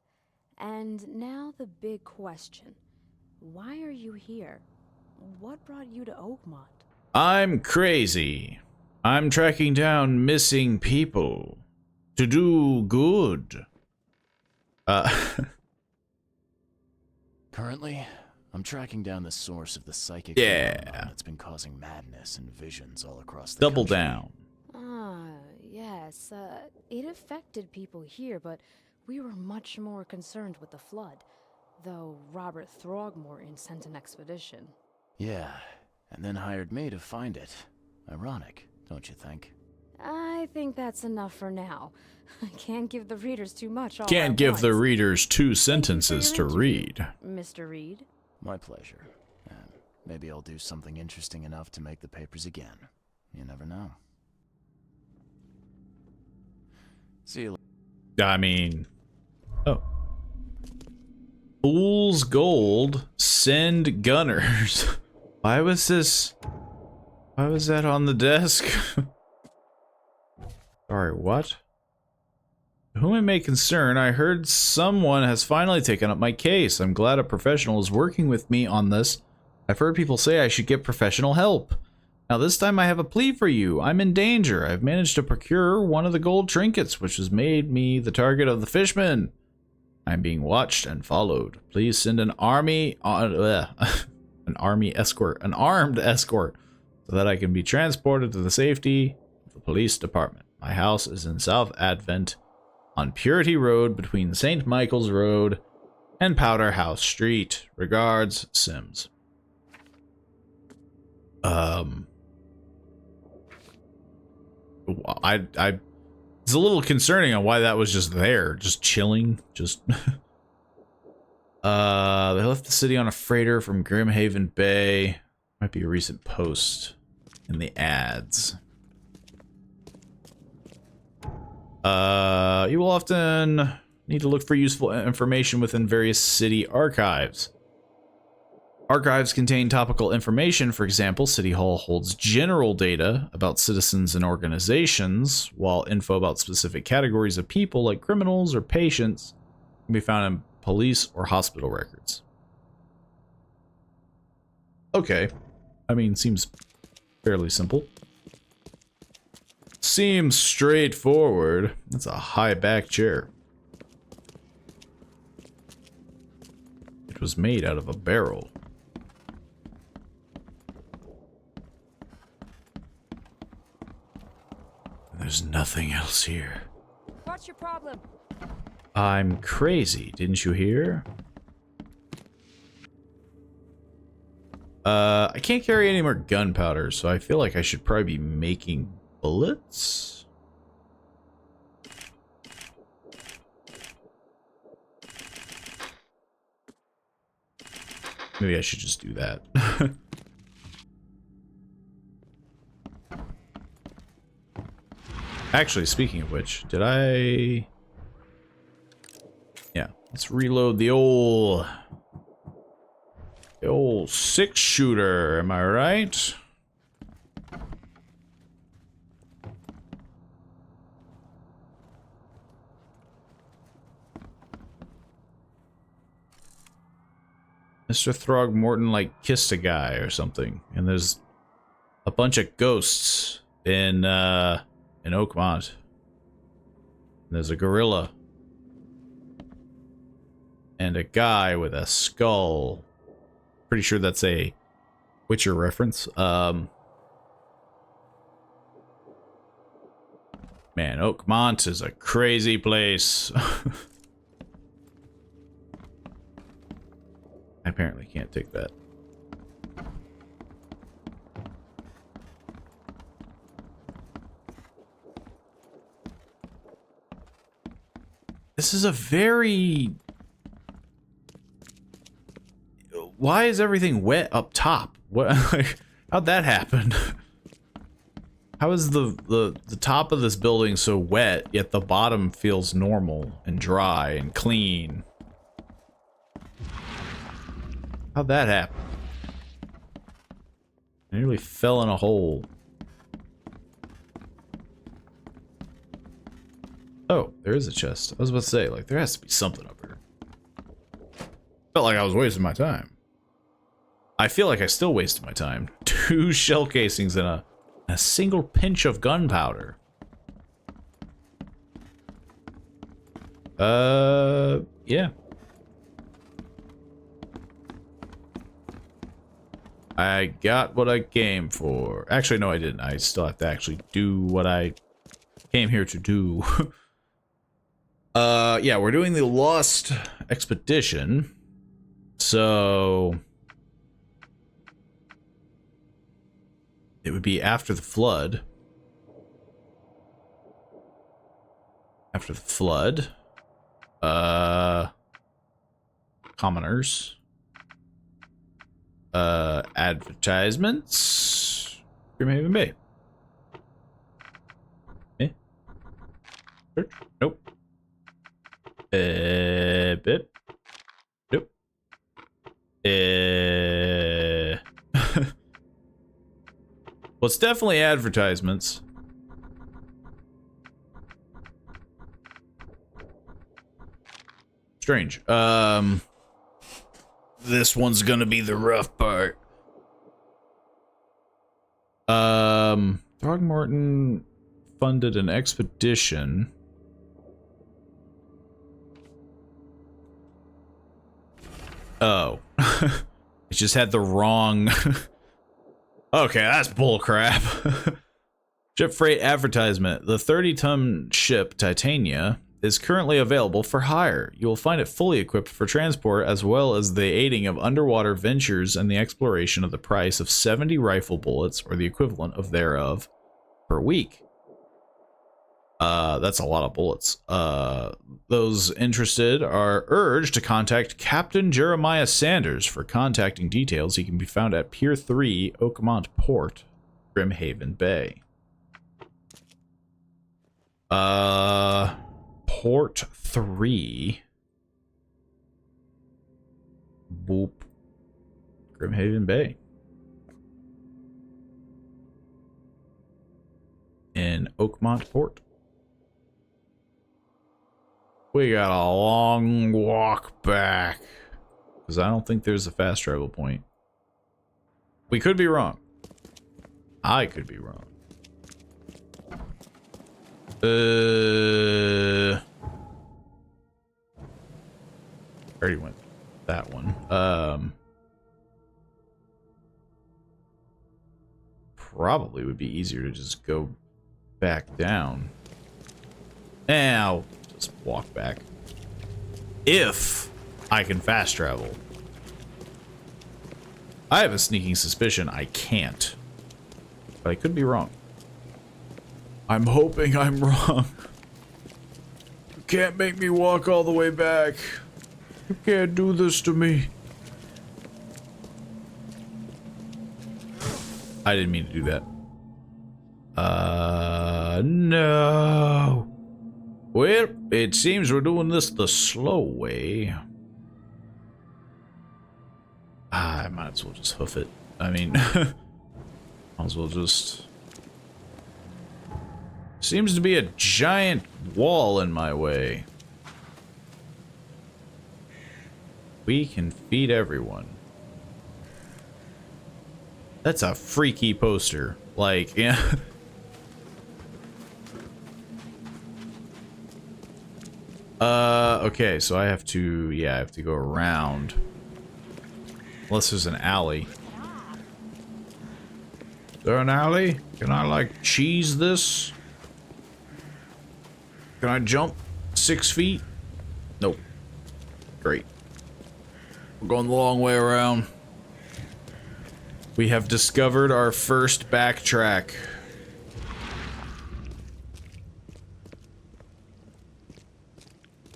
And now the big question. Why are you here? What brought you to Oakmont? I'm crazy. I'm tracking down missing people to do good. Currently, I'm tracking down the source of the psychic phenomenon that's been causing madness and visions all across the Double country. down. Ah, yes. It affected people here, but we were much more concerned with the flood. Though Robert Throgmorton sent an expedition. Yeah, and then hired me to find it. Ironic, don't you think? I think that's enough for now. I can't give the readers too much all Can't at give once. the readers 2 sentences to read. Mr. Reed? My pleasure. Maybe I'll do something interesting enough to make the papers again. You never know. See you later. I mean, Fool's Gold. Send gunners. Why was this? Why was that on the desk? Sorry, what? Whom it may concern, I heard someone has finally taken up my case. I'm glad a professional is working with me on this. I've heard people say I should get professional help. Now this time I have a plea for you. I'm in danger. I've managed to procure one of the gold trinkets, which has made me the target of the fishmen. I'm being watched and followed. Please send an army an armed escort, so that I can be transported to the safety of the police department. My house is in South Advent, on Purity Road between St. Michael's Road and Powder House Street. Regards, Sims. It's a little concerning on why that was just there, just chilling, just. They left the city on a freighter from Grimhaven Bay. Might be a recent post in the ads. You will often need to look for useful information within various city archives. Archives contain topical information. For example, City Hall holds general data about citizens and organizations, while info about specific categories of people, like criminals or patients, can be found in police or hospital records. Okay. I mean, seems fairly simple. Seems straightforward. That's a high back chair. It was made out of a barrel. There's nothing else here. What's your problem? I'm crazy, didn't you hear? I can't carry any more gunpowder, so I feel like I should probably be making bullets? Maybe I should just do that. Actually, speaking of which, did I... Yeah, let's reload the old 6-shooter, am I right? Mr. Throgmorton, like, kissed a guy or something, and there's a bunch of ghosts in Oakmont. There's a gorilla. And a guy with a skull. Pretty sure that's a Witcher reference. Man, Oakmont is a crazy place. I apparently can't take that. This is a very... Why is everything wet up top? What? How'd that happen? How is the top of this building so wet, yet the bottom feels normal and dry and clean? How'd that happen? I nearly fell in a hole. Oh, there is a chest. I was about to say, like, there has to be something up here. Felt like I was wasting my time. I feel like I still wasted my time. 2 shell casings and a single pinch of gunpowder. Yeah. I got what I came for. Actually, no, I didn't. I still have to actually do what I came here to do. Yeah, we're doing the Lost Expedition. So... it would be after the flood. After the flood. Commoners. Advertisements. Grimhaven Bay. Search? Nope. Bit. Nope. it's definitely advertisements. Strange. This one's gonna be the rough part. Throgmorton funded an expedition. Oh. It just had the wrong... Okay, that's bullcrap. Ship freight advertisement. The 30-ton ship Titania is currently available for hire. You will find it fully equipped for transport as well as the aiding of underwater ventures and the exploration of the price of 70 rifle bullets or the equivalent of thereof per week. That's a lot of bullets. Those interested are urged to contact Captain Jeremiah Sanders for contacting details. He can be found at Pier 3, Oakmont Port, Grimhaven Bay. Port 3. Boop. Grimhaven Bay. In Oakmont Port. We got a long walk back. Because I don't think there's a fast travel point. We could be wrong. I could be wrong. Already went that one. Probably would be easier to just go back down. Now, just walk back. If I can fast travel. I have a sneaking suspicion I can't. But I could be wrong. I'm hoping I'm wrong. You can't make me walk all the way back. You can't do this to me. I didn't mean to do that. No. Well, it seems we're doing this the slow way. I might as well just hoof it. I mean, might as well just... Seems to be a giant wall in my way. We can feed everyone. That's a freaky poster. Like, yeah. Okay, so I have to, yeah, I have to go around. Unless there's an alley. Is there an alley? Can I, like, cheese this? Can I jump 6 feet? Nope. Great. We're going the long way around. We have discovered our first backtrack.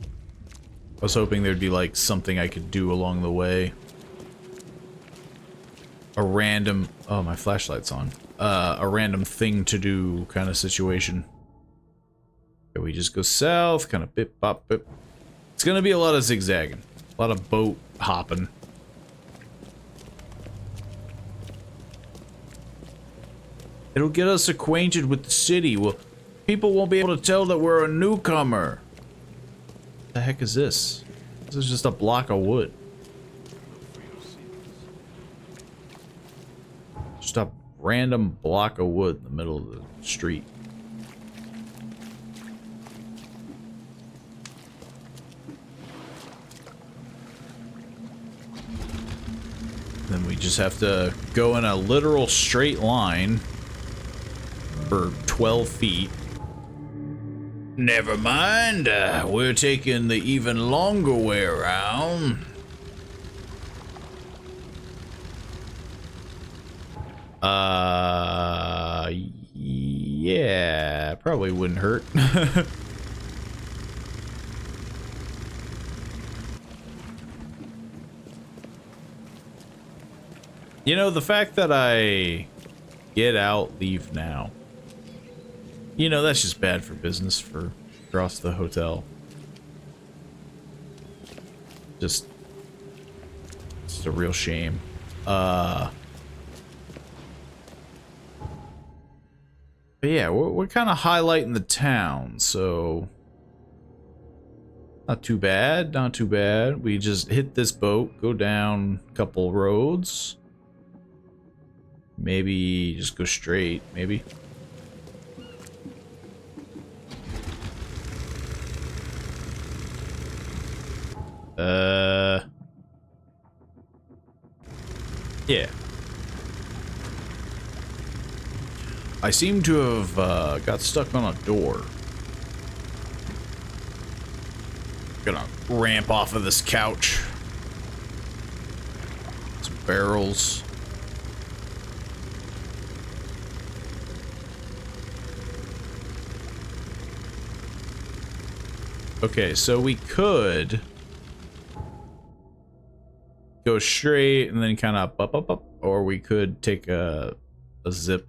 I was hoping there'd be like something I could do along the way. A random... Oh, my flashlight's on. A random thing to do kind of situation. Okay, we just go south, kind of bip, bop, bip. It's gonna be a lot of zigzagging. A lot of boat hopping. It'll get us acquainted with the city. Well, people won't be able to tell that we're a newcomer. What the heck is this? This is just a block of wood. Just a random block of wood in the middle of the street. Then we just have to go in a literal straight line for 12 feet. Never mind, we're taking the even longer way around. Yeah, probably wouldn't hurt. You know, the fact that I get out, leave now. You know, that's just bad for business for across the hotel. Just it's a real shame. But yeah, we're kind of highlighting the town, so not too bad, not too bad. We just hit this boat, go down a couple roads. Maybe just go straight, maybe. Yeah. I seem to have got stuck on a door. Gonna ramp off of this couch. Some barrels. Okay, so we could go straight and then kind of up, or we could take a zip.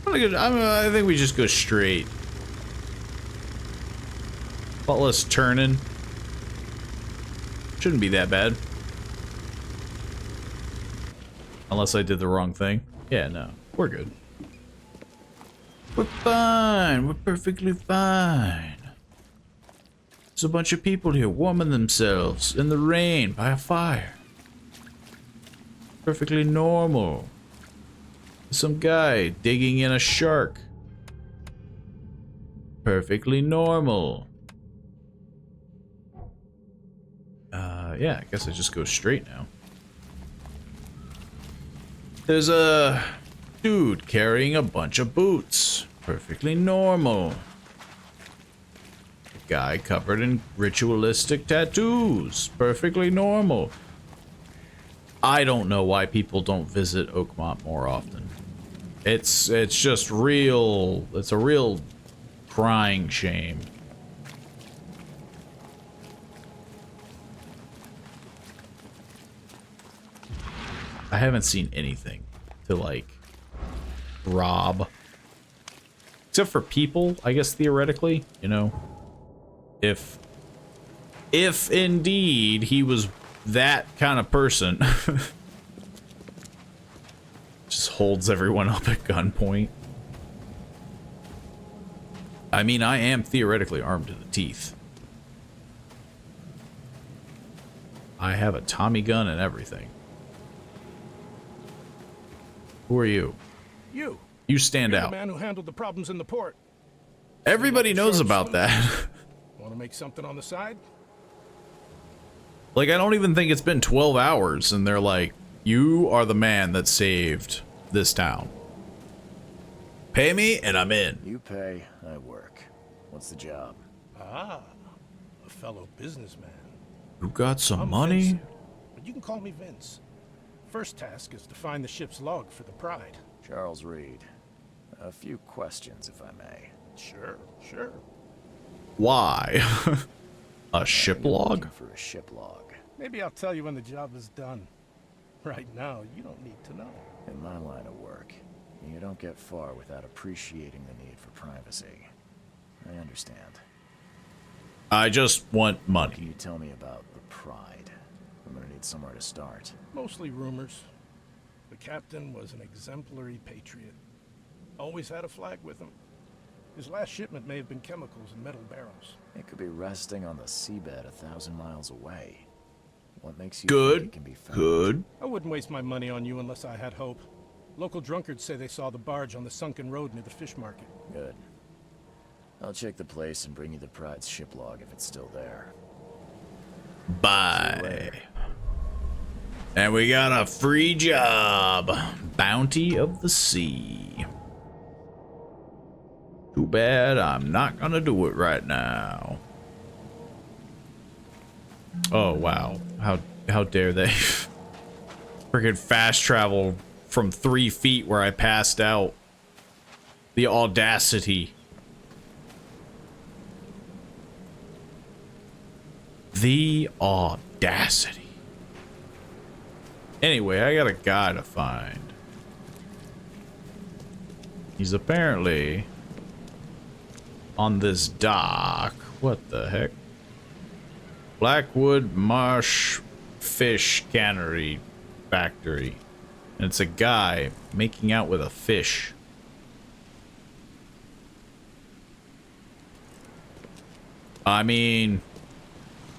I think we just go straight. But less turning. Shouldn't be that bad. Unless I did the wrong thing. Yeah, no, we're good. We're fine. We're perfectly fine. There's a bunch of people here warming themselves in the rain by a fire. Perfectly normal. Some guy digging in a shark. Perfectly normal. Yeah, I guess I just go straight now. There's a dude carrying a bunch of boots. Perfectly normal. A guy covered in ritualistic tattoos. Perfectly normal. I don't know why people don't visit Oakmont more often. It's just real. It's a real crying shame. I haven't seen anything to like rob. Except for people, I guess theoretically, you know. If indeed he was that kind of person. Just holds everyone up at gunpoint. I mean, I am theoretically armed to the teeth. I have a Tommy gun and everything. Who are you? You. You stand You're out. the man who handled the problems in the port. Everybody knows about that. Want to make something on the side? Like, I don't even think it's been 12 hours, and they're like, you are the man that saved this town. Pay me, and I'm in. You pay, I work. What's the job? Ah, a fellow businessman. You got some I'm money? Vince, but you can call me Vince. First task is to find the ship's log for the Pride. Charles Reed. A few questions, if I may. Sure, sure. Why? A ship log? For a ship log. Maybe I'll tell you when the job is done. Right now, you don't need to know. In my line of work, you don't get far without appreciating the need for privacy. I understand. I just want Can money. you tell me about the Pride? I'm gonna need somewhere to start. Mostly rumors. The captain was an exemplary patriot. Always had a flag with him. His last shipment may have been chemicals in metal barrels. It could be resting on the seabed 1,000 miles away. What makes you think Good. it can be found? Good. I wouldn't waste my money on you unless I had hope. Local drunkards say they saw the barge on the sunken road near the fish market. Good. I'll check the place and bring you the Pride's ship log if it's still there. Bye. And we got a free job. Bounty of the Sea. Too bad I'm not gonna do it right now. Oh wow. How dare they? Freaking fast travel from 3 feet where I passed out. The audacity. The audacity. Anyway, I got a guy to find. He's apparently on this dock. What the heck? Blackwood Marsh Fish Cannery Factory. And it's a guy making out with a fish. I mean,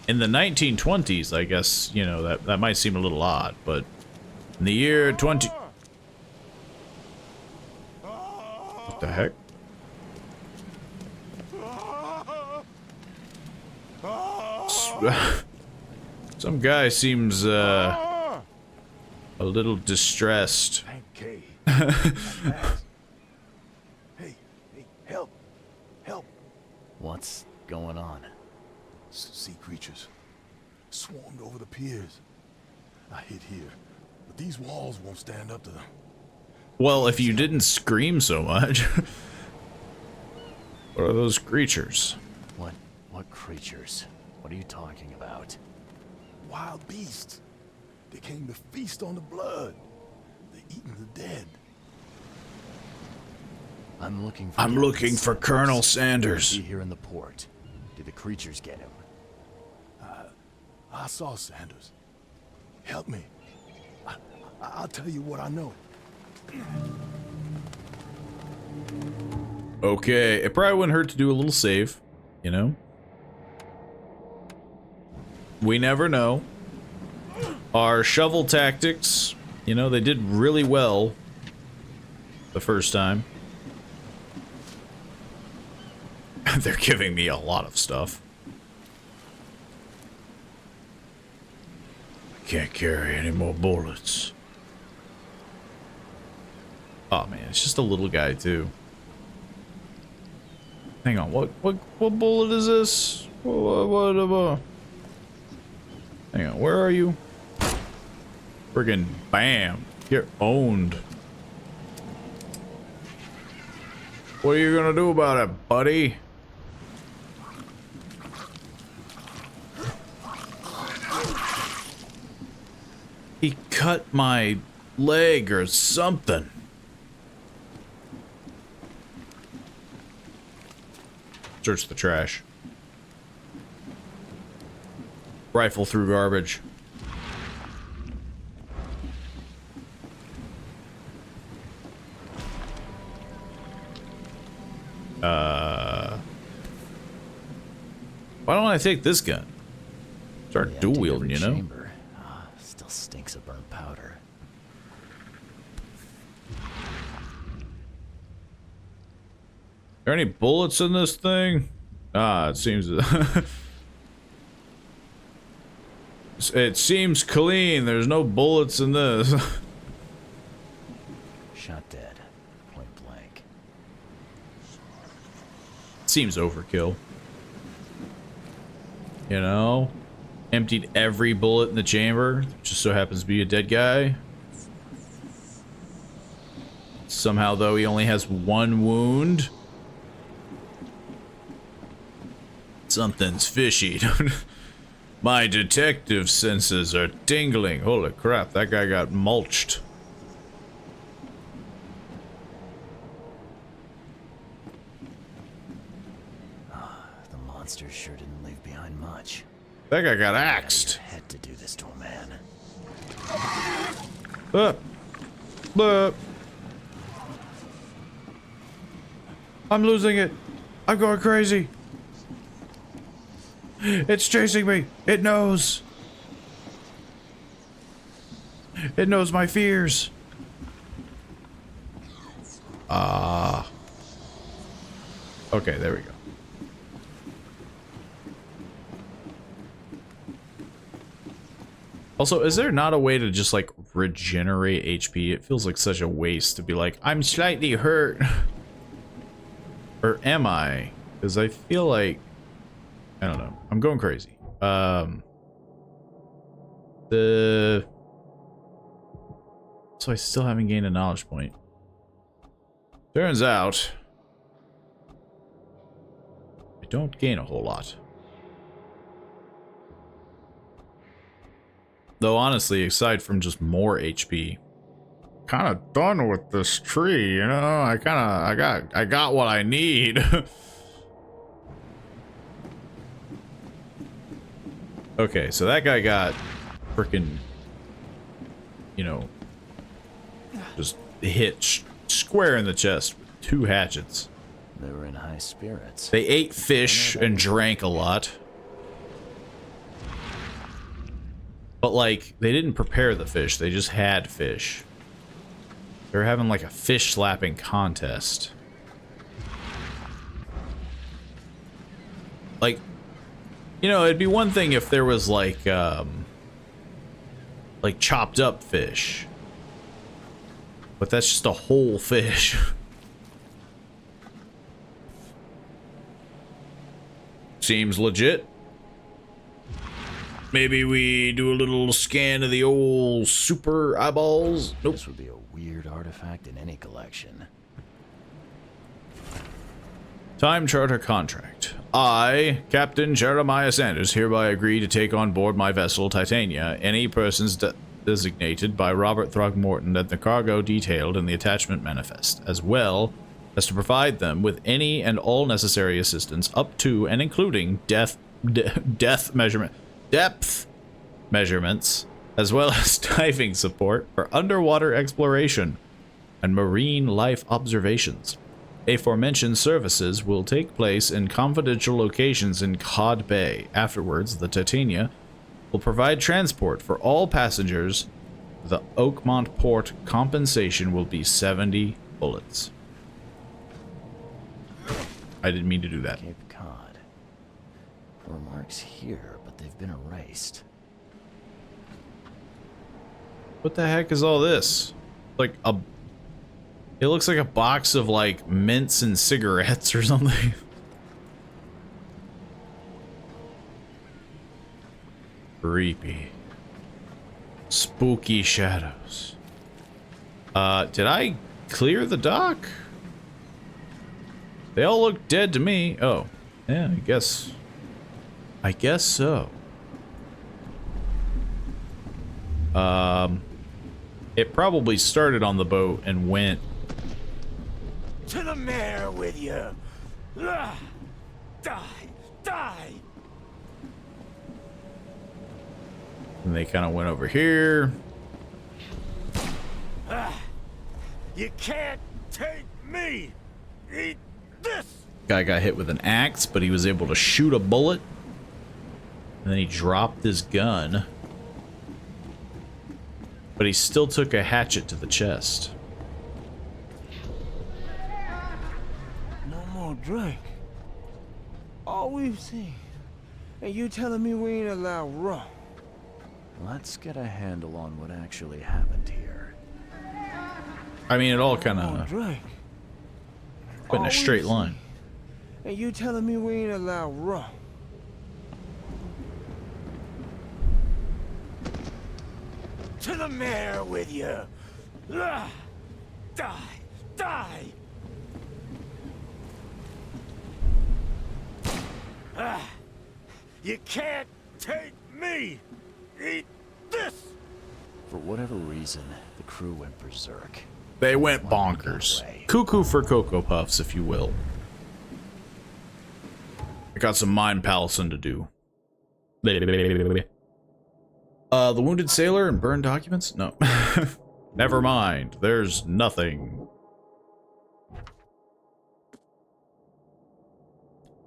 in the 1920s, I guess, you know, that might seem a little odd, but in the year 20... What the heck? Some guy seems, a little distressed. Okay. Hey, help! Help! What's going on? Sea creatures swarmed over the piers. I hid here, but these walls won't stand up to them. Well, if you didn't scream so much. What are those creatures? What creatures? What are you talking about? Wild beasts. They came to feast on the blood. They're eating the dead. I'm looking for Colonel Sanders. Is he here in the port? Did the creatures get him? I saw Sanders. Help me. I'll tell you what I know. Okay, it probably wouldn't hurt to do a little save, you know? We never know. Our shovel tactics, you know, they did really well the first time. They're giving me a lot of stuff. I can't carry any more bullets. Oh man, it's just a little guy too. Hang on, what bullet is this? What? Hang on, where are you? Friggin' bam, you're owned. What are you gonna do about it, buddy? He cut my leg or something. Search the trash. Rifle through garbage. Why don't I take this gun? Start dual wielding, you know? Chamber. Still stinks of burnt powder. Are there any bullets in this thing? It seems it seems clean. There's no bullets in this. Shot dead. Point blank. Seems overkill. You know? Emptied every bullet in the chamber. Just so happens to be a dead guy. Somehow, though, he only has one wound. Something's fishy. My detective senses are tingling. Holy crap, that guy got mulched. The monsters sure didn't leave behind much. That guy got axed. Had to do this to a man. I'm losing it. I'm going crazy. It's chasing me. It knows. It knows my fears. Okay, there we go. Also, is there not a way to just, like, regenerate HP? It feels like such a waste to be like, I'm slightly hurt. Or am I? Because I feel like... I don't know. I'm going crazy. So I still haven't gained a knowledge point. Turns out... I don't gain a whole lot. Though honestly, aside from just more HP, kind of done with this tree, you know? I got what I need. Okay, so that guy got freaking, you know, just hit square in the chest with 2 hatchets. They were in high spirits. They ate fish and drank a lot. But, like, they didn't prepare the fish. They just had fish. They were having, like, a fish slapping contest. Like, you know, it'd be one thing if there was, like chopped up fish. But that's just a whole fish. Seems legit. Maybe we do a little scan of the old super eyeballs. Nope. This would be a weird artifact in any collection. Time charter contract. I, Captain Jeremiah Sanders, hereby agree to take on board my vessel, Titania, any persons designated by Robert Throgmorton and the cargo detailed in the attachment manifest, as well as to provide them with any and all necessary assistance up to and including depth measurements, as well as diving support for underwater exploration and marine life observations. Aforementioned services will take place in confidential locations in Cod Bay. Afterwards, the Titania will provide transport for all passengers. The Oakmont port compensation will be 70 bullets. I didn't mean to do that. Cape Cod. There were marks here, but they've been erased. What the heck is all this? Like a... It looks like a box of, like, mints and cigarettes or something. Creepy. Spooky shadows. Did I clear the dock? They all look dead to me. Oh, yeah, I guess so. It probably started on the boat and went... To the mare with you! Die! Die! And they kind of went over here. You can't take me! Eat this! Guy got hit with an axe, but he was able to shoot a bullet. And then he dropped his gun. But he still took a hatchet to the chest. No more drink. All we've seen. And you telling me we ain't allowed rum? Let's get a handle on what actually happened here. I mean, it all kind of Drink. went in a straight line. And you telling me we ain't allowed rum? To the mare with you! Die! Die! You can't take me! Eat this! For whatever reason, the crew went berserk. They went bonkers. Cuckoo for Cocoa Puffs, if you will. I got some mind palacing to do. The wounded sailor and burned documents? No. Never mind. There's nothing.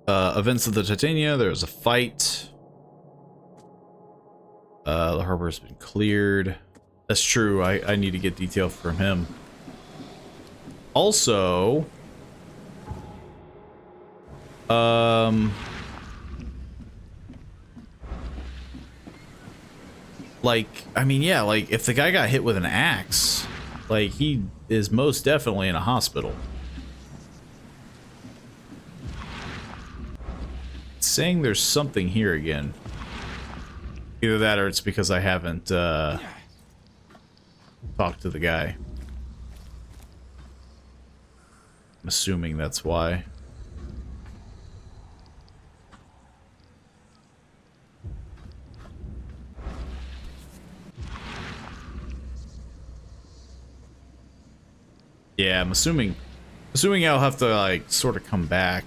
Events of the Titania. There's a fight. The harbor's been cleared. That's true. I need to get detail from him. Also, like, I mean, yeah, like, if the guy got hit with an axe, like, he is most definitely in a hospital. It's saying there's something here again. Either that or it's because I haven't, talked to the guy. I'm assuming that's why. Yeah, I'm assuming I'll have to, like, sort of come back.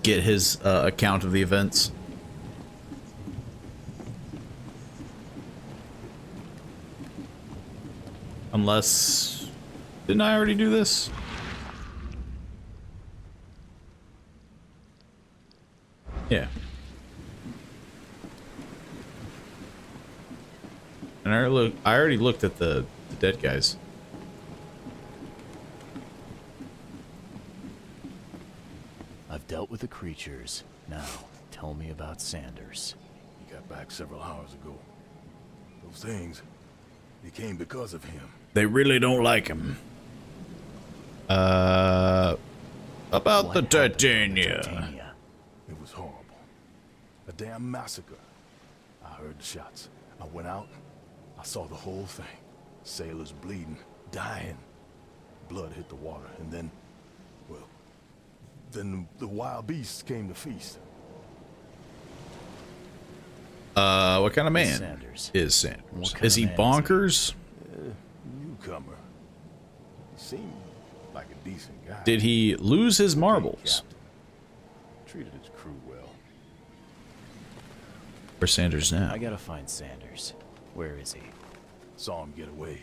Get his account of the events. Unless Didn't I already do this? Yeah. And I already looked at the dead guys. I've dealt with the creatures. Now, tell me about Sanders. He got back several hours ago. Those things, they came because of him. They really don't like him. About the Titania. It was horrible. A damn massacre. I heard the shots. I went out. I saw the whole thing. Sailors bleeding, dying. Blood hit the water, and then, well, then the wild beasts came to feast. What kind of man is Sanders? Is he bonkers? Newcomer. He seemed like a decent guy. Did he lose his marbles? Treated his crew well. Where's Sanders now? I gotta find Sanders. Where is he? Saw him get away.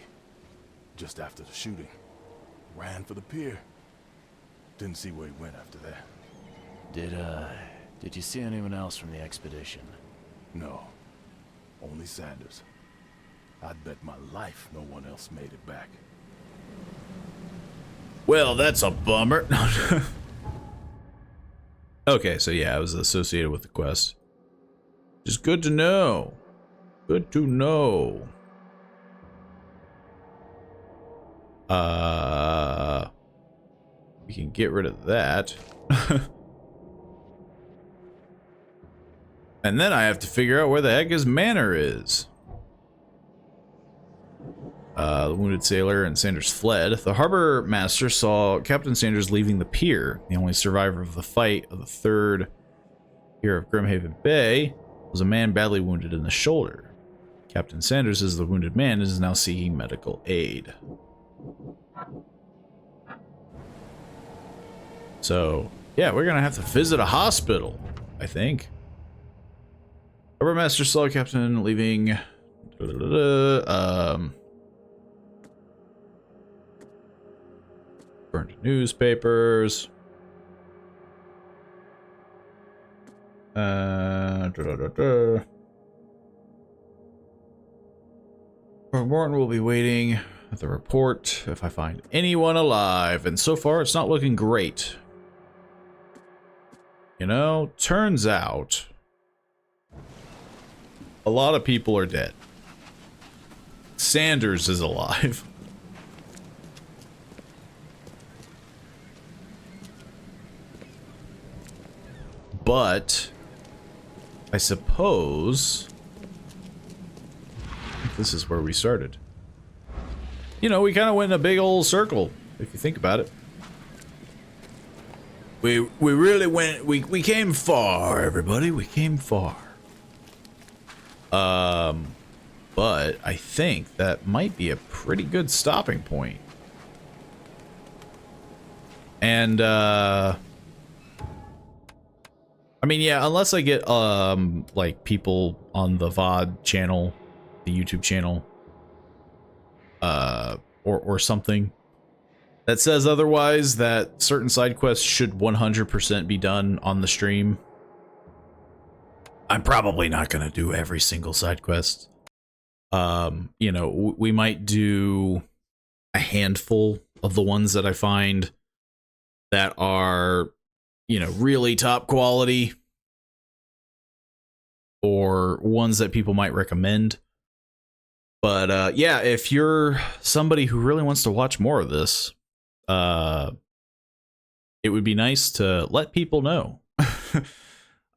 Just after the shooting. Ran for the pier. Didn't see where he went after that. Did you see anyone else from the expedition? No. Only Sanders. I'd bet my life no one else made it back. Well, that's a bummer. Okay, so yeah, I was associated with the quest. Just good to know. Good to know. We can get rid of that. And then I have to figure out where the heck his manor is. The wounded sailor and Sanders fled. The harbor master saw Captain Sanders leaving the pier. The only survivor of the fight of the third pier of Grimhaven Bay was a man badly wounded in the shoulder. Captain Sanders is the wounded man and is now seeking medical aid. So, yeah, we're gonna have to visit a hospital, I think. Harbor master saw Captain leaving. Burned newspapers. Morton will be waiting at the report if I find anyone alive, and so far it's not looking great. You know, turns out a lot of people are dead. Sanders is alive. But I suppose this is where we started. You know, we kind of went in a big old circle, if you think about it. We really went, we came far, everybody. We came far. But I think that might be a pretty good stopping point. And, I mean, yeah, unless I get, like, people on the VOD channel, the YouTube channel, or something that says otherwise, that certain side quests should 100% be done on the stream. I'm probably not going to do every single side quest. You know, we might do a handful of the ones that I find that are, you know, really top quality, or ones that people might recommend. But yeah, if you're somebody who really wants to watch more of this, it would be nice to let people know.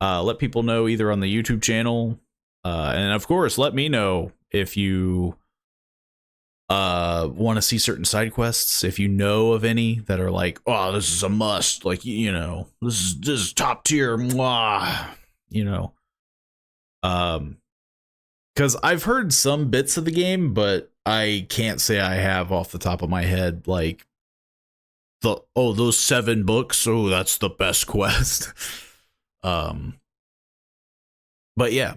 Let people know either on the YouTube channel, and of course, let me know if you want to see certain side quests. If you know of any that are like, oh, this is a must, like, you know, this is top tier, mwah, you know. Because I've heard some bits of the game, but I can't say I have off the top of my head, like, those 7 books, oh, that's the best quest. But yeah,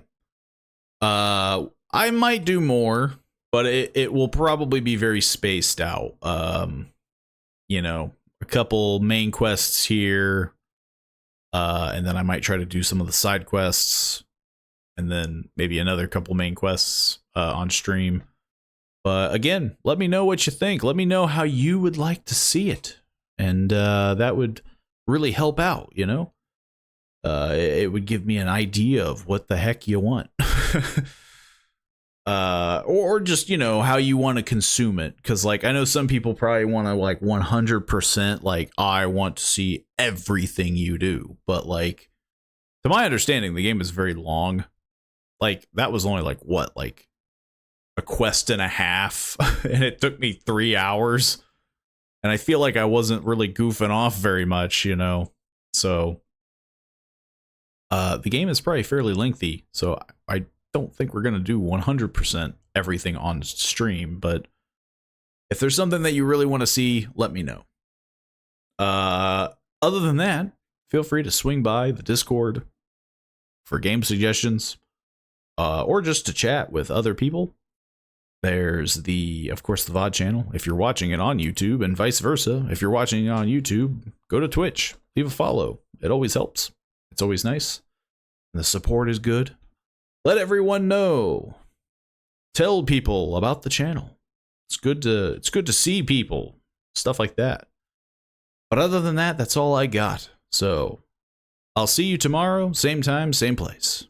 I might do more, but it will probably be very spaced out. you know, a couple main quests here, and then I might try to do some of the side quests, and then maybe another couple main quests on stream. But again, let me know what you think. Let me know how you would like to see it, and that would really help out, you know? It would give me an idea of what the heck you want. Or just, you know, how you want to consume it. Because, like, I know some people probably want to, like, 100%, like, I want to see everything you do. But, like, to my understanding, the game is very long. Like, that was only, like, what? Like, a quest and a half. And it took me 3 hours. And I feel like I wasn't really goofing off very much, you know? So, the game is probably fairly lengthy. So, I don't think we're going to do 100% everything on stream, but if there's something that you really want to see, let me know. Other than that, feel free to swing by the Discord for game suggestions, or just to chat with other people. There's of course, the VOD channel if you're watching it on YouTube, and vice versa. If you're watching it on YouTube, go to Twitch, leave a follow. It always helps. It's always nice. And the support is good. Let everyone know. Tell people about the channel. It's good to see people. Stuff like that. But other than that, that's all I got. So, I'll see you tomorrow, same time, same place.